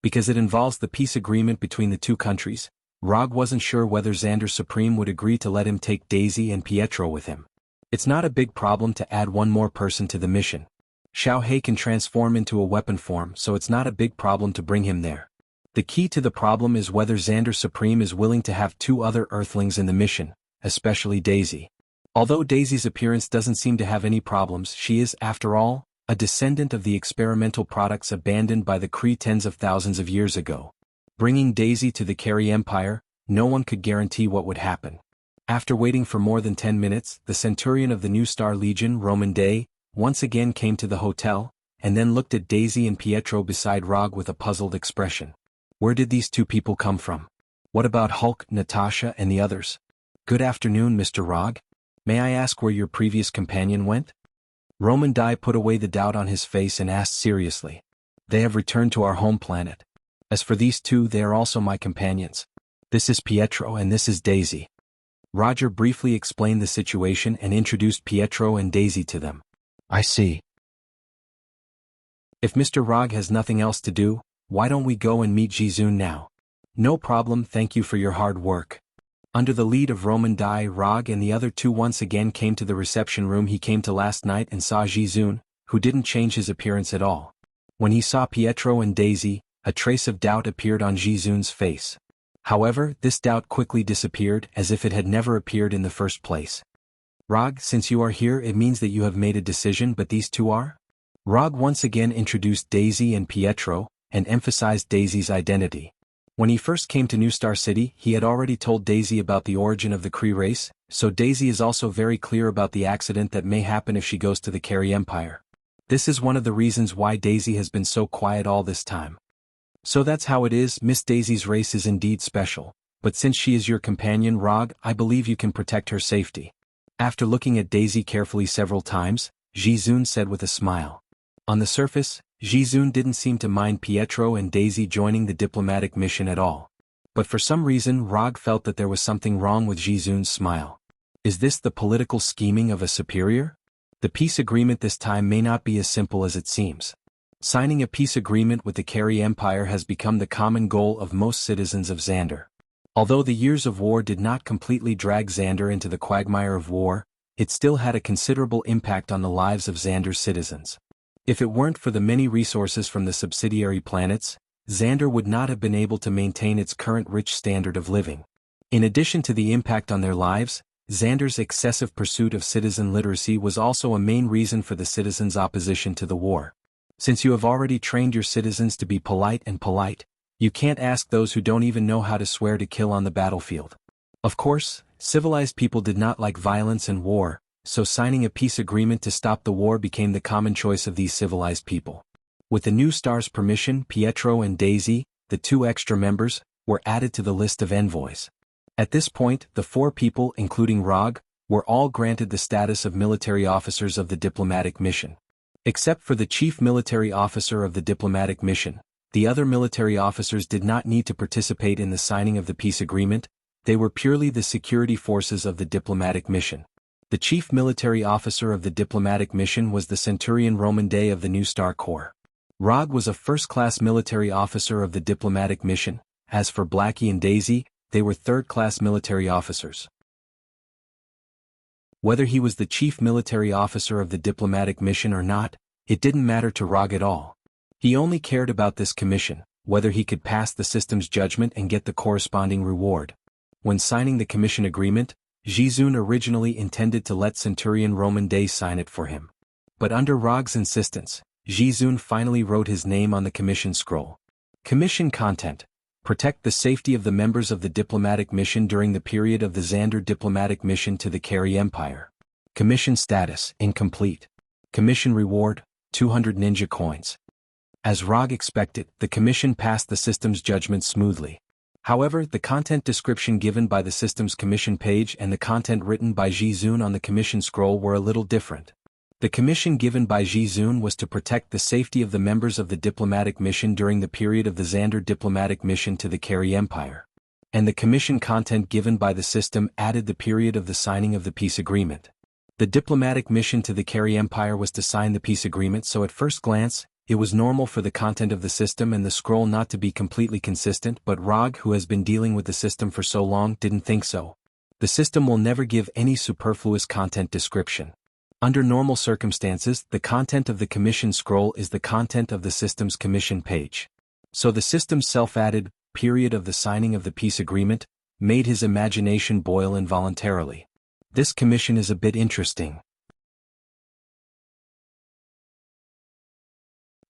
Because it involves the peace agreement between the two countries, Rog wasn't sure whether Xander Supreme would agree to let him take Daisy and Pietro with him. It's not a big problem to add one more person to the mission. Xiaohei can transform into a weapon form, so it's not a big problem to bring him there. The key to the problem is whether Xander Supreme is willing to have two other Earthlings in the mission, especially Daisy. Although Daisy's appearance doesn't seem to have any problems, she is, after all, a descendant of the experimental products abandoned by the Kree tens of thousands of years ago. Bringing Daisy to the Carey Empire, no one could guarantee what would happen. After waiting for more than 10 minutes, the Centurion of the New Star Legion, Roman Day, once again came to the hotel, and then looked at Daisy and Pietro beside Rog with a puzzled expression. Where did these two people come from? What about Hulk, Natasha, and the others? Good afternoon, Mr. Rog. May I ask where your previous companion went? Roman Dai put away the doubt on his face and asked seriously. They have returned to our home planet. As for these two, they are also my companions. This is Pietro and this is Daisy. Roger briefly explained the situation and introduced Pietro and Daisy to them. I see. If Mr. Rog has nothing else to do, why don't we go and meet Jizun now? No problem, thank you for your hard work. Under the lead of Roman Dai, Rog and the other two once again came to the reception room he came to last night and saw Jizun, who didn't change his appearance at all. When he saw Pietro and Daisy, a trace of doubt appeared on Jizun's face. However, this doubt quickly disappeared as if it had never appeared in the first place. Rog, since you are here, it means that you have made a decision, but these two are? Rog once again introduced Daisy and Pietro, and emphasized Daisy's identity. When he first came to New Star City, he had already told Daisy about the origin of the Kree race, so Daisy is also very clear about the accident that may happen if she goes to the Carey Empire. This is one of the reasons why Daisy has been so quiet all this time. So that's how it is, Miss Daisy's race is indeed special, but since she is your companion, Rog, I believe you can protect her safety. After looking at Daisy carefully several times, Jizun said with a smile. On the surface, Jizun didn't seem to mind Pietro and Daisy joining the diplomatic mission at all. But for some reason Rog felt that there was something wrong with Jizun's smile. Is this the political scheming of a superior? The peace agreement this time may not be as simple as it seems. Signing a peace agreement with the Carey Empire has become the common goal of most citizens of Xander. Although the years of war did not completely drag Xander into the quagmire of war, it still had a considerable impact on the lives of Xander's citizens. If it weren't for the many resources from the subsidiary planets, Xander would not have been able to maintain its current rich standard of living. In addition to the impact on their lives, Xander's excessive pursuit of citizen literacy was also a main reason for the citizens' opposition to the war. Since you have already trained your citizens to be polite, you can't ask those who don't even know how to swear to kill on the battlefield. Of course, civilized people did not like violence and war, so signing a peace agreement to stop the war became the common choice of these civilized people. With the new star's permission, Pietro and Daisy, the 2 extra members, were added to the list of envoys. At this point, the 4 people, including Rog, were all granted the status of military officers of the diplomatic mission. Except for the chief military officer of the diplomatic mission, the other military officers did not need to participate in the signing of the peace agreement. They were purely the security forces of the diplomatic mission. The chief military officer of the diplomatic mission was the Centurion Roman Day of the New Star Corps. Rog was a first-class military officer of the diplomatic mission. As for Blackie and Daisy, they were third-class military officers. Whether he was the chief military officer of the diplomatic mission or not, it didn't matter to Rog at all. He only cared about this commission, whether he could pass the system's judgment and get the corresponding reward. When signing the commission agreement, Jizun originally intended to let Centurion Roman Day sign it for him. But under Rog's insistence, Jizun finally wrote his name on the commission scroll. Commission content: protect the safety of the members of the diplomatic mission during the period of the Xander diplomatic mission to the Carey Empire. Commission status: incomplete. Commission reward: 200 ninja coins. As Rog expected, the commission passed the system's judgment smoothly. However, the content description given by the system's commission page and the content written by Jizun on the commission scroll were a little different. The commission given by Jizun was to protect the safety of the members of the diplomatic mission during the period of the Xander diplomatic mission to the Carey Empire. And the commission content given by the system added the period of the signing of the peace agreement. The diplomatic mission to the Carey Empire was to sign the peace agreement, so at first glance, it was normal for the content of the system and the scroll not to be completely consistent, but Rog, who has been dealing with the system for so long, didn't think so. The system will never give any superfluous content description. Under normal circumstances, the content of the commission scroll is the content of the system's commission page. So the system's self-added period of the signing of the peace agreement made his imagination boil involuntarily. This commission is a bit interesting.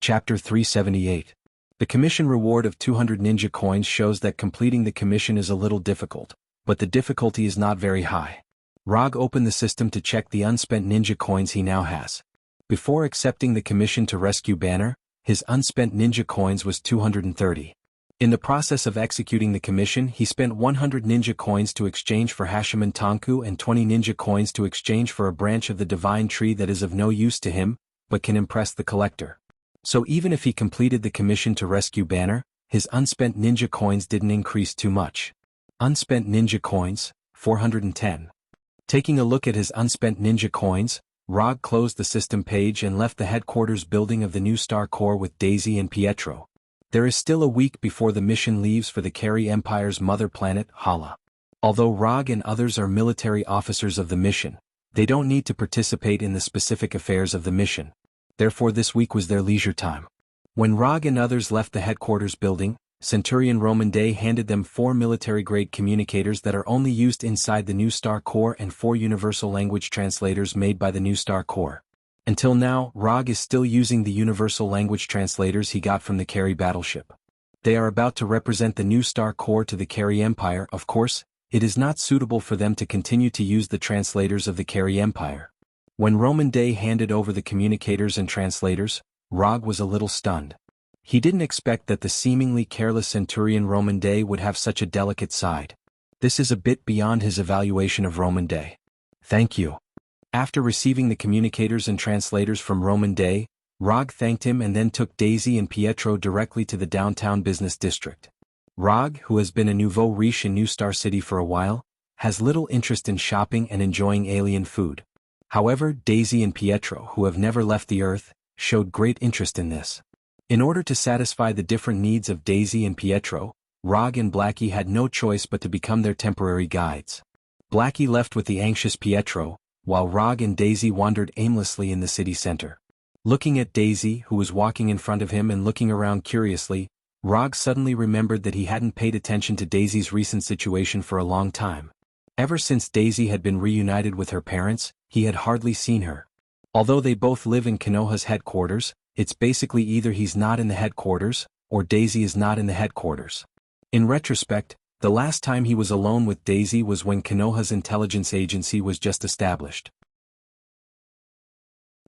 Chapter 378. The commission reward of 200 ninja coins shows that completing the commission is a little difficult, but the difficulty is not very high. Rog opened the system to check the unspent ninja coins he now has. Before accepting the commission to rescue Banner, his unspent ninja coins was 230. In the process of executing the commission, he spent 100 ninja coins to exchange for Hashiman Tonku and 20 ninja coins to exchange for a branch of the divine tree that is of no use to him, but can impress the collector. So even if he completed the commission to rescue Banner, his unspent ninja coins didn't increase too much. Unspent ninja coins, 410. Taking a look at his unspent ninja coins, Rog closed the system page and left the headquarters building of the New Star Corps with Daisy and Pietro. There is still a week before the mission leaves for the Carey Empire's mother planet, Hala. Although Rog and others are military officers of the mission, they don't need to participate in the specific affairs of the mission. Therefore this week was their leisure time. When Rog and others left the headquarters building, Centurion Roman Day handed them 4 military-grade communicators that are only used inside the New Star Corps and 4 universal language translators made by the New Star Corps. Until now, Rog is still using the universal language translators he got from the Carey battleship. They are about to represent the New Star Corps to the Carey Empire. Of course, it is not suitable for them to continue to use the translators of the Carey Empire. When Roman Day handed over the communicators and translators, Rog was a little stunned. He didn't expect that the seemingly careless Centurion Roman Day would have such a delicate side. This is a bit beyond his evaluation of Roman Day. Thank you. After receiving the communicators and translators from Roman Day, Rog thanked him and then took Daisy and Pietro directly to the downtown business district. Rog, who has been a nouveau riche in New Star City for a while, has little interest in shopping and enjoying alien food. However, Daisy and Pietro, who have never left the Earth, showed great interest in this. In order to satisfy the different needs of Daisy and Pietro, Rog and Blackie had no choice but to become their temporary guides. Blackie left with the anxious Pietro, while Rog and Daisy wandered aimlessly in the city center. Looking at Daisy, who was walking in front of him and looking around curiously, Rog suddenly remembered that he hadn't paid attention to Daisy's recent situation for a long time. Ever since Daisy had been reunited with her parents, he had hardly seen her. Although they both live in Konoha's headquarters, it's basically either he's not in the headquarters, or Daisy is not in the headquarters. In retrospect, the last time he was alone with Daisy was when Konoha's intelligence agency was just established.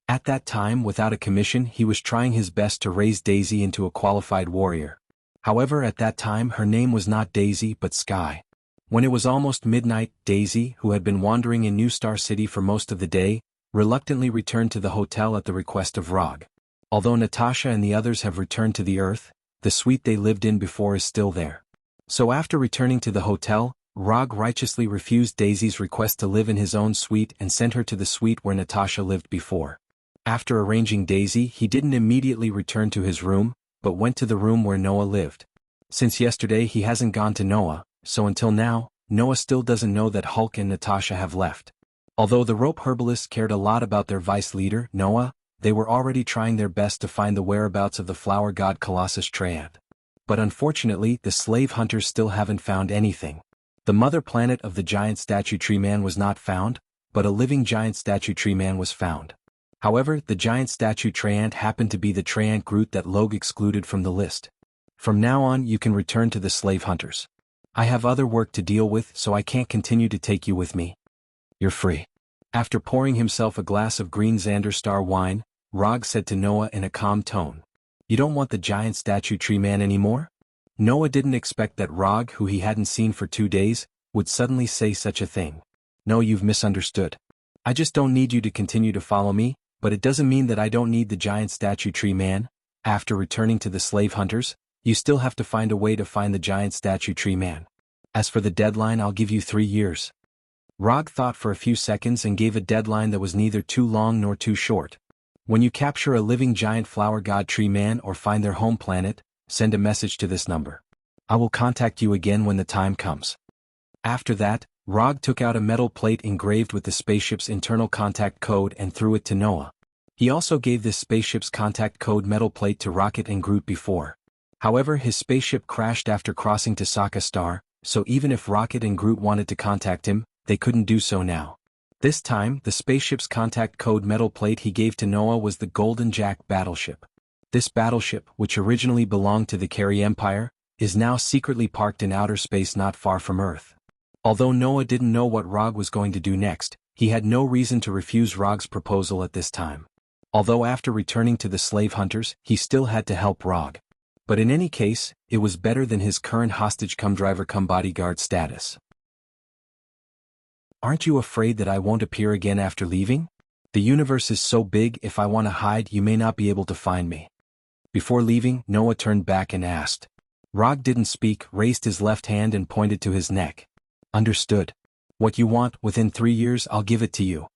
At that time, without a commission, he was trying his best to raise Daisy into a qualified warrior. However, at that time her name was not Daisy but Sky. When it was almost midnight, Daisy, who had been wandering in New Star City for most of the day, reluctantly returned to the hotel at the request of Rog. Although Natasha and the others have returned to the Earth, the suite they lived in before is still there. So after returning to the hotel, Rog righteously refused Daisy's request to live in his own suite and sent her to the suite where Natasha lived before. After arranging Daisy, he didn't immediately return to his room, but went to the room where Noah lived. Since yesterday he hasn't gone to Noah, so until now, Noah still doesn't know that Hulk and Natasha have left. Although the rope herbalists cared a lot about their vice leader, Noah, they were already trying their best to find the whereabouts of the flower god Colossus Triad. But unfortunately, the slave hunters still haven't found anything. The mother planet of the giant statue tree man was not found, but a living giant statue tree man was found. However, the giant statue Treant happened to be the Treant Groot that Logue excluded from the list. From now on you can return to the slave hunters. I have other work to deal with, so I can't continue to take you with me. You're free. After pouring himself a glass of green Xander Star wine, Rog said to Noah in a calm tone. You don't want the giant statue tree man anymore? Noah didn't expect that Rog, who he hadn't seen for 2 days, would suddenly say such a thing. No, you've misunderstood. I just don't need you to continue to follow me, but it doesn't mean that I don't need the giant statue tree man. After returning to the slave hunters, you still have to find a way to find the giant statue tree man. As for the deadline, I'll give you 3 years. Rog thought for a few seconds and gave a deadline that was neither too long nor too short. When you capture a living giant flower god tree man or find their home planet, send a message to this number. I will contact you again when the time comes. After that, Rog took out a metal plate engraved with the spaceship's internal contact code and threw it to Noah. He also gave this spaceship's contact code metal plate to Rocket and Groot before. However, his spaceship crashed after crossing to Sokka Star, so even if Rocket and Groot wanted to contact him, they couldn't do so now. This time, the spaceship's contact code metal plate he gave to Noah was the Golden Jack battleship. This battleship, which originally belonged to the Carey Empire, is now secretly parked in outer space not far from Earth. Although Noah didn't know what Rog was going to do next, he had no reason to refuse Rog's proposal at this time. Although after returning to the slave hunters, he still had to help Rog. But in any case, it was better than his current hostage-cum-driver-cum-bodyguard status. Aren't you afraid that I won't appear again after leaving? The universe is so big, if I want to hide you may not be able to find me. Before leaving, Noah turned back and asked. Rog didn't speak, raised his left hand and pointed to his neck. Understood. What you want, within 3 years I'll give it to you.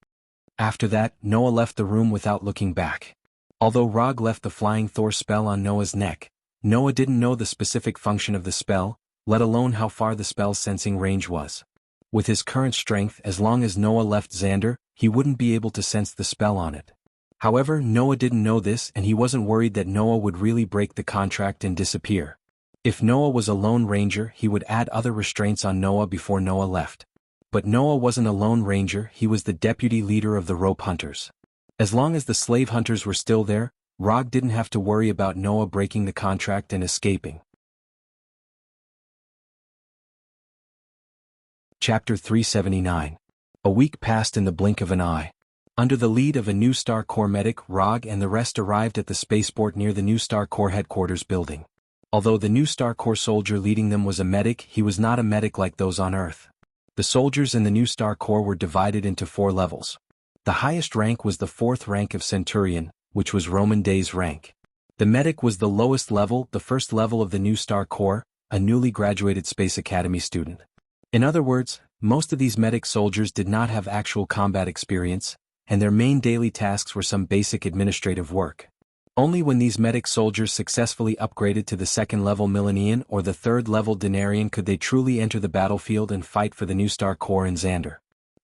After that, Noah left the room without looking back. Although Rog left the Flying Thor spell on Noah's neck, Noah didn't know the specific function of the spell, let alone how far the spell's sensing range was. With his current strength, as long as Noah left Xander, he wouldn't be able to sense the spell on it. However, Noah didn't know this and he wasn't worried that Noah would really break the contract and disappear. If Noah was a Lone Ranger, he would add other restraints on Noah before Noah left. But Noah wasn't a Lone Ranger, he was the deputy leader of the rope hunters. As long as the slave hunters were still there, Rog didn't have to worry about Noah breaking the contract and escaping. Chapter 379. A week passed in the blink of an eye. Under the lead of a New Star Corps medic, Rog and the rest arrived at the spaceport near the New Star Corps headquarters building. Although the New Star Corps soldier leading them was a medic, he was not a medic like those on Earth. The soldiers in the New Star Corps were divided into 4 levels. The highest rank was the 4th rank of Centurion, which was Roman Day's rank. The medic was the lowest level, the 1st level of the New Star Corps, a newly graduated Space Academy student. In other words, most of these medic soldiers did not have actual combat experience, and their main daily tasks were some basic administrative work. Only when these medic soldiers successfully upgraded to the 2nd level Millennian or the 3rd level Denarian could they truly enter the battlefield and fight for the New Star Corps in Xander.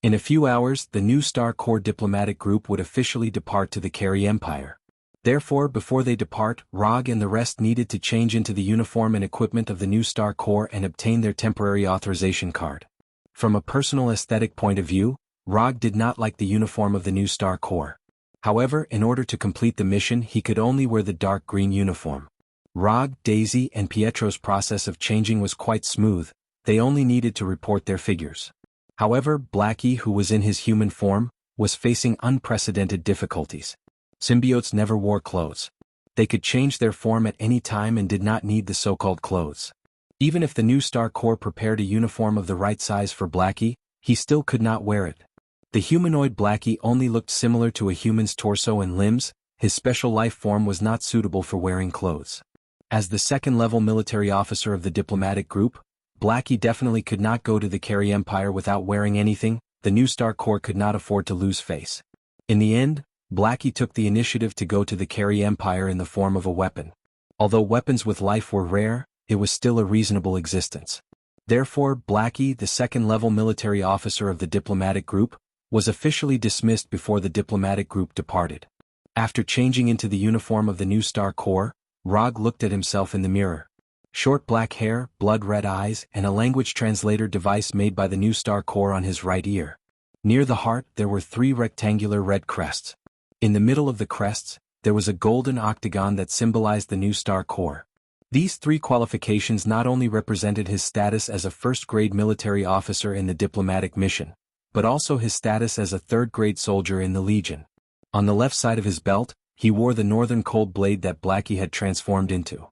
In a few hours, the New Star Corps diplomatic group would officially depart to the Carey Empire. Therefore, before they depart, Rog and the rest needed to change into the uniform and equipment of the new Star Corps and obtain their temporary authorization card. From a personal aesthetic point of view, Rog did not like the uniform of the new Star Corps. However, in order to complete the mission, he could only wear the dark green uniform. Rog, Daisy, and Pietro's process of changing was quite smooth. They only needed to report their figures. However, Blackie, who was in his human form, was facing unprecedented difficulties. Symbiotes never wore clothes. They could change their form at any time and did not need the so-called clothes. Even if the new Star Corps prepared a uniform of the right size for Blackie, he still could not wear it. The humanoid Blackie only looked similar to a human's torso and limbs. His special life form was not suitable for wearing clothes. As the second-level military officer of the diplomatic group, Blackie definitely could not go to the Carry Empire without wearing anything. The new Star Corps could not afford to lose face. In the end, Blackie took the initiative to go to the Carry Empire in the form of a weapon. Although weapons with life were rare, it was still a reasonable existence. Therefore, Blackie, the second-level military officer of the diplomatic group, was officially dismissed before the diplomatic group departed. After changing into the uniform of the new Star Corps, Rog looked at himself in the mirror. Short black hair, blood-red eyes, and a language translator device made by the new Star Corps on his right ear. Near the heart, there were 3 rectangular red crests. In the middle of the crests, there was a golden octagon that symbolized the new Star Corps. These 3 qualifications not only represented his status as a first-grade military officer in the diplomatic mission, but also his status as a third-grade soldier in the Legion. On the left side of his belt, he wore the northern cold blade that Blackie had transformed into.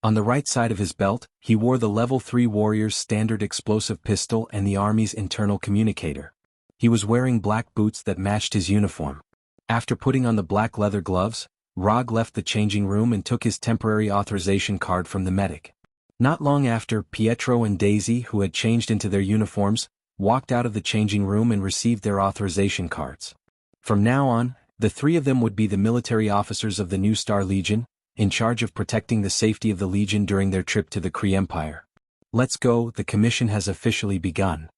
On the right side of his belt, he wore the Level 3 Warrior's standard explosive pistol and the Army's internal communicator. He was wearing black boots that matched his uniform. After putting on the black leather gloves, Rog left the changing room and took his temporary authorization card from the medic. Not long after, Pietro and Daisy, who had changed into their uniforms, walked out of the changing room and received their authorization cards. From now on, the 3 of them would be the military officers of the New Star Legion, in charge of protecting the safety of the Legion during their trip to the Kree Empire. Let's go, the commission has officially begun.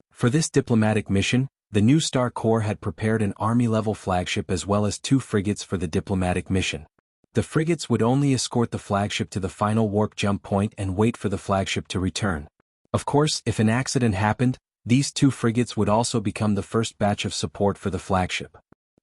For this diplomatic mission, the new Star Corps had prepared an Army-level flagship as well as 2 frigates for the diplomatic mission. The frigates would only escort the flagship to the final warp jump point and wait for the flagship to return. Of course, if an accident happened, these 2 frigates would also become the first batch of support for the flagship.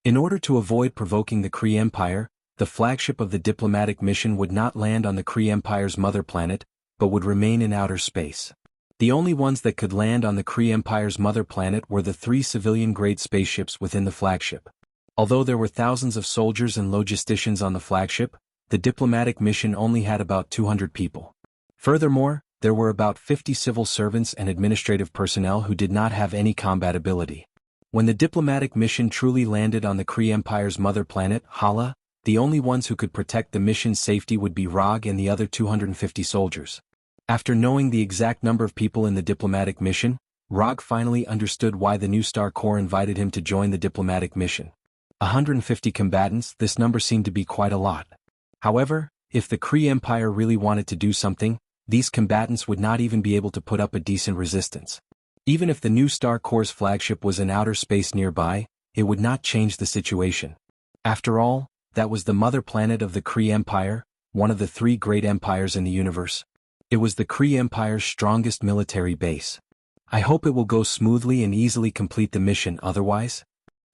In order to avoid provoking the Kree Empire, the flagship of the diplomatic mission would not land on the Kree Empire's mother planet, but would remain in outer space. The only ones that could land on the Kree Empire's mother planet were the 3 civilian-grade spaceships within the flagship. Although there were thousands of soldiers and logisticians on the flagship, the diplomatic mission only had about 200 people. Furthermore, there were about 50 civil servants and administrative personnel who did not have any combat ability. When the diplomatic mission truly landed on the Kree Empire's mother planet, Hala, the only ones who could protect the mission's safety would be Rog and the other 250 soldiers. After knowing the exact number of people in the diplomatic mission, Rog finally understood why the new Star Corps invited him to join the diplomatic mission. 150 combatants, this number seemed to be quite a lot. However, if the Kree Empire really wanted to do something, these combatants would not even be able to put up a decent resistance. Even if the new Star Corps' flagship was in outer space nearby, it would not change the situation. After all, that was the mother planet of the Kree Empire, one of the 3 great empires in the universe. It was the Kree Empire's strongest military base. I hope it will go smoothly and easily complete the mission otherwise.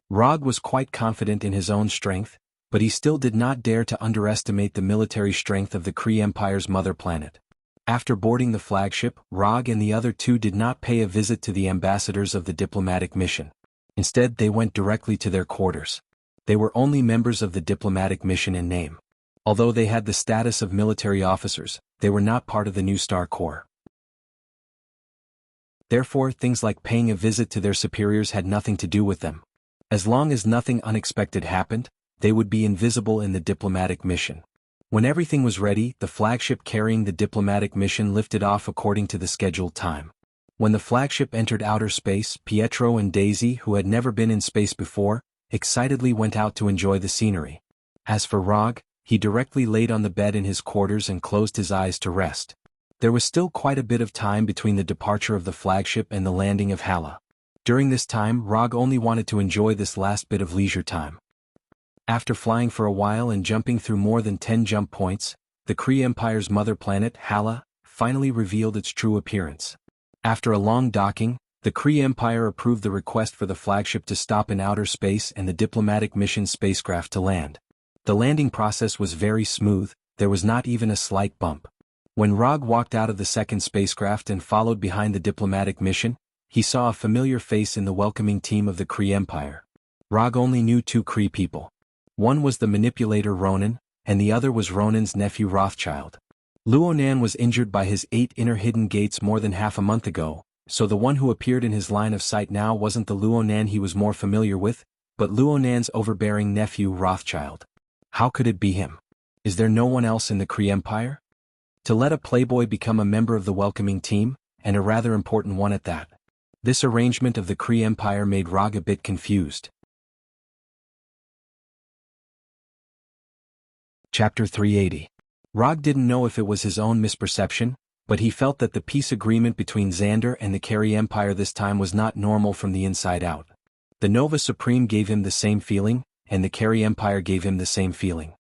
Rog was quite confident in his own strength, but he still did not dare to underestimate the military strength of the Kree Empire's mother planet. After boarding the flagship, Rog and the other 2 did not pay a visit to the ambassadors of the diplomatic mission. Instead, they went directly to their quarters. They were only members of the diplomatic mission in name. Although they had the status of military officers, they were not part of the new Star Corps. Therefore, things like paying a visit to their superiors had nothing to do with them. As long as nothing unexpected happened, they would be invisible in the diplomatic mission. When everything was ready, the flagship carrying the diplomatic mission lifted off according to the scheduled time. When the flagship entered outer space, Pietro and Daisy, who had never been in space before, excitedly went out to enjoy the scenery. As for Rog, he directly laid on the bed in his quarters and closed his eyes to rest. There was still quite a bit of time between the departure of the flagship and the landing of Hala. During this time, Rog only wanted to enjoy this last bit of leisure time. After flying for a while and jumping through more than 10 jump points, the Kree Empire's mother planet, Hala, finally revealed its true appearance. After a long docking, the Kree Empire approved the request for the flagship to stop in outer space and the diplomatic mission spacecraft to land. The landing process was very smooth, there was not even a slight bump. When Rog walked out of the second spacecraft and followed behind the diplomatic mission, he saw a familiar face in the welcoming team of the Kree Empire. Rog only knew two Kree people. One was the manipulator Ronan, and the other was Ronan's nephew Rothschild. Luonan was injured by his 8 inner hidden gates more than half a month ago, so the one who appeared in his line of sight now wasn't the Luonan he was more familiar with, but Luonan's overbearing nephew Rothschild. How could it be him? Is there no one else in the Kree Empire? To let a playboy become a member of the welcoming team, and a rather important one at that. This arrangement of the Kree Empire made Rog a bit confused. Chapter 380. Rog didn't know if it was his own misperception, but he felt that the peace agreement between Xander and the Kree Empire this time was not normal from the inside out. The Nova Supreme gave him the same feeling, and the Kree Empire gave him the same feeling.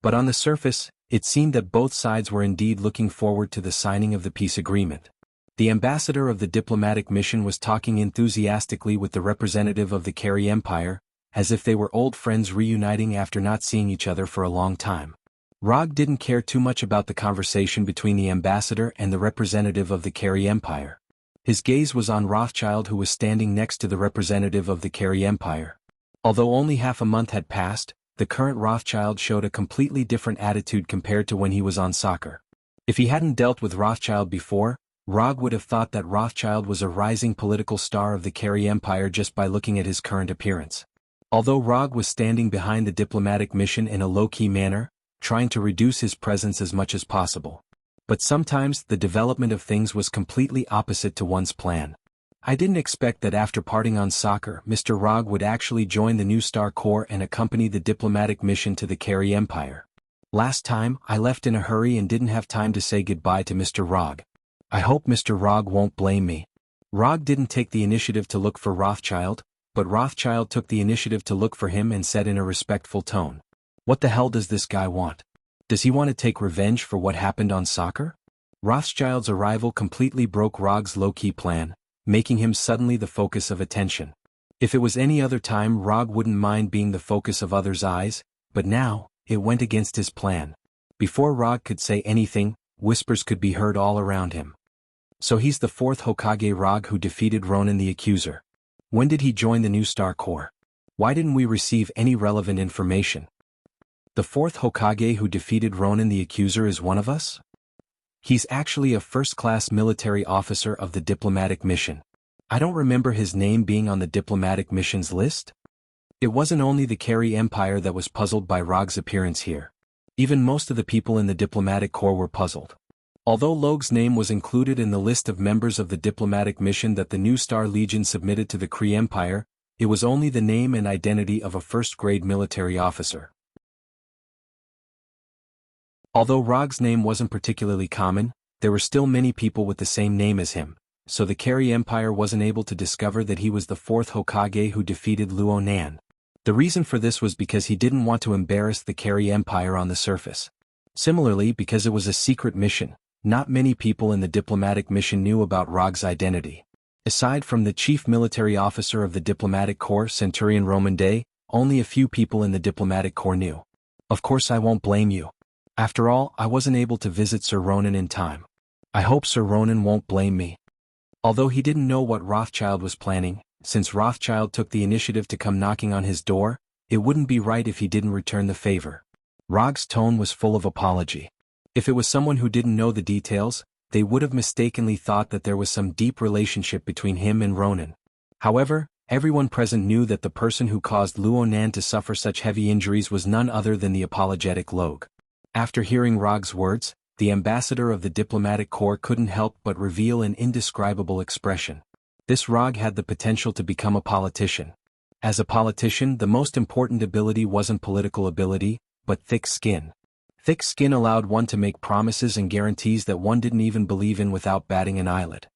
But on the surface, it seemed that both sides were indeed looking forward to the signing of the peace agreement. The ambassador of the diplomatic mission was talking enthusiastically with the representative of the Kree Empire, as if they were old friends reuniting after not seeing each other for a long time. Rog didn't care too much about the conversation between the ambassador and the representative of the Kree Empire. His gaze was on Rothschild, who was standing next to the representative of the Kree Empire. Although only half a month had passed, the current Rothschild showed a completely different attitude compared to when he was on soccer. If he hadn't dealt with Rothschild before, Rog would have thought that Rothschild was a rising political star of the Kree Empire just by looking at his current appearance. Although Rog was standing behind the diplomatic mission in a low-key manner, trying to reduce his presence as much as possible. But sometimes the development of things was completely opposite to one's plan. I didn't expect that after parting on soccer, Mr. Rog would actually join the New Star Corps and accompany the diplomatic mission to the Kree Empire. Last time, I left in a hurry and didn't have time to say goodbye to Mr. Rog. I hope Mr. Rog won't blame me. Rog didn't take the initiative to look for Rothschild, but Rothschild took the initiative to look for him and said in a respectful tone, "What the hell does this guy want? Does he want to take revenge for what happened on soccer?" Rothschild's arrival completely broke Rog's low-key plan, making him suddenly the focus of attention. If it was any other time, Rog wouldn't mind being the focus of others' eyes, but now, it went against his plan. Before Rog could say anything, whispers could be heard all around him. So he's the 4th Hokage Rog who defeated Ronan the Accuser. When did he join the New Star Corps? Why didn't we receive any relevant information? The 4th Hokage who defeated Ronan the Accuser is one of us? He's actually a first-class military officer of the diplomatic mission. I don't remember his name being on the diplomatic mission's list. It wasn't only the Kree Empire that was puzzled by Rog's appearance here. Even most of the people in the diplomatic corps were puzzled. Although Logue's name was included in the list of members of the diplomatic mission that the New Star Legion submitted to the Kree Empire, it was only the name and identity of a first-grade military officer. Although Rog's name wasn't particularly common, there were still many people with the same name as him, so the Kree Empire wasn't able to discover that he was the 4th Hokage who defeated Luonan. The reason for this was because he didn't want to embarrass the Kree Empire on the surface. Similarly, because it was a secret mission, not many people in the diplomatic mission knew about Rog's identity. Aside from the chief military officer of the diplomatic corps, Centurion Roman Day, only a few people in the diplomatic corps knew. Of course, I won't blame you. After all, I wasn't able to visit Sir Ronan in time. I hope Sir Ronan won't blame me. Although he didn't know what Rothschild was planning, since Rothschild took the initiative to come knocking on his door, it wouldn't be right if he didn't return the favor. Rog's tone was full of apology. If it was someone who didn't know the details, they would have mistakenly thought that there was some deep relationship between him and Ronan. However, everyone present knew that the person who caused Luonan to suffer such heavy injuries was none other than the apologetic Logue. After hearing Rog's words, the ambassador of the diplomatic corps couldn't help but reveal an indescribable expression. This Rog had the potential to become a politician. As a politician, the most important ability wasn't political ability, but thick skin. Thick skin allowed one to make promises and guarantees that one didn't even believe in without batting an eyelid.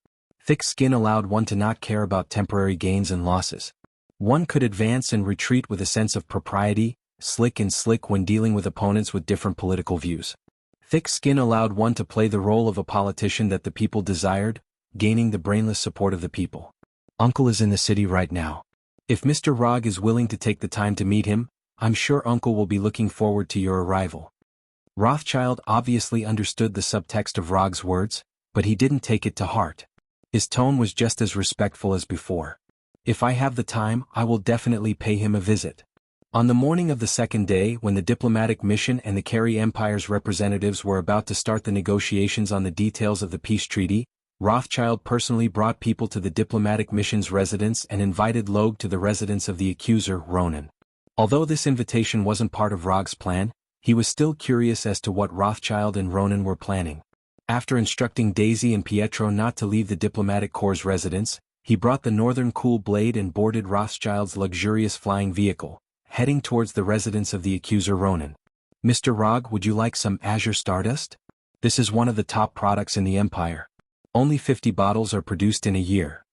Thick skin allowed one to not care about temporary gains and losses. One could advance and retreat with a sense of propriety, slick and slick when dealing with opponents with different political views. Thick skin allowed one to play the role of a politician that the people desired, gaining the brainless support of the people. Uncle is in the city right now. If Mr. Rog is willing to take the time to meet him, I'm sure Uncle will be looking forward to your arrival. Rothschild obviously understood the subtext of Rog's words, but he didn't take it to heart. His tone was just as respectful as before. If I have the time, I will definitely pay him a visit. On the morning of the second day, when the diplomatic mission and the Carey Empire's representatives were about to start the negotiations on the details of the peace treaty, Rothschild personally brought people to the diplomatic mission's residence and invited Logue to the residence of the accuser, Ronan. Although this invitation wasn't part of Rog's plan, he was still curious as to what Rothschild and Ronan were planning. After instructing Daisy and Pietro not to leave the diplomatic corps' residence, he brought the Northern Cool Blade and boarded Rothschild's luxurious flying vehicle, heading towards the residence of the accuser Ronan. Mr. Rog, would you like some Azure Stardust? This is one of the top products in the Empire. Only 50 bottles are produced in a year.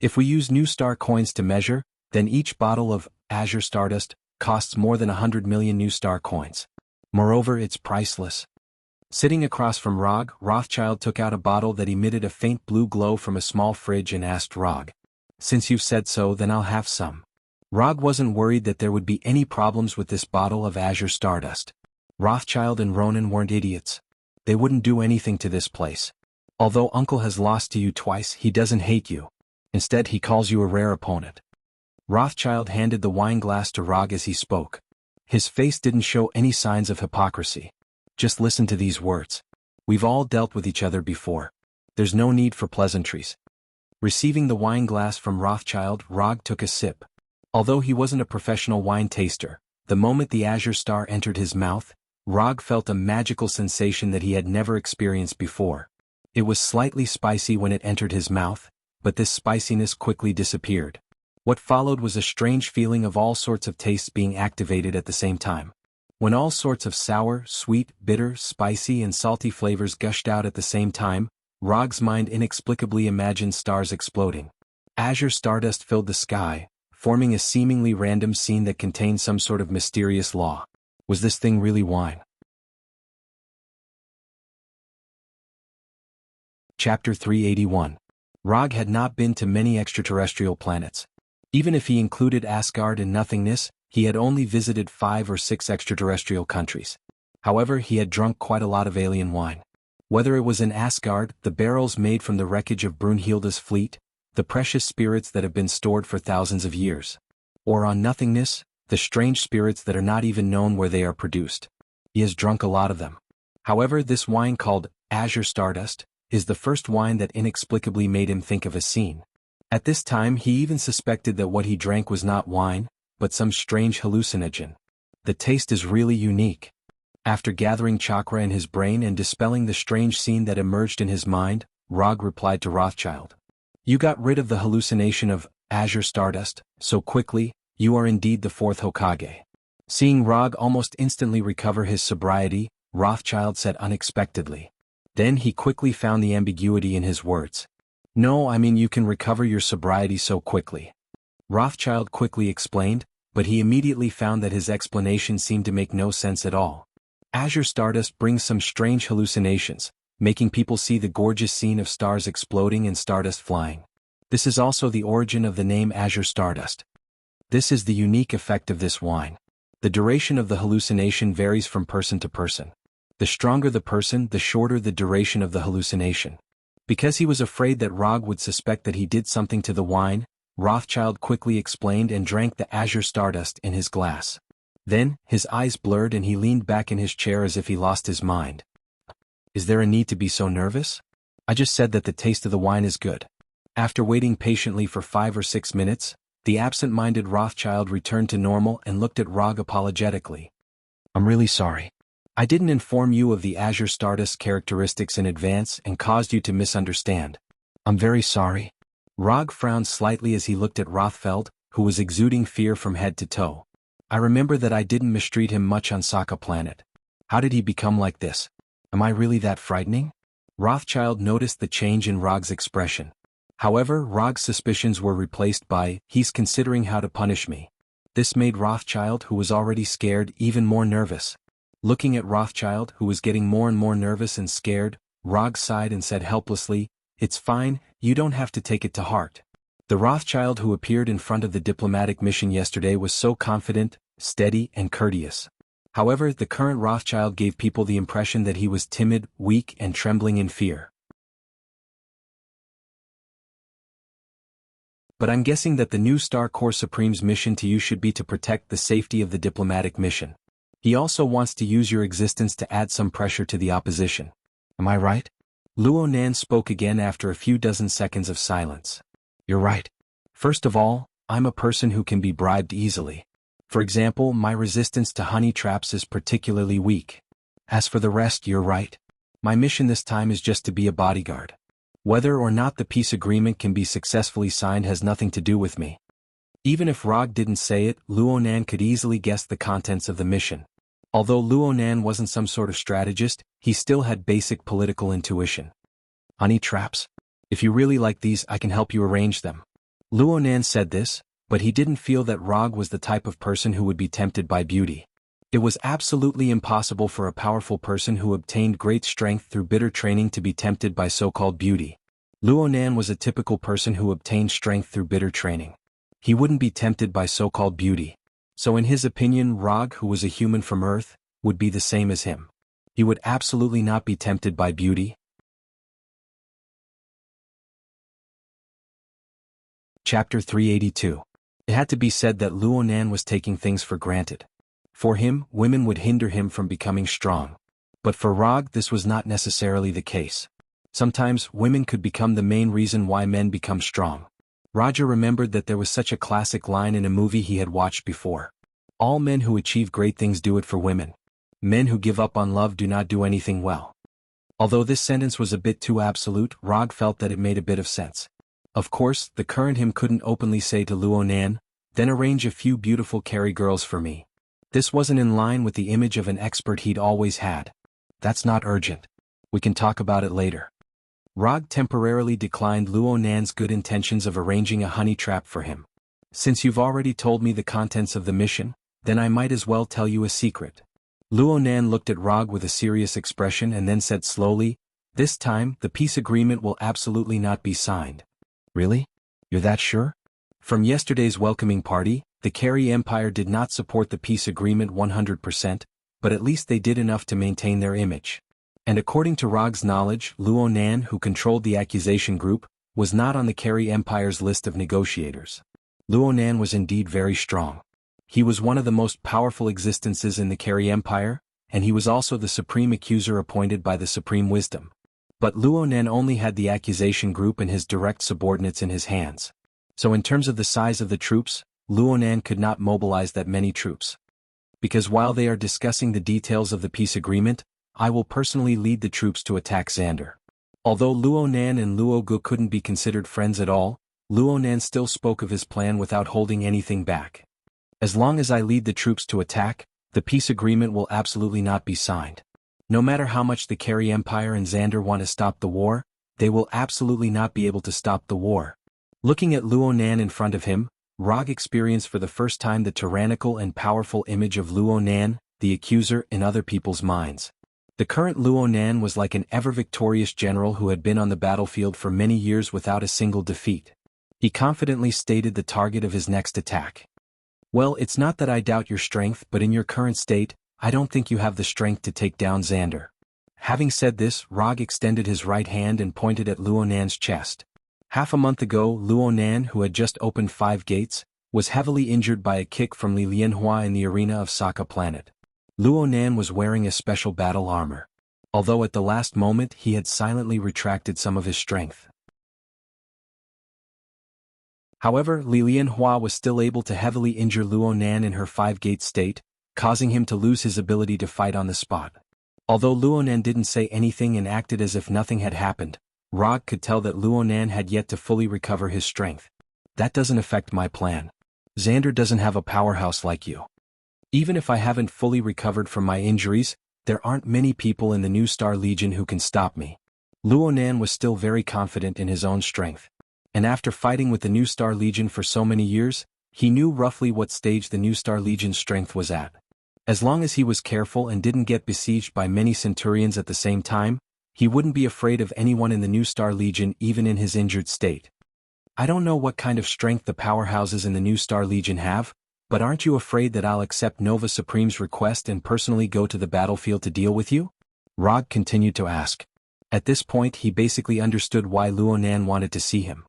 If we use new star coins to measure, then each bottle of Azure Stardust costs more than 100 million new star coins. Moreover, it's priceless. Sitting across from Rog, Rothschild took out a bottle that emitted a faint blue glow from a small fridge and asked Rog, "Since you've said so, then I'll have some." Rog wasn't worried that there would be any problems with this bottle of Azure Stardust. Rothschild and Ronan weren't idiots. They wouldn't do anything to this place. Although Uncle has lost to you twice, he doesn't hate you. Instead, he calls you a rare opponent. Rothschild handed the wine glass to Rog as he spoke. His face didn't show any signs of hypocrisy. Just listen to these words. We've all dealt with each other before. There's no need for pleasantries. Receiving the wine glass from Rothschild, Rog took a sip. Although he wasn't a professional wine taster, the moment the Azure Star entered his mouth, Rog felt a magical sensation that he had never experienced before. It was slightly spicy when it entered his mouth, but this spiciness quickly disappeared. What followed was a strange feeling of all sorts of tastes being activated at the same time. When all sorts of sour, sweet, bitter, spicy and salty flavors gushed out at the same time, Rog's mind inexplicably imagined stars exploding. Azure Stardust filled the sky, forming a seemingly random scene that contained some sort of mysterious law. Was this thing really wine? Chapter 381. Rog had not been to many extraterrestrial planets. Even if he included Asgard and nothingness, he had only visited 5 or 6 extraterrestrial countries. However, he had drunk quite a lot of alien wine. Whether it was in Asgard, the barrels made from the wreckage of Brunhilde's fleet, the precious spirits that have been stored for thousands of years, or on nothingness, the strange spirits that are not even known where they are produced. He has drunk a lot of them. However, this wine called Azure Stardust is the first wine that inexplicably made him think of a scene. At this time he even suspected that what he drank was not wine, but some strange hallucinogen. The taste is really unique. After gathering chakra in his brain and dispelling the strange scene that emerged in his mind, Rog replied to Rothschild. You got rid of the hallucination of Azure Stardust so quickly. You are indeed the 4th Hokage. Seeing Rog almost instantly recover his sobriety, Rothschild said unexpectedly. Then he quickly found the ambiguity in his words. No, I mean you can recover your sobriety so quickly. Rothschild quickly explained, but he immediately found that his explanation seemed to make no sense at all. Azure Stardust brings some strange hallucinations, making people see the gorgeous scene of stars exploding and stardust flying. This is also the origin of the name Azure Stardust. This is the unique effect of this wine. The duration of the hallucination varies from person to person. The stronger the person, the shorter the duration of the hallucination. Because he was afraid that Rog would suspect that he did something to the wine, Rothschild quickly explained and drank the Azure Stardust in his glass. Then, his eyes blurred and he leaned back in his chair as if he lost his mind. Is there a need to be so nervous? I just said that the taste of the wine is good. After waiting patiently for 5 or 6 minutes, the absent-minded Rothschild returned to normal and looked at Rog apologetically. I'm really sorry. I didn't inform you of the Azure Stardust characteristics in advance and caused you to misunderstand. I'm very sorry. Rog frowned slightly as he looked at Rothfeld, who was exuding fear from head to toe. I remember that I didn't mistreat him much on Sokka Planet. How did he become like this? Am I really that frightening? Rothschild noticed the change in Rog's expression. However, Rog's suspicions were replaced by, he's considering how to punish me. This made Rothschild, who was already scared, even more nervous. Looking at Rothschild, who was getting more and more nervous and scared, Rog sighed and said helplessly, "It's fine, you don't have to take it to heart." The Rothschild who appeared in front of the diplomatic mission yesterday was so confident, steady, and courteous. However, the current Rothschild gave people the impression that he was timid, weak, and trembling in fear. But I'm guessing that the new Star Corps Supreme's mission to you should be to protect the safety of the diplomatic mission. He also wants to use your existence to add some pressure to the opposition. Am I right? Luo Nan spoke again after a few dozen seconds of silence. You're right. First of all, I'm a person who can be bribed easily. For example, my resistance to honey traps is particularly weak. As for the rest, you're right. My mission this time is just to be a bodyguard. Whether or not the peace agreement can be successfully signed has nothing to do with me. Even if Rog didn't say it, Luo Nan could easily guess the contents of the mission. Although Luo Nan wasn't some sort of strategist, he still had basic political intuition. Honey traps? If you really like these, I can help you arrange them. Luo Nan said this, but he didn't feel that Rog was the type of person who would be tempted by beauty. It was absolutely impossible for a powerful person who obtained great strength through bitter training to be tempted by so-called beauty. Luo Nan was a typical person who obtained strength through bitter training. He wouldn't be tempted by so-called beauty. So in his opinion, Rog, who was a human from Earth, would be the same as him. He would absolutely not be tempted by beauty. Chapter 382. It had to be said that Luo Nan was taking things for granted. For him, women would hinder him from becoming strong. But for Rog, this was not necessarily the case. Sometimes, women could become the main reason why men become strong. Roger remembered that there was such a classic line in a movie he had watched before. All men who achieve great things do it for women. Men who give up on love do not do anything well. Although this sentence was a bit too absolute, Rog felt that it made a bit of sense. Of course, the current him couldn't openly say to Luo Nan, "Then arrange a few beautiful carry girls for me." This wasn't in line with the image of an expert he'd always had. That's not urgent. We can talk about it later. Rog temporarily declined Luo Nan's good intentions of arranging a honey trap for him. Since you've already told me the contents of the mission, then I might as well tell you a secret. Luo Nan looked at Rog with a serious expression and then said slowly, "This time, the peace agreement will absolutely not be signed." Really? You're that sure? From yesterday's welcoming party, the Carey Empire did not support the peace agreement 100%, but at least they did enough to maintain their image. And according to Rog's knowledge, Luo Nan, who controlled the accusation group, was not on the Carey Empire's list of negotiators. Luo Nan was indeed very strong. He was one of the most powerful existences in the Carey Empire, and he was also the supreme accuser appointed by the Supreme Wisdom. But Luo Nan only had the accusation group and his direct subordinates in his hands. So in terms of the size of the troops, Luo Nan could not mobilize that many troops. Because while they are discussing the details of the peace agreement, I will personally lead the troops to attack Xander. Although Luo Nan and Luo Gu couldn't be considered friends at all, Luo Nan still spoke of his plan without holding anything back. As long as I lead the troops to attack, the peace agreement will absolutely not be signed. No matter how much the Carey Empire and Xander want to stop the war, they will absolutely not be able to stop the war. Looking at Luo Nan in front of him, Rog experienced for the first time the tyrannical and powerful image of Luo Nan, the accuser, in other people's minds. The current Luo Nan was like an ever-victorious general who had been on the battlefield for many years without a single defeat. He confidently stated the target of his next attack. "Well, it's not that I doubt your strength, but in your current state, I don't think you have the strength to take down Xander." Having said this, Rog extended his right hand and pointed at Luo Nan's chest. Half a month ago, Luo Nan, who had just opened 5 gates, was heavily injured by a kick from Li Lianhua in the arena of Saka Planet. Luo Nan was wearing a special battle armor. Although at the last moment he had silently retracted some of his strength. However, Li Lianhua was still able to heavily injure Luo Nan in her 5-gate state, causing him to lose his ability to fight on the spot. Although Luo Nan didn't say anything and acted as if nothing had happened, Rog could tell that Luo Nan had yet to fully recover his strength. "That doesn't affect my plan. Xander doesn't have a powerhouse like you. Even if I haven't fully recovered from my injuries, there aren't many people in the New Star Legion who can stop me." Luo Nan was still very confident in his own strength. And after fighting with the New Star Legion for so many years, He knew roughly what stage the New Star Legion's strength was at. As long as he was careful and didn't get besieged by many Centurions at the same time, he wouldn't be afraid of anyone in the New Star Legion even in his injured state. I don't know what kind of strength the powerhouses in the New Star Legion have, but aren't you afraid that I'll accept Nova Supreme's request and personally go to the battlefield to deal with you? Rog continued to ask. At this point he basically understood why Luo Nan wanted to see him.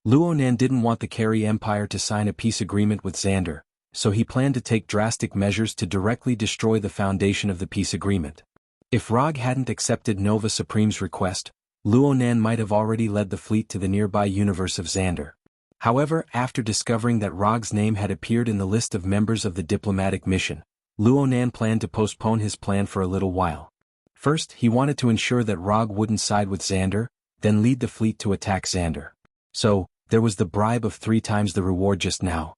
Luo Nan didn't want the Carey Empire to sign a peace agreement with Xander, so he planned to take drastic measures to directly destroy the foundation of the peace agreement. If Rog hadn't accepted Nova Supreme's request, Luo Nan might have already led the fleet to the nearby universe of Xander. However, after discovering that Rog's name had appeared in the list of members of the diplomatic mission, Luo Nan planned to postpone his plan for a little while. First, he wanted to ensure that Rog wouldn't side with Xander, then lead the fleet to attack Xander. So, there was the bribe of 3 times the reward just now.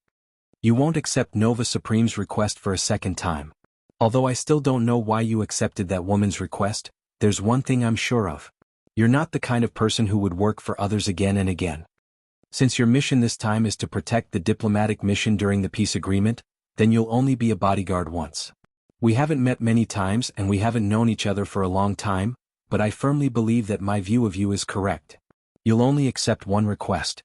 You won't accept Nova Supreme's request for a second time. Although I still don't know why you accepted that woman's request, there's one thing I'm sure of. You're not the kind of person who would work for others again and again. Since your mission this time is to protect the diplomatic mission during the peace agreement, then you'll only be a bodyguard once. We haven't met many times and we haven't known each other for a long time, but I firmly believe that my view of you is correct. You'll only accept one request.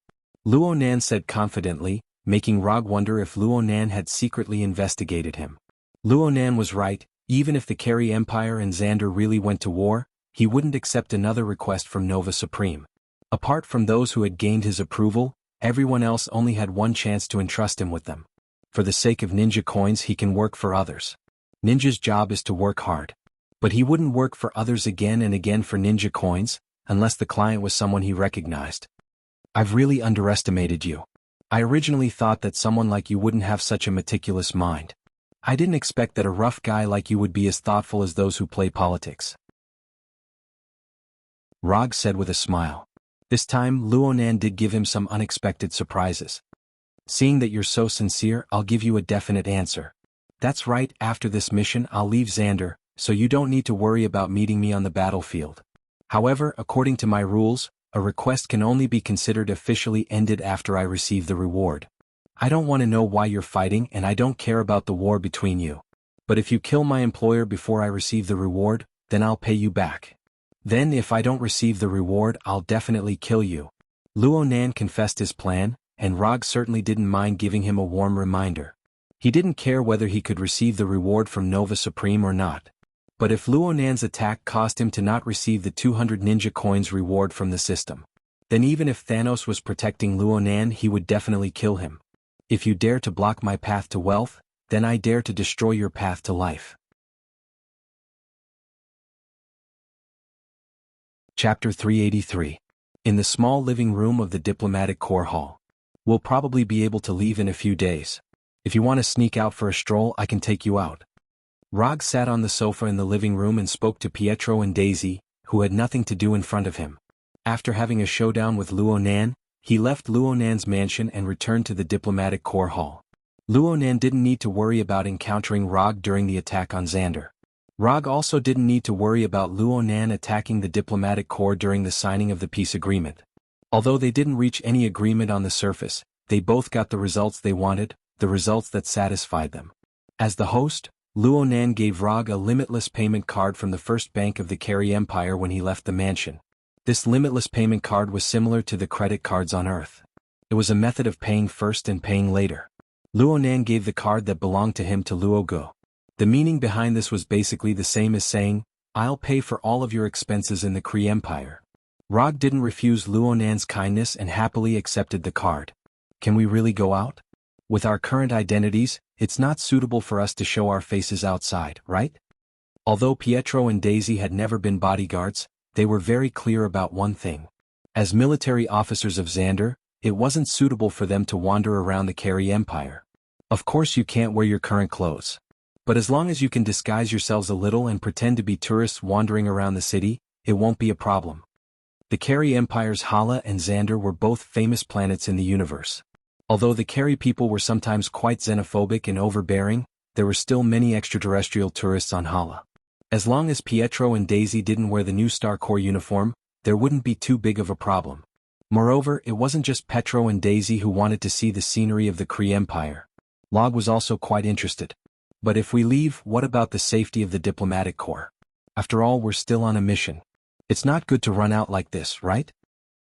Luo Nan said confidently, making Rog wonder if Luo Nan had secretly investigated him. Luo Nan was right, even if the Carey Empire and Xander really went to war, he wouldn't accept another request from Nova Supreme. Apart from those who had gained his approval, everyone else only had one chance to entrust him with them. For the sake of ninja coins he can work for others. Ninja's job is to work hard. But he wouldn't work for others again and again for ninja coins, unless the client was someone he recognized. I've really underestimated you. I originally thought that someone like you wouldn't have such a meticulous mind. I didn't expect that a rough guy like you would be as thoughtful as those who play politics. Rog said with a smile. This time Luo Nan did give him some unexpected surprises. Seeing that you're so sincere, I'll give you a definite answer. That's right, after this mission I'll leave Xander, so you don't need to worry about meeting me on the battlefield. However, according to my rules, a request can only be considered officially ended after I receive the reward. I don't want to know why you're fighting and I don't care about the war between you. But if you kill my employer before I receive the reward, then I'll pay you back. Then if I don't receive the reward I'll definitely kill you. Luo Nan confessed his plan, and Rog certainly didn't mind giving him a warm reminder. He didn't care whether he could receive the reward from Nova Supreme or not. But if Luo Nan's attack caused him to not receive the 200 ninja coins reward from the system, then even if Thanos was protecting Luo Nan he would definitely kill him. If you dare to block my path to wealth, then I dare to destroy your path to life. Chapter 383. In the small living room of the Diplomatic Corps Hall. We'll probably be able to leave in a few days. If you want to sneak out for a stroll I can take you out. Rog sat on the sofa in the living room and spoke to Pietro and Daisy, who had nothing to do in front of him. After having a showdown with Luo Nan, he left Luo Nan's mansion and returned to the Diplomatic Corps Hall. Luo Nan didn't need to worry about encountering Rog during the attack on Xander. Rog also didn't need to worry about Luo Nan attacking the Diplomatic Corps during the signing of the peace agreement. Although they didn't reach any agreement on the surface, they both got the results they wanted, the results that satisfied them. As the host, Luo Nan gave Rog a limitless payment card from the First Bank of the Carey Empire when he left the mansion. This limitless payment card was similar to the credit cards on Earth. It was a method of paying first and paying later. Luo Nan gave the card that belonged to him to Luo Go. The meaning behind this was basically the same as saying, I'll pay for all of your expenses in the Kree Empire. Rog didn't refuse Luo Nan's kindness and happily accepted the card. Can we really go out? With our current identities, it's not suitable for us to show our faces outside, right? Although Pietro and Daisy had never been bodyguards, they were very clear about one thing. As military officers of Xander, it wasn't suitable for them to wander around the Carey Empire. Of course you can't wear your current clothes. But as long as you can disguise yourselves a little and pretend to be tourists wandering around the city, it won't be a problem. The Carey Empire's Hala and Xander were both famous planets in the universe. Although the Carey people were sometimes quite xenophobic and overbearing, there were still many extraterrestrial tourists on Hala. As long as Pietro and Daisy didn't wear the New Star Corps uniform, there wouldn't be too big of a problem. Moreover, it wasn't just Petro and Daisy who wanted to see the scenery of the Kree Empire. Log was also quite interested. But if we leave, what about the safety of the diplomatic corps? After all, we're still on a mission. It's not good to run out like this, right?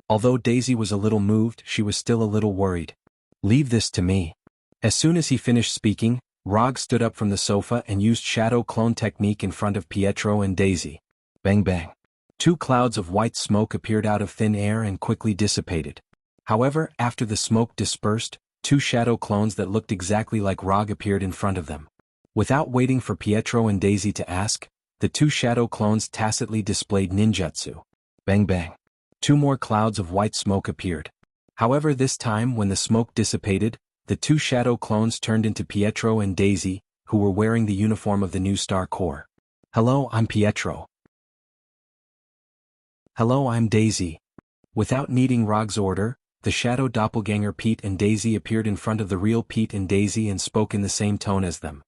Although Daisy was a little moved, she was still a little worried. Leave this to me. As soon as he finished speaking, Rog stood up from the sofa and used shadow clone technique in front of Pietro and Daisy. Bang bang. 2 clouds of white smoke appeared out of thin air and quickly dissipated. However, after the smoke dispersed, 2 shadow clones that looked exactly like Rog appeared in front of them. Without waiting for Pietro and Daisy to ask, the 2 shadow clones tacitly displayed ninjutsu. Bang bang. 2 more clouds of white smoke appeared. However, this time when the smoke dissipated, the 2 shadow clones turned into Pietro and Daisy, who were wearing the uniform of the New Star Corps. Hello, I'm Pietro. Hello, I'm Daisy. Without needing Rog's order, the shadow doppelganger Pete and Daisy appeared in front of the real Pete and Daisy and spoke in the same tone as them.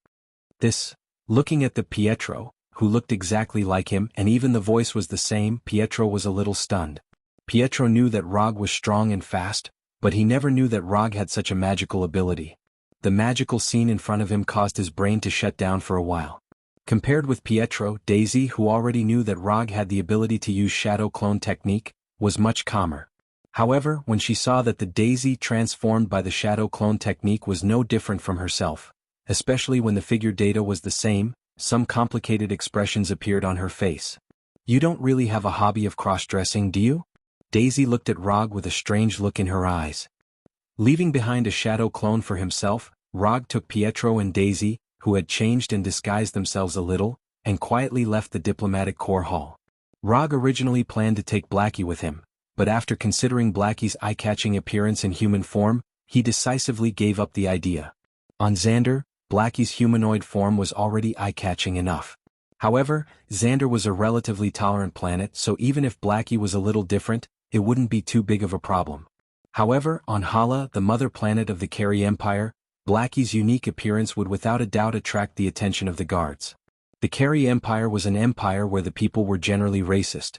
Looking at the Pietro, who looked exactly like him and even the voice was the same, Pietro was a little stunned. Pietro knew that Rog was strong and fast, but he never knew that Rog had such a magical ability. The magical scene in front of him caused his brain to shut down for a while. Compared with Pietro, Daisy, who already knew that Rog had the ability to use shadow clone technique, was much calmer. However, when she saw that the Daisy transformed by the shadow clone technique was no different from herself, especially when the figure data was the same, some complicated expressions appeared on her face. You don't really have a hobby of cross-dressing, do you? Daisy looked at Rog with a strange look in her eyes. Leaving behind a shadow clone for himself, Rog took Pietro and Daisy, who had changed and disguised themselves a little, and quietly left the diplomatic corps hall. Rog originally planned to take Blackie with him, but after considering Blackie's eye-catching appearance in human form, he decisively gave up the idea. On Xander, Blackie's humanoid form was already eye-catching enough. However, Xander was a relatively tolerant planet, so even if Blackie was a little different, it wouldn't be too big of a problem. However, on Hala, the mother planet of the Carey Empire, Blackie's unique appearance would without a doubt attract the attention of the guards. The Carey Empire was an empire where the people were generally racist.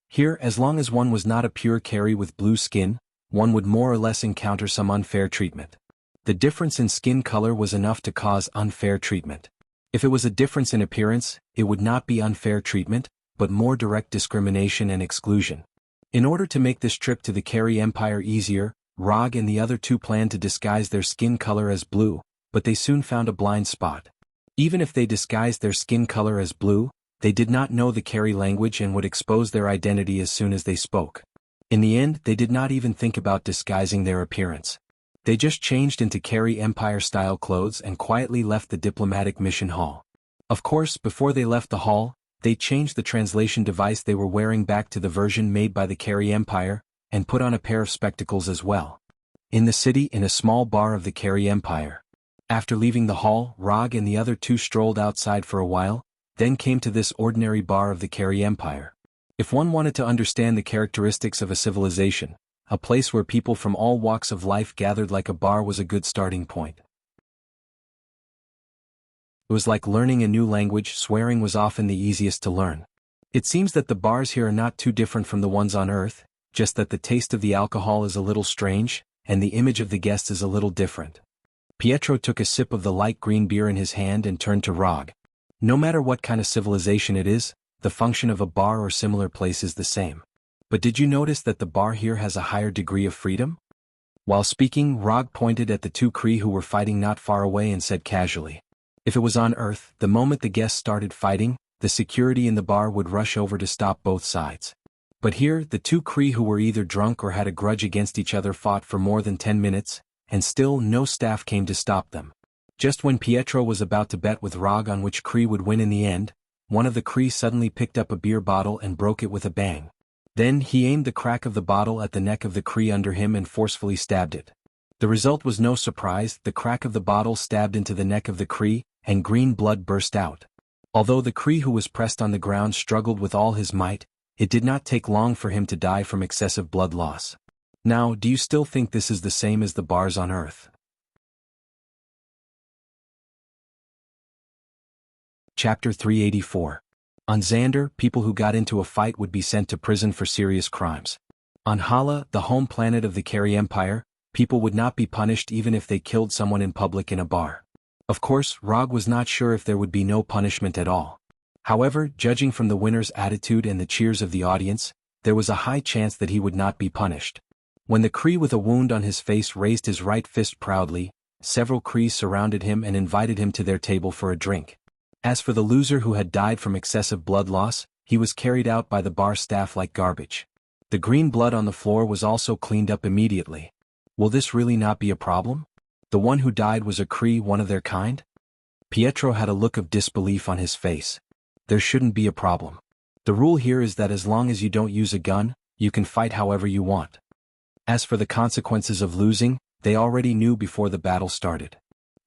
Here, as long as one was not a pure Carey with blue skin, one would more or less encounter some unfair treatment. The difference in skin color was enough to cause unfair treatment. If it was a difference in appearance, it would not be unfair treatment, but more direct discrimination and exclusion. In order to make this trip to the Carey Empire easier, Rog and the other 2 planned to disguise their skin color as blue, but they soon found a blind spot. Even if they disguised their skin color as blue, they did not know the Carey language and would expose their identity as soon as they spoke. In the end, they did not even think about disguising their appearance. They just changed into Carey Empire-style clothes and quietly left the diplomatic mission hall. Of course, before they left the hall, they changed the translation device they were wearing back to the version made by the Carey Empire, and put on a pair of spectacles as well. In the city, in a small bar of the Carey Empire. After leaving the hall, Rog and the other 2 strolled outside for a while, then came to this ordinary bar of the Carey Empire. If one wanted to understand the characteristics of a civilization, a place where people from all walks of life gathered like a bar was a good starting point. It was like learning a new language. Swearing was often the easiest to learn. It seems that the bars here are not too different from the ones on Earth, just that the taste of the alcohol is a little strange, and the image of the guest is a little different. Pietro took a sip of the light green beer in his hand and turned to Rog. No matter what kind of civilization it is, the function of a bar or similar place is the same. But did you notice that the bar here has a higher degree of freedom? While speaking, Rog pointed at the 2 Kree who were fighting not far away and said casually. If it was on Earth, the moment the guests started fighting, the security in the bar would rush over to stop both sides. But here, the 2 Kree who were either drunk or had a grudge against each other fought for more than 10 minutes, and still no staff came to stop them. Just when Pietro was about to bet with Rog on which Kree would win in the end, one of the Kree suddenly picked up a beer bottle and broke it with a bang. Then he aimed the crack of the bottle at the neck of the Kree under him and forcefully stabbed it. The result was no surprise. The crack of the bottle stabbed into the neck of the Kree, and green blood burst out. Although the Kree who was pressed on the ground struggled with all his might, it did not take long for him to die from excessive blood loss. Now, do you still think this is the same as the bars on Earth? Chapter 384. On Xander, people who got into a fight would be sent to prison for serious crimes. On Hala, the home planet of the Carey Empire, people would not be punished even if they killed someone in public in a bar. Of course, Rog was not sure if there would be no punishment at all. However, judging from the winner's attitude and the cheers of the audience, there was a high chance that he would not be punished. When the Cree with a wound on his face raised his right fist proudly, several Crees surrounded him and invited him to their table for a drink. As for the loser who had died from excessive blood loss, he was carried out by the bar staff like garbage. The green blood on the floor was also cleaned up immediately. Will this really not be a problem? The one who died was a Cree, one of their kind? Pietro had a look of disbelief on his face. There shouldn't be a problem. The rule here is that as long as you don't use a gun, you can fight however you want. As for the consequences of losing, they already knew before the battle started.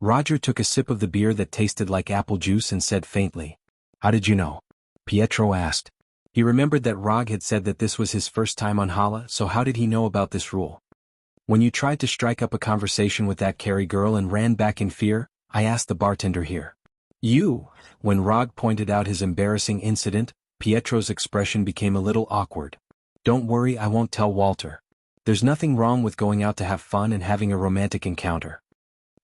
Roger took a sip of the beer that tasted like apple juice and said faintly, "How did you know?" Pietro asked. He remembered that Rog had said that this was his first time on Hala, so how did he know about this rule? "When you tried to strike up a conversation with that Carey girl and ran back in fear, I asked the bartender here." "You?" When Rog pointed out his embarrassing incident, Pietro's expression became a little awkward. "Don't worry, I won't tell Walter. There's nothing wrong with going out to have fun and having a romantic encounter.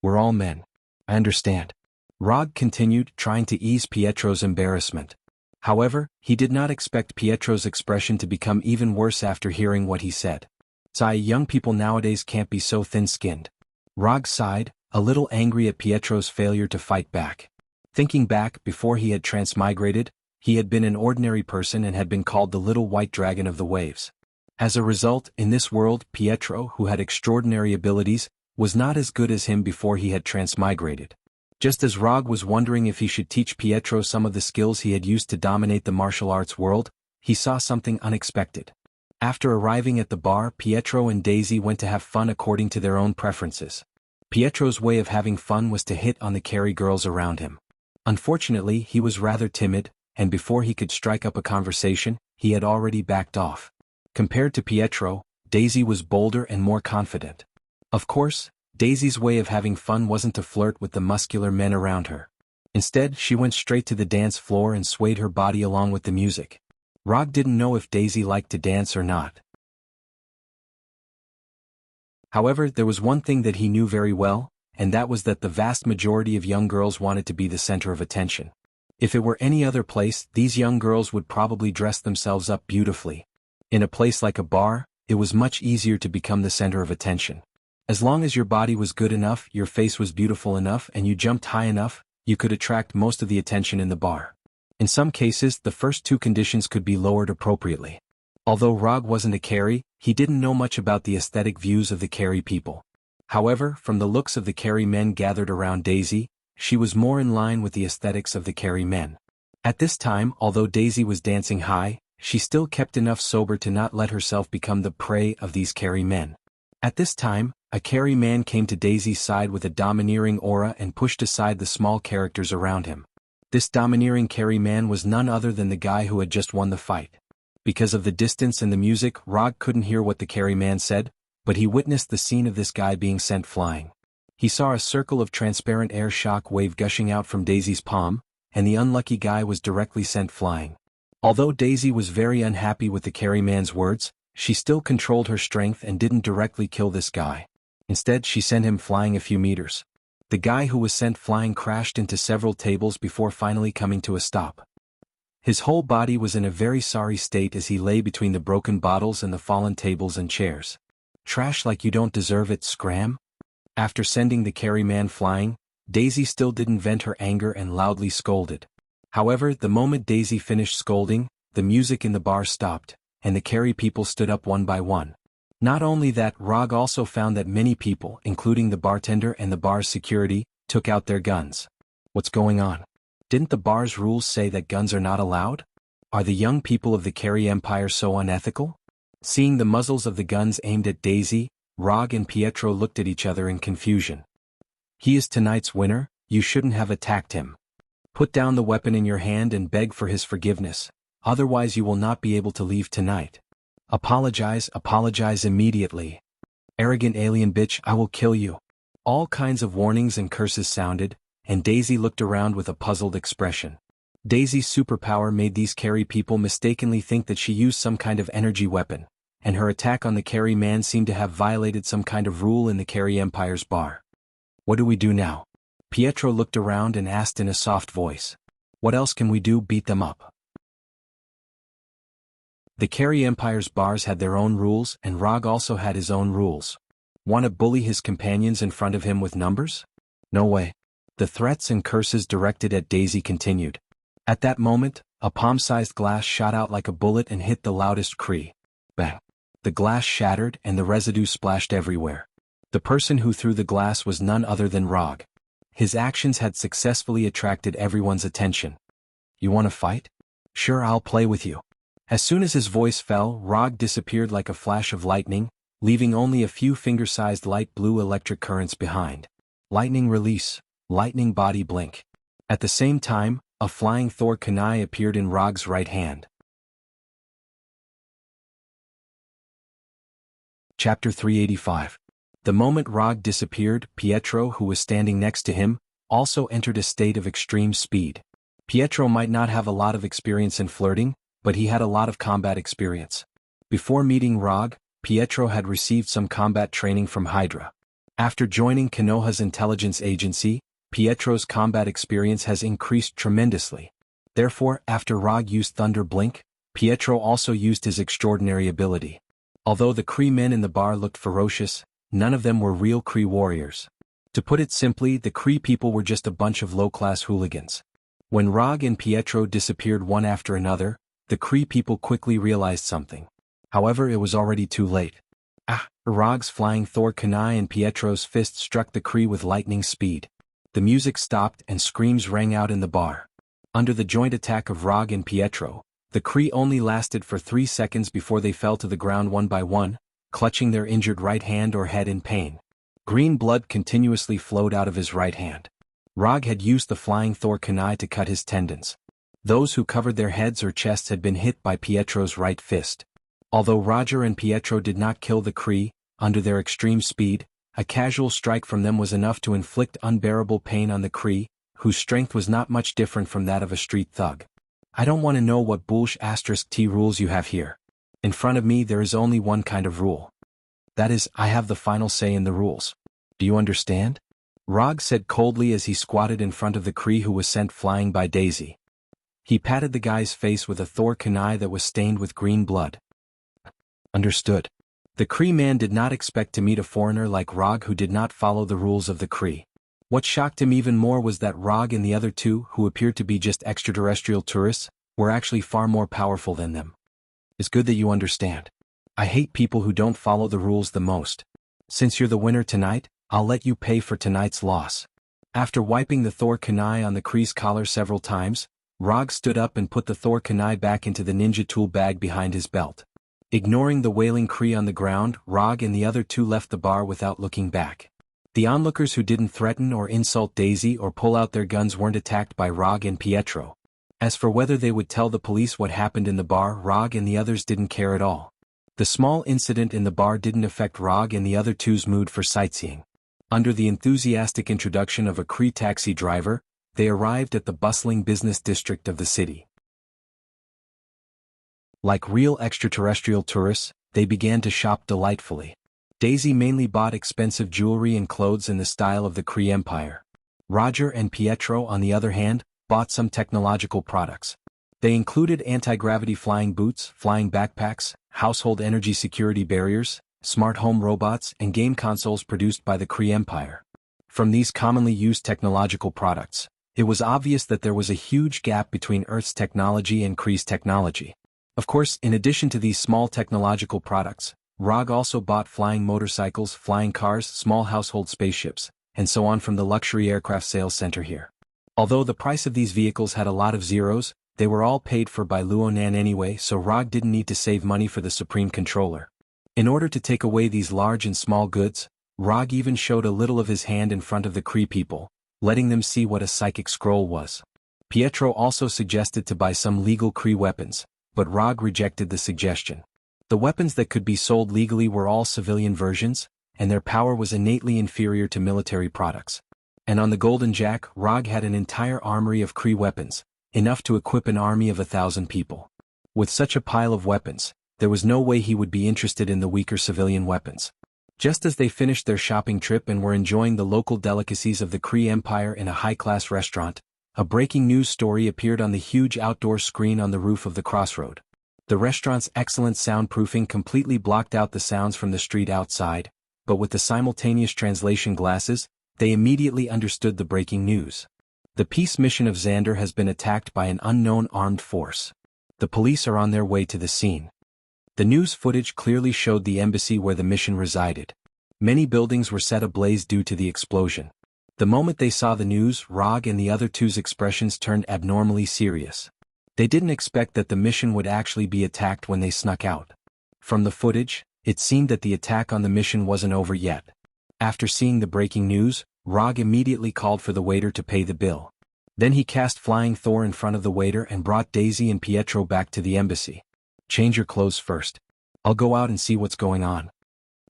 We're all men. I understand." Rog continued, trying to ease Pietro's embarrassment. However, he did not expect Pietro's expression to become even worse after hearing what he said. "Sigh, young people nowadays can't be so thin-skinned." Rog sighed, a little angry at Pietro's failure to fight back. Thinking back, before he had transmigrated, he had been an ordinary person and had been called the little white dragon of the waves. As a result, in this world, Pietro, who had extraordinary abilities, was not as good as him before he had transmigrated. Just as Rog was wondering if he should teach Pietro some of the skills he had used to dominate the martial arts world, he saw something unexpected. After arriving at the bar, Pietro and Daisy went to have fun according to their own preferences. Pietro's way of having fun was to hit on the Carey girls around him. Unfortunately, he was rather timid, and before he could strike up a conversation, he had already backed off. Compared to Pietro, Daisy was bolder and more confident. Of course, Daisy's way of having fun wasn't to flirt with the muscular men around her. Instead, she went straight to the dance floor and swayed her body along with the music. Rog didn't know if Daisy liked to dance or not. However, there was one thing that he knew very well, and that was that the vast majority of young girls wanted to be the center of attention. If it were any other place, these young girls would probably dress themselves up beautifully. In a place like a bar, it was much easier to become the center of attention. As long as your body was good enough, your face was beautiful enough, and you jumped high enough, you could attract most of the attention in the bar. In some cases, the first two conditions could be lowered appropriately. Although Rog wasn't a Carey, he didn't know much about the aesthetic views of the Carey people. However, from the looks of the Carey men gathered around Daisy, she was more in line with the aesthetics of the Carey men. At this time, although Daisy was dancing high, she still kept enough sober to not let herself become the prey of these Carey men. At this time, a Carey man came to Daisy's side with a domineering aura and pushed aside the small characters around him. This domineering Carey man was none other than the guy who had just won the fight. Because of the distance and the music, Rog couldn't hear what the Carey man said, but he witnessed the scene of this guy being sent flying. He saw a circle of transparent air shock wave gushing out from Daisy's palm, and the unlucky guy was directly sent flying. Although Daisy was very unhappy with the Carey man's words, she still controlled her strength and didn't directly kill this guy. Instead, she sent him flying a few meters. The guy who was sent flying crashed into several tables before finally coming to a stop. His whole body was in a very sorry state as he lay between the broken bottles and the fallen tables and chairs. "Trash like you don't deserve it, scram?" After sending the Carey man flying, Daisy still didn't vent her anger and loudly scolded. However, the moment Daisy finished scolding, the music in the bar stopped, and the Carey people stood up one by one. Not only that, Rog also found that many people, including the bartender and the bar's security, took out their guns. What's going on? Didn't the bar's rules say that guns are not allowed? Are the young people of the Carey Empire so unethical? Seeing the muzzles of the guns aimed at Daisy, Rog and Pietro looked at each other in confusion. "He is tonight's winner, you shouldn't have attacked him. Put down the weapon in your hand and beg for his forgiveness, otherwise you will not be able to leave tonight. Apologize immediately. Arrogant alien bitch, I will kill you." All kinds of warnings and curses sounded, and Daisy looked around with a puzzled expression. Daisy's superpower made these Carey people mistakenly think that she used some kind of energy weapon, and her attack on the Carey man seemed to have violated some kind of rule in the Carey Empire's bar. What do we do now? Pietro looked around and asked in a soft voice. What else can we do? Beat them up? The Carey Empire's bars had their own rules, and Rog also had his own rules. Want to bully his companions in front of him with numbers? No way. The threats and curses directed at Daisy continued. At that moment, a palm-sized glass shot out like a bullet and hit the loudest cry. Bang. The glass shattered and the residue splashed everywhere. The person who threw the glass was none other than Rog. His actions had successfully attracted everyone's attention. You want to fight? Sure, I'll play with you. As soon as his voice fell, Rog disappeared like a flash of lightning, leaving only a few finger-sized light blue electric currents behind. Lightning release, lightning body blink. At the same time, a flying Thor kunai appeared in Rog's right hand. Chapter 385. The moment Rog disappeared, Pietro, who was standing next to him, also entered a state of extreme speed. Pietro might not have a lot of experience in flirting, but he had a lot of combat experience. Before meeting Rog, Pietro had received some combat training from Hydra. After joining Konoha's intelligence agency, Pietro's combat experience has increased tremendously. Therefore, after Rog used Thunder Blink, Pietro also used his extraordinary ability. Although the Kree men in the bar looked ferocious, none of them were real Kree warriors. To put it simply, the Kree people were just a bunch of low-class hooligans. When Rog and Pietro disappeared one after another, the Kree people quickly realized something. However, it was already too late. Rog's flying Thor kunai and Pietro's fist struck the Kree with lightning speed. The music stopped and screams rang out in the bar. Under the joint attack of Rog and Pietro, the Kree only lasted for 3 seconds before they fell to the ground one by one, clutching their injured right hand or head in pain. Green blood continuously flowed out of his right hand. Rog had used the flying Thor kunai to cut his tendons. Those who covered their heads or chests had been hit by Pietro's right fist. Although Roger and Pietro did not kill the Kree, under their extreme speed, a casual strike from them was enough to inflict unbearable pain on the Kree, whose strength was not much different from that of a street thug. I don't want to know what *T rules you have here. In front of me there is only one kind of rule. That is, I have the final say in the rules. Do you understand? Rog said coldly as he squatted in front of the Kree who was sent flying by Daisy. He patted the guy's face with a Thor kunai that was stained with green blood. Understood. The Kree man did not expect to meet a foreigner like Rog who did not follow the rules of the Kree. What shocked him even more was that Rog and the other two, who appeared to be just extraterrestrial tourists, were actually far more powerful than them. It's good that you understand. I hate people who don't follow the rules the most. Since you're the winner tonight, I'll let you pay for tonight's loss. After wiping the Thor kunai on the Kree's collar several times, Rog stood up and put the Thor kunai back into the ninja tool bag behind his belt. Ignoring the wailing Kree on the ground, Rog and the other two left the bar without looking back. The onlookers who didn't threaten or insult Daisy or pull out their guns weren't attacked by Rog and Pietro. As for whether they would tell the police what happened in the bar, Rog and the others didn't care at all. The small incident in the bar didn't affect Rog and the other two's mood for sightseeing. Under the enthusiastic introduction of a Kree taxi driver, they arrived at the bustling business district of the city. Like real extraterrestrial tourists, they began to shop delightfully. Daisy mainly bought expensive jewelry and clothes in the style of the Kree Empire. Roger and Pietro, on the other hand, bought some technological products. They included anti-gravity flying boots, flying backpacks, household energy security barriers, smart home robots, and game consoles produced by the Kree Empire. From these commonly used technological products, it was obvious that there was a huge gap between Earth's technology and Kree's technology. Of course, in addition to these small technological products, Rog also bought flying motorcycles, flying cars, small household spaceships, and so on from the luxury aircraft sales center here. Although the price of these vehicles had a lot of zeros, they were all paid for by Luonan anyway, so Rog didn't need to save money for the Supreme Controller. In order to take away these large and small goods, Rog even showed a little of his hand in front of the Kree people, letting them see what a psychic scroll was. Pietro also suggested to buy some legal Kree weapons, but Rog rejected the suggestion. The weapons that could be sold legally were all civilian versions, and their power was innately inferior to military products. And on the Golden Jack, Rog had an entire armory of Kree weapons, enough to equip an army of 1,000 people. With such a pile of weapons, there was no way he would be interested in the weaker civilian weapons. Just as they finished their shopping trip and were enjoying the local delicacies of the Kree Empire in a high-class restaurant, a breaking news story appeared on the huge outdoor screen on the roof of the crossroad. The restaurant's excellent soundproofing completely blocked out the sounds from the street outside, but with the simultaneous translation glasses, they immediately understood the breaking news. The peace mission of Xander has been attacked by an unknown armed force. The police are on their way to the scene. The news footage clearly showed the embassy where the mission resided. Many buildings were set ablaze due to the explosion. The moment they saw the news, Rog and the other two's expressions turned abnormally serious. They didn't expect that the mission would actually be attacked when they snuck out. From the footage, it seemed that the attack on the mission wasn't over yet. After seeing the breaking news, Rog immediately called for the waiter to pay the bill. Then he cast Flying Thor in front of the waiter and brought Daisy and Pietro back to the embassy. "Change your clothes first. I'll go out and see what's going on."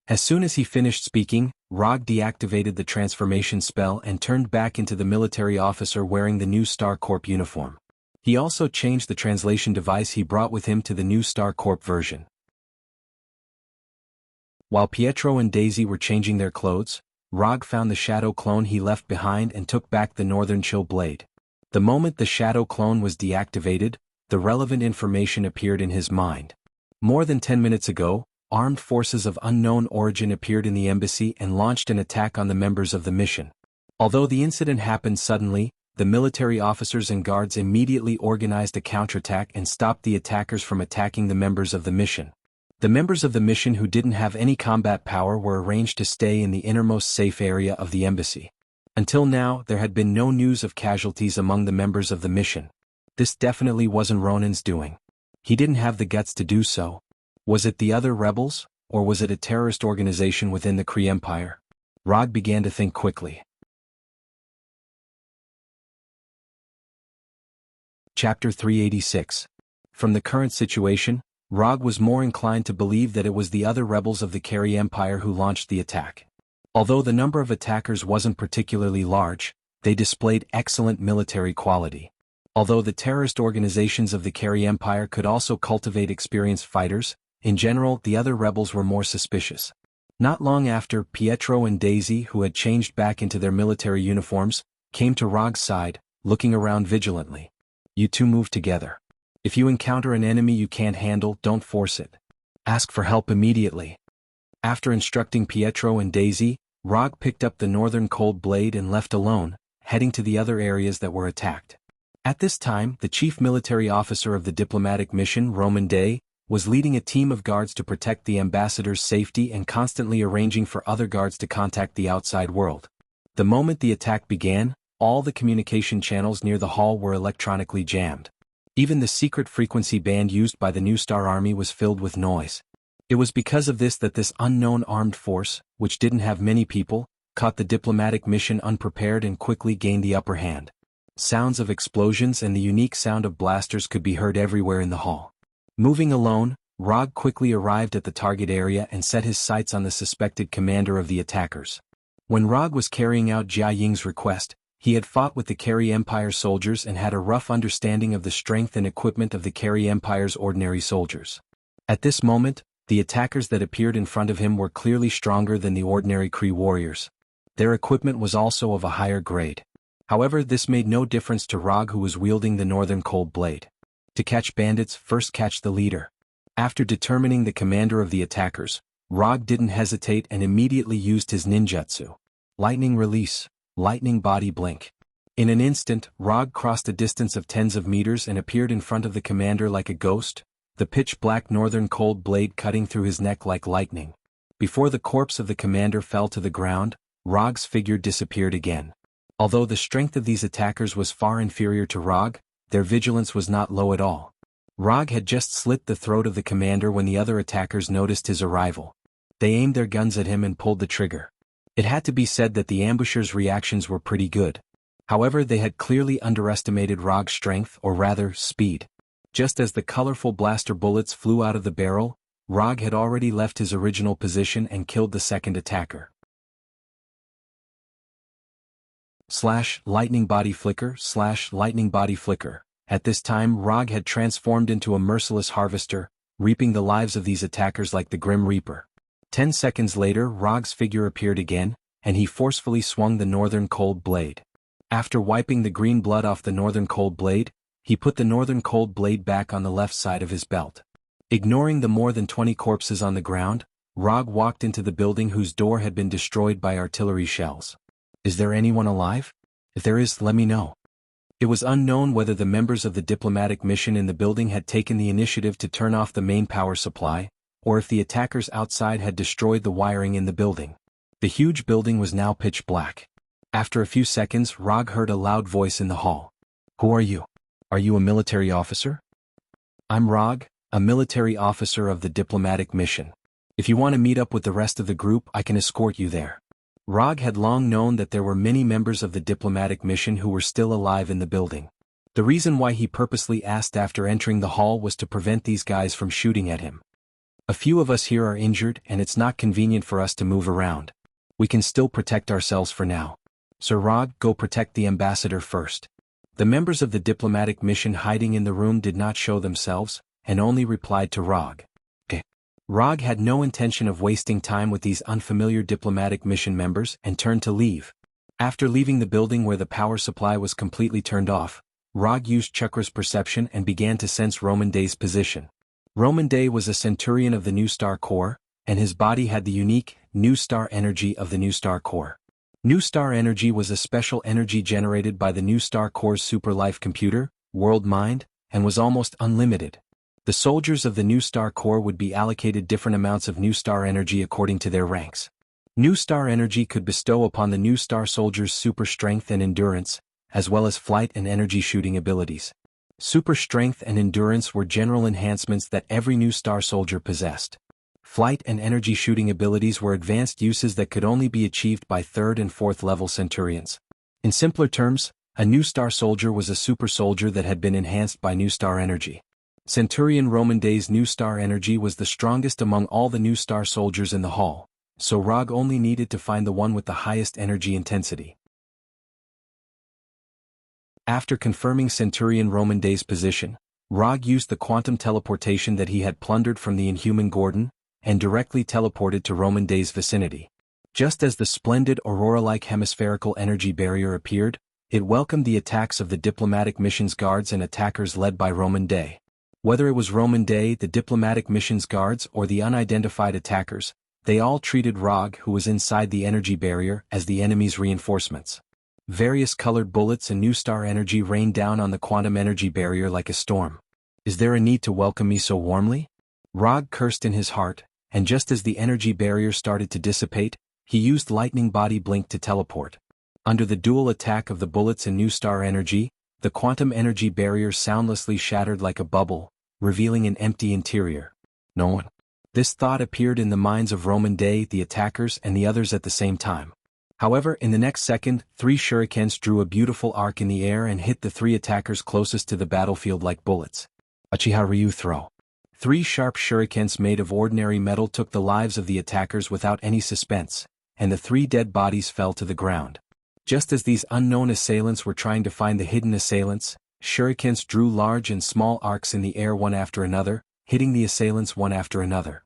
As soon as he finished speaking, Rog deactivated the transformation spell and turned back into the military officer wearing the new Star Corp uniform. He also changed the translation device he brought with him to the new Star Corp version. While Pietro and Daisy were changing their clothes, Rog found the shadow clone he left behind and took back the Northern Chill blade. The moment the shadow clone was deactivated, the relevant information appeared in his mind. More than 10 minutes ago, armed forces of unknown origin appeared in the embassy and launched an attack on the members of the mission. Although the incident happened suddenly, the military officers and guards immediately organized a counterattack and stopped the attackers from attacking the members of the mission. The members of the mission who didn't have any combat power were arranged to stay in the innermost safe area of the embassy. Until now, there had been no news of casualties among the members of the mission. This definitely wasn't Ronan's doing. He didn't have the guts to do so. Was it the other rebels, or was it a terrorist organization within the Kree Empire? Rog began to think quickly. Chapter 386. From the current situation, Rog was more inclined to believe that it was the other rebels of the Kree Empire who launched the attack. Although the number of attackers wasn't particularly large, they displayed excellent military quality. Although the terrorist organizations of the Kree Empire could also cultivate experienced fighters, in general the other rebels were more suspicious. Not long after, Pietro and Daisy, who had changed back into their military uniforms, came to Rog's side, looking around vigilantly. "You two move together. If you encounter an enemy you can't handle, don't force it. Ask for help immediately." After instructing Pietro and Daisy, Rog picked up the Northern Cold Blade and left alone, heading to the other areas that were attacked. At this time, the chief military officer of the diplomatic mission, Roman Day, was leading a team of guards to protect the ambassador's safety and constantly arranging for other guards to contact the outside world. The moment the attack began, all the communication channels near the hall were electronically jammed. Even the secret frequency band used by the New Star Army was filled with noise. It was because of this that this unknown armed force, which didn't have many people, caught the diplomatic mission unprepared and quickly gained the upper hand. Sounds of explosions and the unique sound of blasters could be heard everywhere in the hall. Moving alone, Rog quickly arrived at the target area and set his sights on the suspected commander of the attackers. When Rog was carrying out Jia Ying's request, he had fought with the Kree Empire soldiers and had a rough understanding of the strength and equipment of the Kree Empire's ordinary soldiers. At this moment, the attackers that appeared in front of him were clearly stronger than the ordinary Kree warriors. Their equipment was also of a higher grade. However, this made no difference to Rog, who was wielding the Northern Cold Blade. To catch bandits, first catch the leader. After determining the commander of the attackers, Rog didn't hesitate and immediately used his ninjutsu. Lightning Release, Lightning Body Blink. In an instant, Rog crossed a distance of tens of meters and appeared in front of the commander like a ghost, the pitch-black Northern Cold Blade cutting through his neck like lightning. Before the corpse of the commander fell to the ground, Rog's figure disappeared again. Although the strength of these attackers was far inferior to Rog, their vigilance was not low at all. Rog had just slit the throat of the commander when the other attackers noticed his arrival. They aimed their guns at him and pulled the trigger. It had to be said that the ambushers' reactions were pretty good. However, they had clearly underestimated Rog's strength, or rather, speed. Just as the colorful blaster bullets flew out of the barrel, Rog had already left his original position and killed the second attacker. Lightning Body Flicker, Lightning Body Flicker. At this time, Rog had transformed into a merciless harvester, reaping the lives of these attackers like the Grim Reaper. 10 seconds later, Rog's figure appeared again, and he forcefully swung the northern cold blade. After wiping the green blood off the northern cold blade, he put the northern cold blade back on the left side of his belt. Ignoring the more than 20 corpses on the ground, Rog walked into the building whose door had been destroyed by artillery shells. Is there anyone alive? If there is, let me know. It was unknown whether the members of the diplomatic mission in the building had taken the initiative to turn off the main power supply, or if the attackers outside had destroyed the wiring in the building. The huge building was now pitch black. After a few seconds, Rog heard a loud voice in the hall. Who are you? Are you a military officer? I'm Rog, a military officer of the diplomatic mission. If you want to meet up with the rest of the group, I can escort you there. Rog had long known that there were many members of the diplomatic mission who were still alive in the building. The reason why he purposely asked after entering the hall was to prevent these guys from shooting at him. A few of us here are injured and it's not convenient for us to move around. We can still protect ourselves for now. Sir Rog, go protect the ambassador first. The members of the diplomatic mission hiding in the room did not show themselves, and only replied to Rog. Rog had no intention of wasting time with these unfamiliar diplomatic mission members and turned to leave. After leaving the building where the power supply was completely turned off, Rog used Chakra's perception and began to sense Roman Day's position. Roman Day was a centurion of the New Star Corps, and his body had the unique, New Star energy of the New Star Corps. New Star energy was a special energy generated by the New Star Corps' super life computer, World Mind, and was almost unlimited. The soldiers of the New Star Corps would be allocated different amounts of New Star energy according to their ranks. New Star energy could bestow upon the New Star soldiers super strength and endurance, as well as flight and energy shooting abilities. Super strength and endurance were general enhancements that every New Star soldier possessed. Flight and energy shooting abilities were advanced uses that could only be achieved by 3rd and 4th level centurions. In simpler terms, a New Star soldier was a super soldier that had been enhanced by New Star energy. Centurion Roman Day's New Star energy was the strongest among all the New Star soldiers in the hall, so Rog only needed to find the one with the highest energy intensity. After confirming Centurion Roman Day's position, Rog used the quantum teleportation that he had plundered from the Inhuman Gordon, and directly teleported to Roman Day's vicinity. Just as the splendid aurora-like hemispherical energy barrier appeared, it welcomed the attacks of the diplomatic mission's guards and attackers led by Roman Day. Whether it was Roman Day, the diplomatic mission's guards, or the unidentified attackers, they all treated Rog, who was inside the energy barrier, as the enemy's reinforcements. Various colored bullets and New Star energy rained down on the quantum energy barrier like a storm. Is there a need to welcome me so warmly? Rog cursed in his heart, and just as the energy barrier started to dissipate, he used Lightning Body Blink to teleport. Under the dual attack of the bullets and New Star energy, the quantum energy barrier soundlessly shattered like a bubble, revealing an empty interior. No one. This thought appeared in the minds of Roman Day, the attackers, and the others at the same time. However, in the next second, 3 shurikens drew a beautiful arc in the air and hit the 3 attackers closest to the battlefield like bullets. Uchiha Ryu throw. 3 sharp shurikens made of ordinary metal took the lives of the attackers without any suspense, and the 3 dead bodies fell to the ground. Just as these unknown assailants were trying to find the hidden assailants, shurikens drew large and small arcs in the air one after another, hitting the assailants one after another.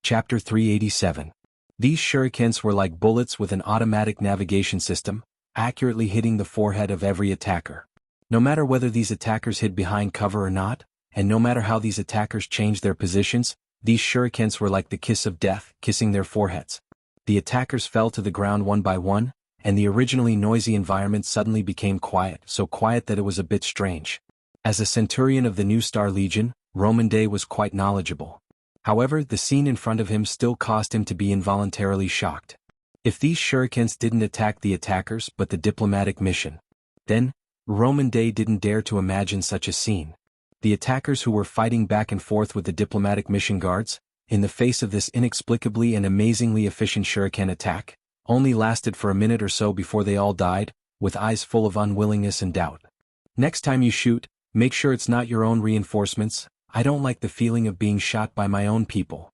Chapter 387. These shurikens were like bullets with an automatic navigation system, accurately hitting the forehead of every attacker. No matter whether these attackers hid behind cover or not, and no matter how these attackers changed their positions, these shurikens were like the kiss of death, kissing their foreheads. The attackers fell to the ground one by one, and the originally noisy environment suddenly became quiet, so quiet that it was a bit strange. As a centurion of the New Star Legion, Roman Day was quite knowledgeable. However, the scene in front of him still caused him to be involuntarily shocked. If these shurikens didn't attack the attackers but the diplomatic mission, then Roman Day didn't dare to imagine such a scene. The attackers who were fighting back and forth with the diplomatic mission guards, in the face of this inexplicably and amazingly efficient shuriken attack, only lasted for a minute or so before they all died, with eyes full of unwillingness and doubt. Next time you shoot, make sure it's not your own reinforcements. I don't like the feeling of being shot by my own people.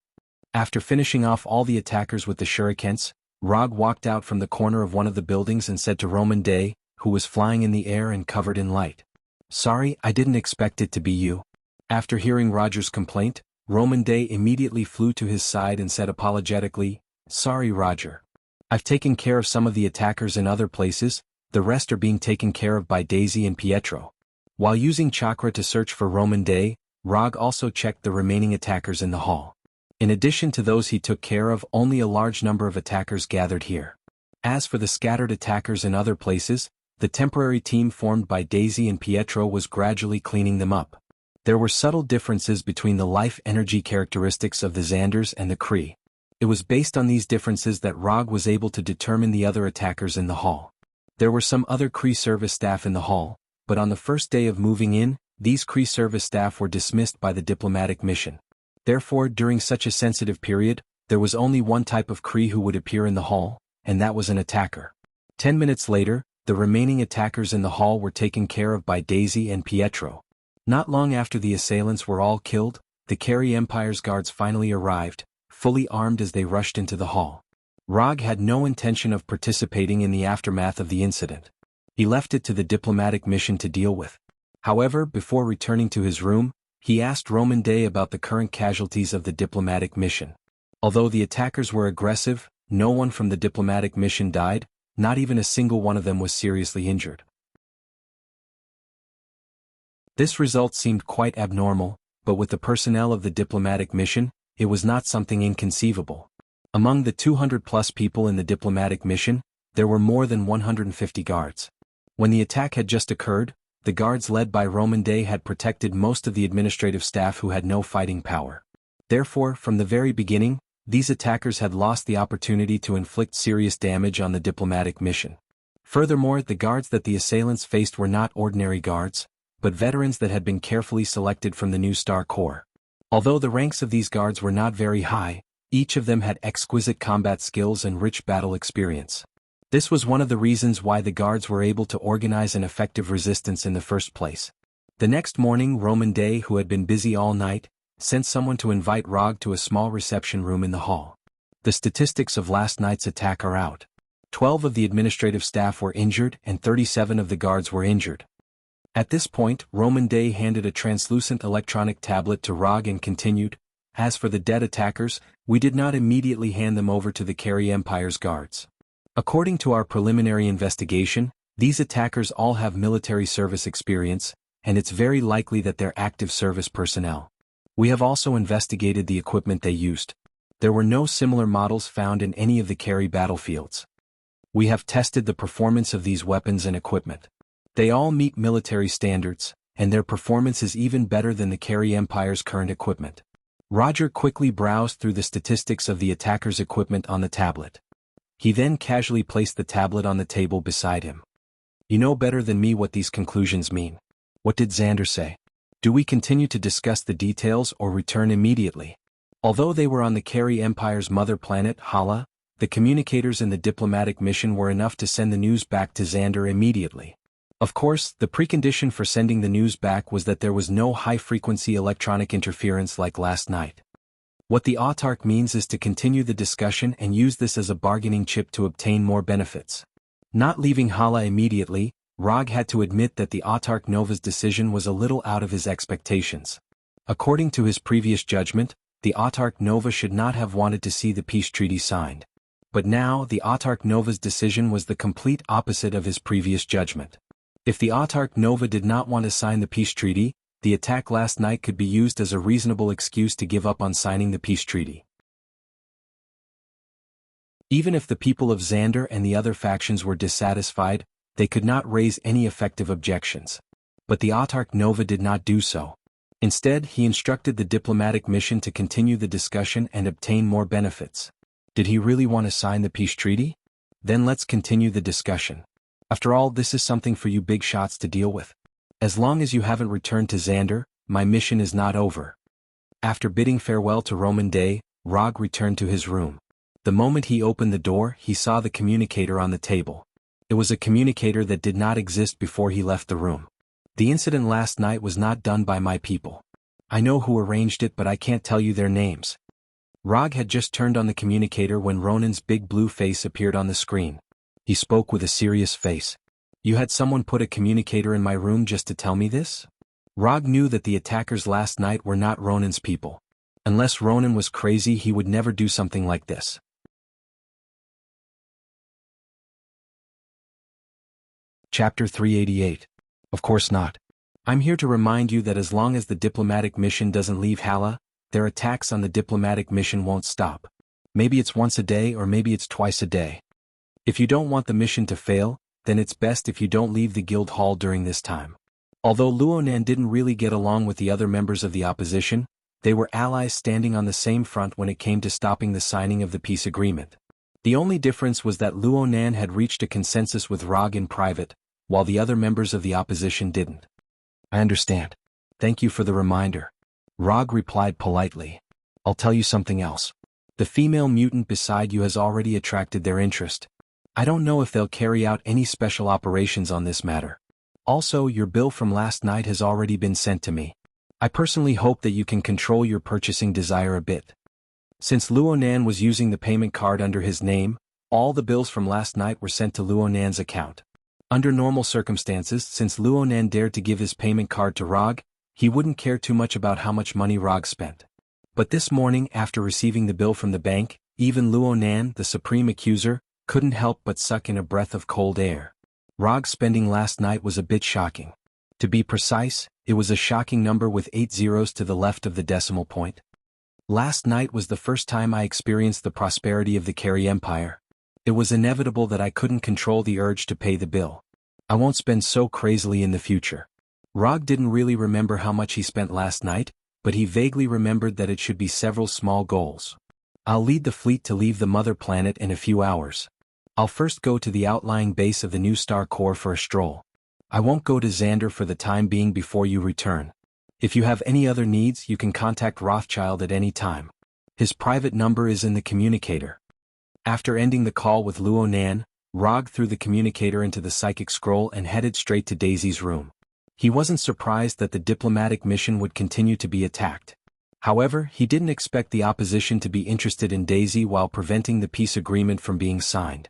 After finishing off all the attackers with the shurikens, Rog walked out from the corner of one of the buildings and said to Roman Day, who was flying in the air and covered in light. Sorry, I didn't expect it to be you. After hearing Roger's complaint, Roman Day immediately flew to his side and said apologetically, "Sorry, Roger. I've taken care of some of the attackers in other places, the rest are being taken care of by Daisy and Pietro." While using chakra to search for Roman Day, Rog also checked the remaining attackers in the hall. In addition to those he took care of, only a large number of attackers gathered here. As for the scattered attackers in other places, the temporary team formed by Daisy and Pietro was gradually cleaning them up. There were subtle differences between the life energy characteristics of the Xanders and the Kree. It was based on these differences that Rog was able to determine the other attackers in the hall. There were some other Kree service staff in the hall, but on the first day of moving in, these Kree service staff were dismissed by the diplomatic mission. Therefore, during such a sensitive period, there was only one type of Kree who would appear in the hall, and that was an attacker. 10 minutes later, the remaining attackers in the hall were taken care of by Daisy and Pietro. Not long after the assailants were all killed, the Carey Empire's guards finally arrived, fully armed as they rushed into the hall. Rog had no intention of participating in the aftermath of the incident. He left it to the diplomatic mission to deal with. However, before returning to his room, he asked Roman Day about the current casualties of the diplomatic mission. Although the attackers were aggressive, no one from the diplomatic mission died, not even a single one of them was seriously injured. This result seemed quite abnormal, but with the personnel of the diplomatic mission, it was not something inconceivable. Among the 200-plus people in the diplomatic mission, there were more than 150 guards. When the attack had just occurred, the guards led by Roman Day had protected most of the administrative staff who had no fighting power. Therefore, from the very beginning, these attackers had lost the opportunity to inflict serious damage on the diplomatic mission. Furthermore, the guards that the assailants faced were not ordinary guards, but veterans that had been carefully selected from the New Star Corps. Although the ranks of these guards were not very high, each of them had exquisite combat skills and rich battle experience. This was one of the reasons why the guards were able to organize an effective resistance in the first place. The next morning, Roman Day, who had been busy all night, sent someone to invite Rog to a small reception room in the hall. The statistics of last night's attack are out. 12 of the administrative staff were injured and 37 of the guards were injured. At this point, Roman Day handed a translucent electronic tablet to Rog and continued, "As for the dead attackers, we did not immediately hand them over to the Carey Empire's guards. According to our preliminary investigation, these attackers all have military service experience, and it's very likely that they're active service personnel. We have also investigated the equipment they used. There were no similar models found in any of the Carey battlefields. We have tested the performance of these weapons and equipment. They all meet military standards, and their performance is even better than the Carey Empire's current equipment." Roger quickly browsed through the statistics of the attacker's equipment on the tablet. He then casually placed the tablet on the table beside him. "You know better than me what these conclusions mean. What did Xander say? Do we continue to discuss the details or return immediately?" Although they were on the Carey Empire's mother planet, Hala, the communicators in the diplomatic mission were enough to send the news back to Xander immediately. Of course, the precondition for sending the news back was that there was no high-frequency electronic interference like last night. What the autarch means is to continue the discussion and use this as a bargaining chip to obtain more benefits. Not leaving Hala immediately, Rog had to admit that the autarch Nova's decision was a little out of his expectations. According to his previous judgment, the autarch Nova should not have wanted to see the peace treaty signed. But now, the autarch Nova's decision was the complete opposite of his previous judgment. If the autarch Nova did not want to sign the peace treaty, the attack last night could be used as a reasonable excuse to give up on signing the peace treaty. Even if the people of Xander and the other factions were dissatisfied, they could not raise any effective objections. But the autarch Nova did not do so. Instead, he instructed the diplomatic mission to continue the discussion and obtain more benefits. Did he really want to sign the peace treaty? Then let's continue the discussion. After all, this is something for you big shots to deal with. As long as you haven't returned to Xander, my mission is not over." After bidding farewell to Roman Day, Rog returned to his room. The moment he opened the door, he saw the communicator on the table. It was a communicator that did not exist before he left the room. "The incident last night was not done by my people. I know who arranged it, but I can't tell you their names." Rog had just turned on the communicator when Ronan's big blue face appeared on the screen. He spoke with a serious face. You had someone put a communicator in my room just to tell me this? Rog knew that the attackers last night were not Ronan's people. Unless Ronan was crazy, he would never do something like this. Chapter 388. Of course not. I'm here to remind you that as long as the diplomatic mission doesn't leave Hala, their attacks on the diplomatic mission won't stop. Maybe it's once a day or maybe it's twice a day. If you don't want the mission to fail, then it's best if you don't leave the guild hall during this time. Although Luonan didn't really get along with the other members of the opposition, they were allies standing on the same front when it came to stopping the signing of the peace agreement. The only difference was that Luonan had reached a consensus with Rog in private, while the other members of the opposition didn't. I understand. Thank you for the reminder. Rog replied politely. I'll tell you something else. The female mutant beside you has already attracted their interest. I don't know if they'll carry out any special operations on this matter. Also, your bill from last night has already been sent to me. I personally hope that you can control your purchasing desire a bit. Since Luonan was using the payment card under his name, all the bills from last night were sent to Luonan's account. Under normal circumstances, since Luonan dared to give his payment card to Rog, he wouldn't care too much about how much money Rog spent. But this morning, after receiving the bill from the bank, even Luonan, the supreme accuser, couldn't help but suck in a breath of cold air. Rog's spending last night was a bit shocking. To be precise, it was a shocking number with 8 zeros to the left of the decimal point. Last night was the first time I experienced the prosperity of the Carey Empire. It was inevitable that I couldn't control the urge to pay the bill. I won't spend so crazily in the future. Rog didn't really remember how much he spent last night, but he vaguely remembered that it should be several small goals. I'll lead the fleet to leave the mother planet in a few hours. I'll first go to the outlying base of the New Star Core for a stroll. I won't go to Xander for the time being before you return. If you have any other needs, you can contact Rothschild at any time. His private number is in the communicator. After ending the call with Luonan, Rog threw the communicator into the psychic scroll and headed straight to Daisy's room. He wasn't surprised that the diplomatic mission would continue to be attacked. However, he didn't expect the opposition to be interested in Daisy while preventing the peace agreement from being signed.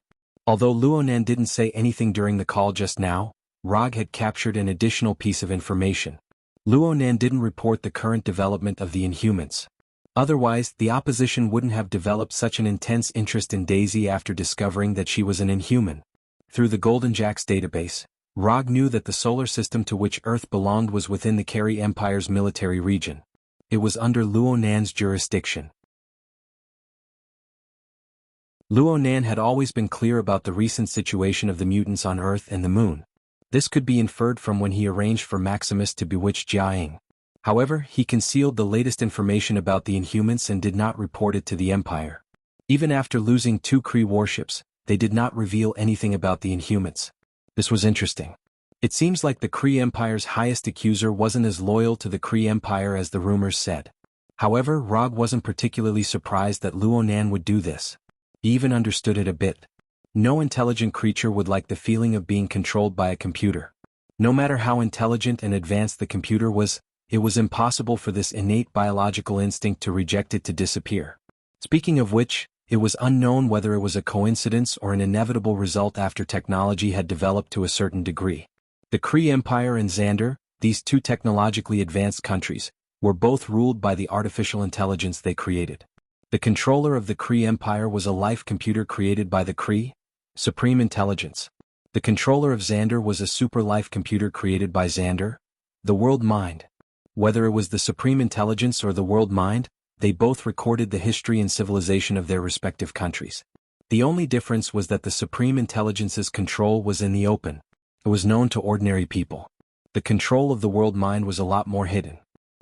Although Luonan didn't say anything during the call just now, Rog had captured an additional piece of information. Luonan didn't report the current development of the Inhumans. Otherwise, the opposition wouldn't have developed such an intense interest in Daisy after discovering that she was an Inhuman. Through the Golden Jacks database, Rog knew that the solar system to which Earth belonged was within the Carey Empire's military region. It was under Luonan's jurisdiction. Luonan had always been clear about the recent situation of the mutants on Earth and the Moon. This could be inferred from when he arranged for Maximus to bewitch Jiaying. However, he concealed the latest information about the Inhumans and did not report it to the Empire. Even after losing 2 Kree warships, they did not reveal anything about the Inhumans. This was interesting. It seems like the Kree Empire's highest accuser wasn't as loyal to the Kree Empire as the rumors said. However, Rog wasn't particularly surprised that Luonan would do this. He even understood it a bit. No intelligent creature would like the feeling of being controlled by a computer. No matter how intelligent and advanced the computer was, it was impossible for this innate biological instinct to reject it to disappear. Speaking of which, it was unknown whether it was a coincidence or an inevitable result after technology had developed to a certain degree. The Kree Empire and Xander, these 2 technologically advanced countries, were both ruled by the artificial intelligence they created. The controller of the Kree Empire was a life computer created by the Kree, Supreme Intelligence. The controller of Xander was a super life computer created by Xander, the World Mind. Whether it was the Supreme Intelligence or the World Mind, they both recorded the history and civilization of their respective countries. The only difference was that the Supreme Intelligence's control was in the open. It was known to ordinary people. The control of the World Mind was a lot more hidden.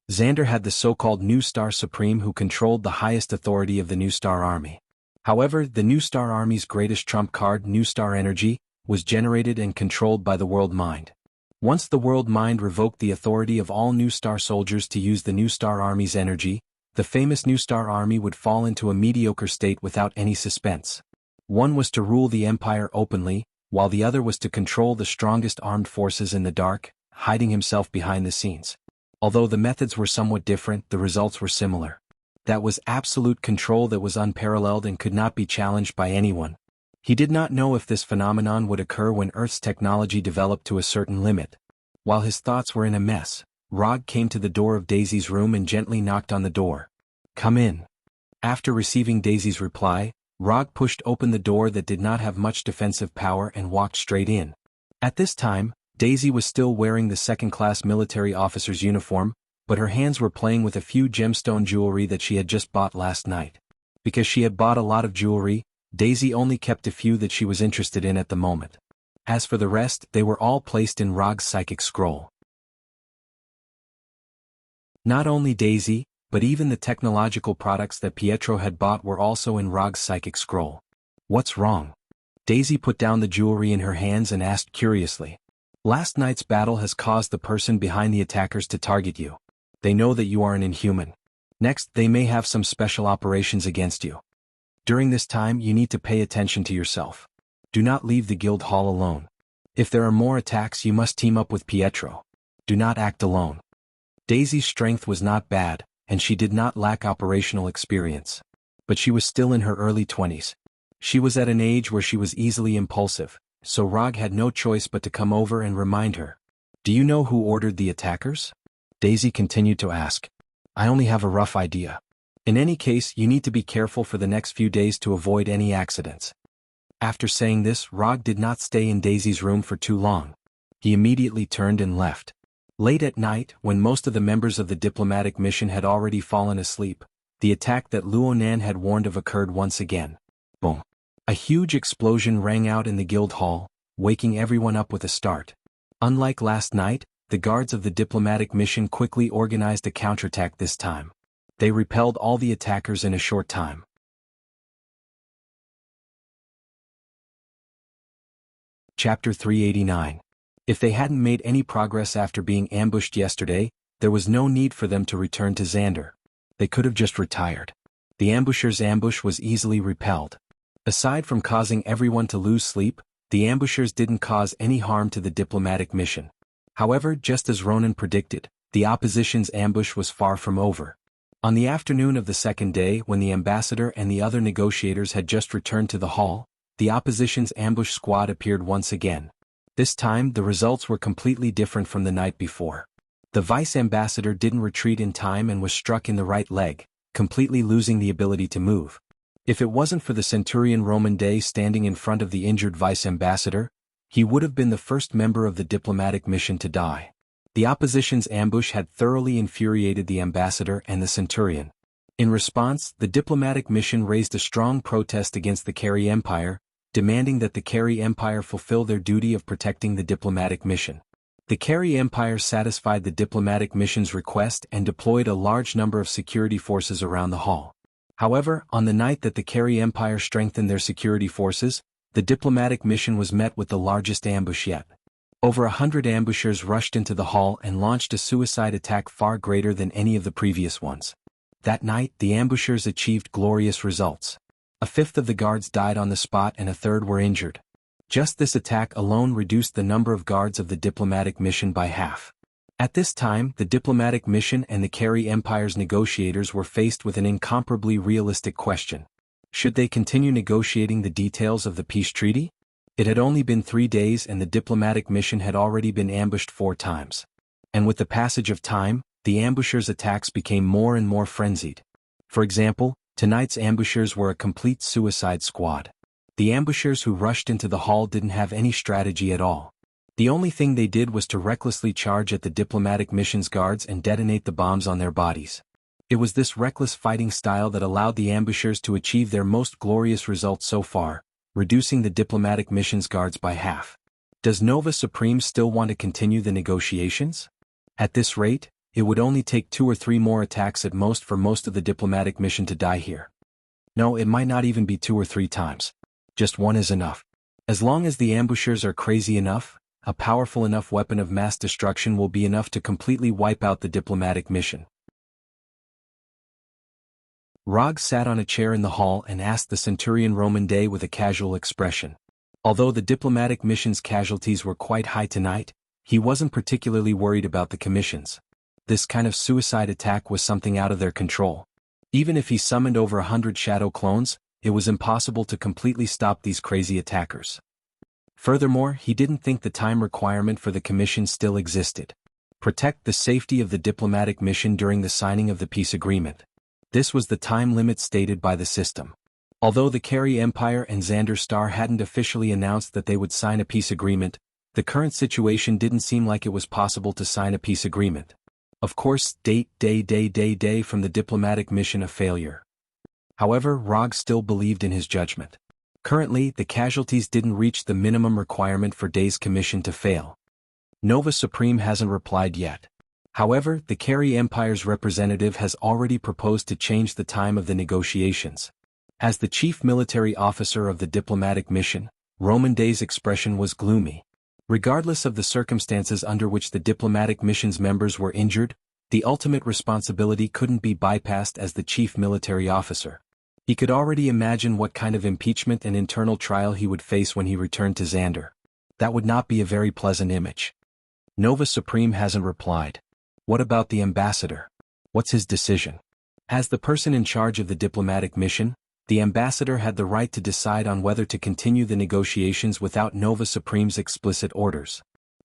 Xander had the so-called New Star Supreme who controlled the highest authority of the New Star Army. However, the New Star Army's greatest trump card, New Star Energy, was generated and controlled by the World Mind. Once the World Mind revoked the authority of all New Star soldiers to use the New Star Army's energy, the famous New Star Army would fall into a mediocre state without any suspense. One was to rule the Empire openly, while the other was to control the strongest armed forces in the dark, hiding himself behind the scenes. Although the methods were somewhat different, the results were similar. That was absolute control that was unparalleled and could not be challenged by anyone. He did not know if this phenomenon would occur when Earth's technology developed to a certain limit. While his thoughts were in a mess, Rog came to the door of Daisy's room and gently knocked on the door. "Come in." After receiving Daisy's reply, Rog pushed open the door that did not have much defensive power and walked straight in. At this time, Daisy was still wearing the second-class military officer's uniform, but her hands were playing with a few gemstone jewelry that she had just bought last night. Because she had bought a lot of jewelry, Daisy only kept a few that she was interested in at the moment. As for the rest, they were all placed in Rog's psychic scroll. Not only Daisy, but even the technological products that Pietro had bought were also in Rog's psychic scroll. "What's wrong?" Daisy put down the jewelry in her hands and asked curiously. "Last night's battle has caused the person behind the attackers to target you. They know that you are an inhuman. Next, they may have some special operations against you. During this time you need to pay attention to yourself. Do not leave the guild hall alone. If there are more attacks you must team up with Pietro. Do not act alone." Daisy's strength was not bad, and she did not lack operational experience. But she was still in her early 20s. She was at an age where she was easily impulsive, so Rog had no choice but to come over and remind her. "Do you know who ordered the attackers?" Daisy continued to ask. "I only have a rough idea. In any case, you need to be careful for the next few days to avoid any accidents." After saying this, Rog did not stay in Daisy's room for too long. He immediately turned and left. Late at night, when most of the members of the diplomatic mission had already fallen asleep, the attack that Luonan had warned of occurred once again. Boom! A huge explosion rang out in the guild hall, waking everyone up with a start. Unlike last night, the guards of the diplomatic mission quickly organized a counterattack this time. They repelled all the attackers in a short time. Chapter 389. If they hadn't made any progress after being ambushed yesterday, there was no need for them to return to Xander. They could have just retired. The ambushers' ambush was easily repelled. Aside from causing everyone to lose sleep, the ambushers didn't cause any harm to the diplomatic mission. However, just as Ronan predicted, the opposition's ambush was far from over. On the afternoon of the second day, when the ambassador and the other negotiators had just returned to the hall, the opposition's ambush squad appeared once again. This time, the results were completely different from the night before. The vice-ambassador didn't retreat in time and was struck in the right leg, completely losing the ability to move. If it wasn't for the centurion Roman Day standing in front of the injured vice-ambassador, he would have been the first member of the diplomatic mission to die. The opposition's ambush had thoroughly infuriated the ambassador and the centurion. In response, the diplomatic mission raised a strong protest against the Carey Empire, demanding that the Carey Empire fulfill their duty of protecting the diplomatic mission. The Carey Empire satisfied the diplomatic mission's request and deployed a large number of security forces around the hall. However, on the night that the Carey Empire strengthened their security forces, the diplomatic mission was met with the largest ambush yet. Over 100 ambushers rushed into the hall and launched a suicide attack far greater than any of the previous ones. That night, the ambushers achieved glorious results. A fifth of the guards died on the spot and a third were injured. Just this attack alone reduced the number of guards of the diplomatic mission by half. At this time, the diplomatic mission and the Carey Empire's negotiators were faced with an incomparably realistic question. Should they continue negotiating the details of the peace treaty? It had only been 3 days and the diplomatic mission had already been ambushed 4 times. And with the passage of time, the ambushers' attacks became more and more frenzied. For example, tonight's ambushers were a complete suicide squad. The ambushers who rushed into the hall didn't have any strategy at all. The only thing they did was to recklessly charge at the diplomatic mission's guards and detonate the bombs on their bodies. It was this reckless fighting style that allowed the ambushers to achieve their most glorious results so far, reducing the diplomatic mission's guards by half. Does Nova Supreme still want to continue the negotiations? At this rate, it would only take 2 or 3 more attacks at most for most of the diplomatic mission to die here. No, it might not even be 2 or 3 times. Just 1 is enough. As long as the ambushers are crazy enough, a powerful enough weapon of mass destruction will be enough to completely wipe out the diplomatic mission. Rog sat on a chair in the hall and asked the centurion Roman Day with a casual expression. Although the diplomatic mission's casualties were quite high tonight, he wasn't particularly worried about the commissions. This kind of suicide attack was something out of their control. Even if he summoned over 100 shadow clones, it was impossible to completely stop these crazy attackers. Furthermore, he didn't think the time requirement for the commission still existed. Protect the safety of the diplomatic mission during the signing of the peace agreement. This was the time limit stated by the system. Although the Carey Empire and Xander Star hadn't officially announced that they would sign a peace agreement, the current situation didn't seem like it was possible to sign a peace agreement. Of course, day from the diplomatic mission a failure. However, Rog still believed in his judgment. Currently, the casualties didn't reach the minimum requirement for Day's commission to fail. Nova Supreme hasn't replied yet. However, the Carey Empire's representative has already proposed to change the time of the negotiations. As the chief military officer of the diplomatic mission, Roman Day's expression was gloomy. Regardless of the circumstances under which the diplomatic mission's members were injured, the ultimate responsibility couldn't be bypassed as the chief military officer. He could already imagine what kind of impeachment and internal trial he would face when he returned to Xander. That would not be a very pleasant image. Nova Supreme hasn't replied. What about the ambassador? What's his decision? As the person in charge of the diplomatic mission, the ambassador had the right to decide on whether to continue the negotiations without Nova Supreme's explicit orders.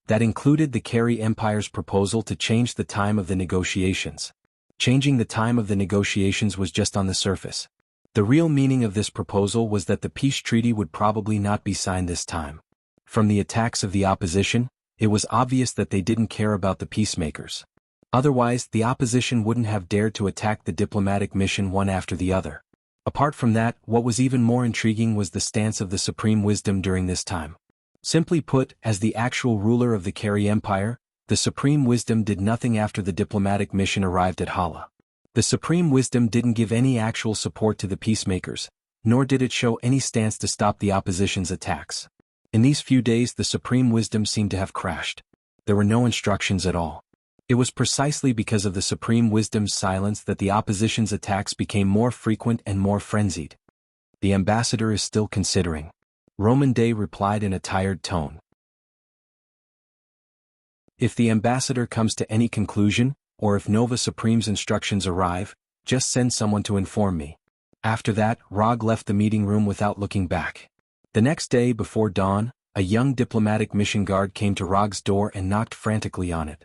That included the Carey Empire's proposal to change the time of the negotiations. Changing the time of the negotiations was just on the surface. The real meaning of this proposal was that the peace treaty would probably not be signed this time. From the attacks of the opposition, it was obvious that they didn't care about the peacemakers. Otherwise, the opposition wouldn't have dared to attack the diplomatic mission one after the other. Apart from that, what was even more intriguing was the stance of the Supreme Wisdom during this time. Simply put, as the actual ruler of the Carey Empire, the Supreme Wisdom did nothing after the diplomatic mission arrived at Hala. The Supreme Wisdom didn't give any actual support to the peacemakers, nor did it show any stance to stop the opposition's attacks. In these few days the Supreme Wisdom seemed to have crashed. There were no instructions at all. It was precisely because of the Supreme Wisdom's silence that the opposition's attacks became more frequent and more frenzied. The ambassador is still considering. Roman Day replied in a tired tone. If the ambassador comes to any conclusion, or if Nova Supreme's instructions arrive, just send someone to inform me. After that, Rog left the meeting room without looking back. The next day before dawn, a young diplomatic mission guard came to Rog's door and knocked frantically on it.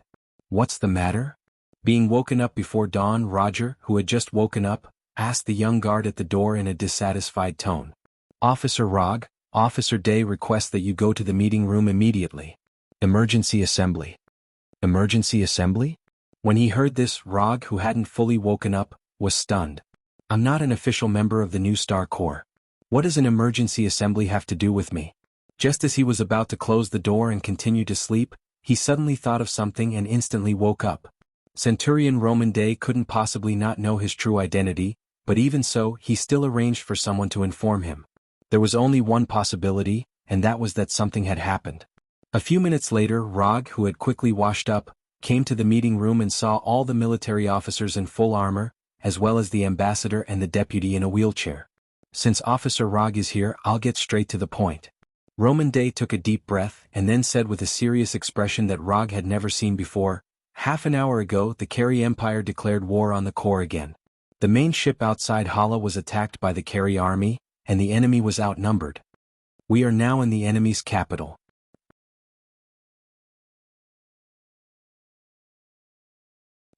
What's the matter? Being woken up before dawn, Roger, who had just woken up, asked the young guard at the door in a dissatisfied tone. Officer Rog, Officer Day requests that you go to the meeting room immediately. Emergency assembly. Emergency assembly? When he heard this, Rog, who hadn't fully woken up, was stunned. I'm not an official member of the New Star Corps. What does an emergency assembly have to do with me? Just as he was about to close the door and continue to sleep, he suddenly thought of something and instantly woke up. Centurion Roman Day couldn't possibly not know his true identity, but even so, he still arranged for someone to inform him. There was only one possibility, and that was that something had happened. A few minutes later, Rog, who had quickly washed up, came to the meeting room and saw all the military officers in full armor, as well as the ambassador and the deputy in a wheelchair. Since Officer Rog is here, I'll get straight to the point. Roman Day took a deep breath and then said with a serious expression that Rog had never seen before, half an hour ago the Carey Empire declared war on the Corps again. The main ship outside Hala was attacked by the Carey army, and the enemy was outnumbered. We are now in the enemy's capital.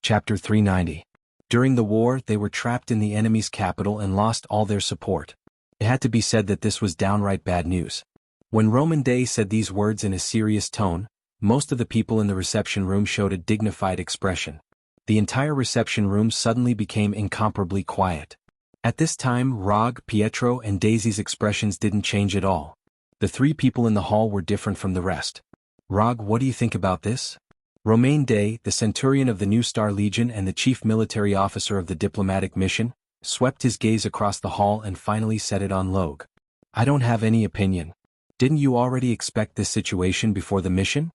Chapter 390. During the war, they were trapped in the enemy's capital and lost all their support. It had to be said that this was downright bad news. When Roman Day said these words in a serious tone, most of the people in the reception room showed a dignified expression. The entire reception room suddenly became incomparably quiet. At this time, Rog, Pietro, and Daisy's expressions didn't change at all. The three people in the hall were different from the rest. Rog, what do you think about this? Romain Day, the centurion of the New Star Legion and the chief military officer of the diplomatic mission, swept his gaze across the hall and finally set it on Logue. I don't have any opinion. Didn't you already expect this situation before the mission?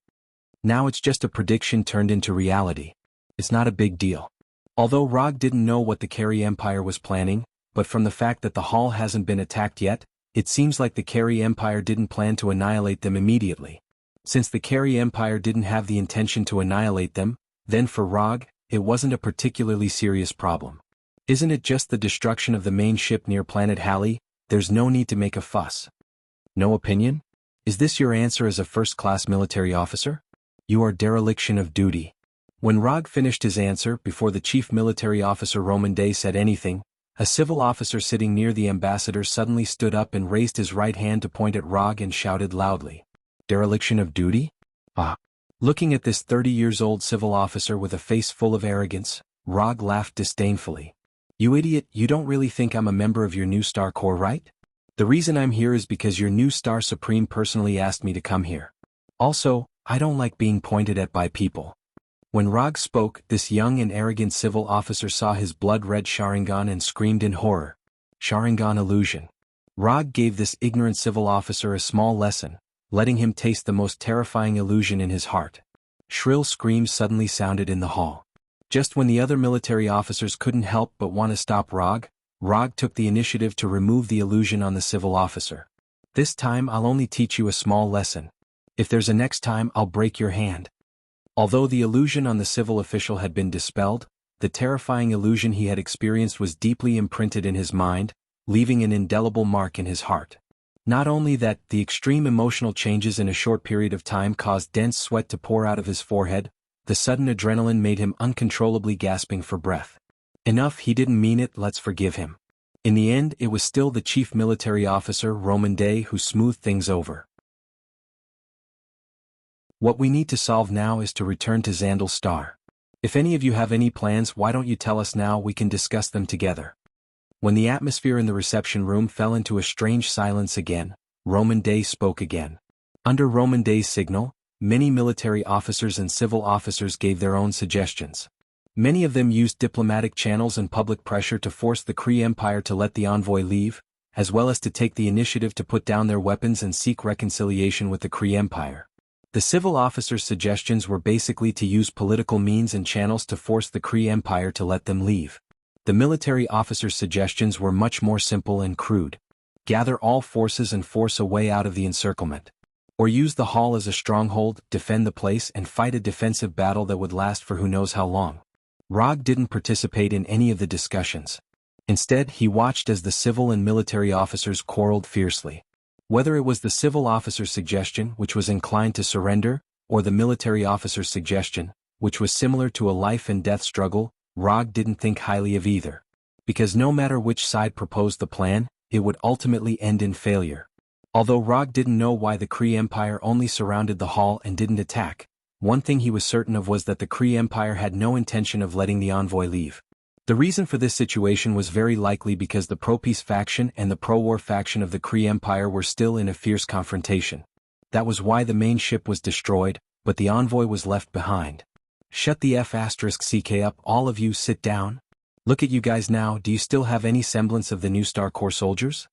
Now it's just a prediction turned into reality. It's not a big deal. Although Rog didn't know what the Carey Empire was planning, but from the fact that the hall hasn't been attacked yet, it seems like the Carey Empire didn't plan to annihilate them immediately. Since the Carey Empire didn't have the intention to annihilate them, then for Rog, it wasn't a particularly serious problem. Isn't it just the destruction of the main ship near planet Halley, There's no need to make a fuss. No opinion? Is this your answer as a first-class military officer? You are dereliction of duty. When Rog finished his answer before the chief military officer Roman Day said anything, a civil officer sitting near the ambassador suddenly stood up and raised his right hand to point at Rog and shouted loudly, "Dereliction of duty? Ah." Looking at this 30-years-old civil officer with a face full of arrogance, Rog laughed disdainfully. "You idiot, you don't really think I'm a member of your new Star Corps, right? The reason I'm here is because your new Star Supreme personally asked me to come here. Also, I don't like being pointed at by people." When Rog spoke, this young and arrogant civil officer saw his blood-red Sharingan and screamed in horror. Sharingan illusion. Rog gave this ignorant civil officer a small lesson, letting him taste the most terrifying illusion in his heart. Shrill screams suddenly sounded in the hall. Just when the other military officers couldn't help but want to stop Rog, Rog took the initiative to remove the illusion on the civil officer. "This time I'll only teach you a small lesson. If there's a next time, I'll break your hand." Although the illusion on the civil official had been dispelled, the terrifying illusion he had experienced was deeply imprinted in his mind, leaving an indelible mark in his heart. Not only that, the extreme emotional changes in a short period of time caused dense sweat to pour out of his forehead, the sudden adrenaline made him uncontrollably gasping for breath. Enough, he didn't mean it, let's forgive him. In the end, it was still the chief military officer, Roman Day, who smoothed things over. What we need to solve now is to return to Xandal Star. If any of you have any plans, why don't you tell us now, we can discuss them together. When the atmosphere in the reception room fell into a strange silence again, Roman Day spoke again. Under Roman Day's signal, many military officers and civil officers gave their own suggestions. Many of them used diplomatic channels and public pressure to force the Kree Empire to let the envoy leave, as well as to take the initiative to put down their weapons and seek reconciliation with the Kree Empire. The civil officers' suggestions were basically to use political means and channels to force the Kree Empire to let them leave. The military officers' suggestions were much more simple and crude. Gather all forces and force a way out of the encirclement. Or use the hall as a stronghold, defend the place and fight a defensive battle that would last for who knows how long. Rog didn't participate in any of the discussions. Instead, he watched as the civil and military officers quarreled fiercely. Whether it was the civil officer's suggestion, which was inclined to surrender, or the military officer's suggestion, which was similar to a life-and-death struggle, Rog didn't think highly of either. Because no matter which side proposed the plan, it would ultimately end in failure. Although Rog didn't know why the Kree Empire only surrounded the hall and didn't attack, one thing he was certain of was that the Kree Empire had no intention of letting the envoy leave. The reason for this situation was very likely because the pro-peace faction and the pro-war faction of the Kree Empire were still in a fierce confrontation. That was why the main ship was destroyed, but the envoy was left behind. Shut the F***ck up, all of you, sit down. Look at you guys now, do you still have any semblance of the new Star Corps soldiers?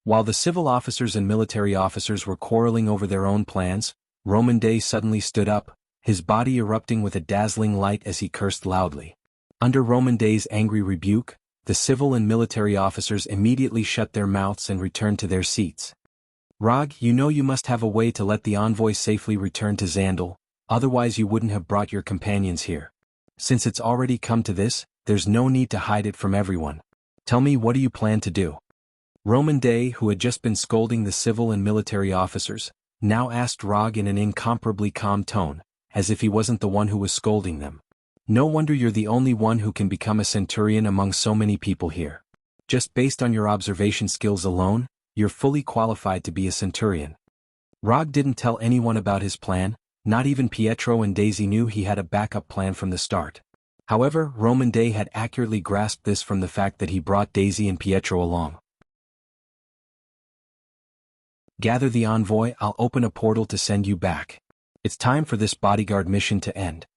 While the civil officers and military officers were quarreling over their own plans, Roman Day suddenly stood up, his body erupting with a dazzling light as he cursed loudly. Under Roman Day's angry rebuke, the civil and military officers immediately shut their mouths and returned to their seats. "Rog, you know you must have a way to let the envoy safely return to Xandal, otherwise you wouldn't have brought your companions here. Since it's already come to this, there's no need to hide it from everyone. Tell me, what do you plan to do?" Roman Day, who had just been scolding the civil and military officers, now asked Rog in an incomparably calm tone, as if he wasn't the one who was scolding them. "No wonder you're the only one who can become a centurion among so many people here. Just based on your observation skills alone, you're fully qualified to be a centurion." Rog didn't tell anyone about his plan, not even Pietro and Daisy knew he had a backup plan from the start. However, Roman Day had accurately grasped this from the fact that he brought Daisy and Pietro along. "Gather the envoy, I'll open a portal to send you back. It's time for this bodyguard mission to end."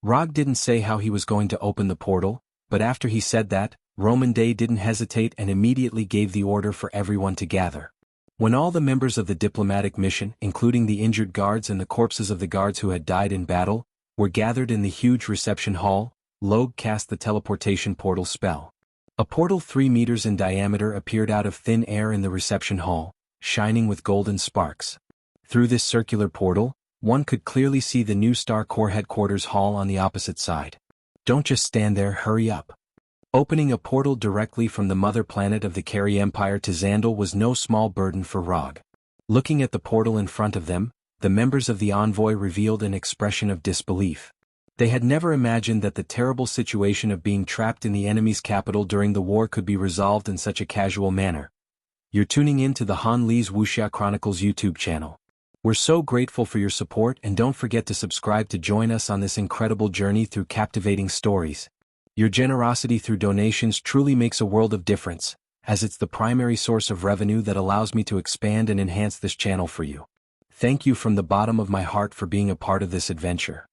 Rog didn't say how he was going to open the portal, but after he said that, Roman Day didn't hesitate and immediately gave the order for everyone to gather. When all the members of the diplomatic mission, including the injured guards and the corpses of the guards who had died in battle, were gathered in the huge reception hall, Logue cast the teleportation portal spell. A portal 3 meters in diameter appeared out of thin air in the reception hall, shining with golden sparks. Through this circular portal, one could clearly see the new Star Corps headquarters hall on the opposite side. "Don't just stand there, hurry up." Opening a portal directly from the mother planet of the Carrie Empire to Xandal was no small burden for Rog. Looking at the portal in front of them, the members of the envoy revealed an expression of disbelief. They had never imagined that the terrible situation of being trapped in the enemy's capital during the war could be resolved in such a casual manner. You're tuning in to the Han Lee's Wuxia Chronicles YouTube channel. We're so grateful for your support, and don't forget to subscribe to join us on this incredible journey through captivating stories. Your generosity through donations truly makes a world of difference, as it's the primary source of revenue that allows me to expand and enhance this channel for you. Thank you from the bottom of my heart for being a part of this adventure.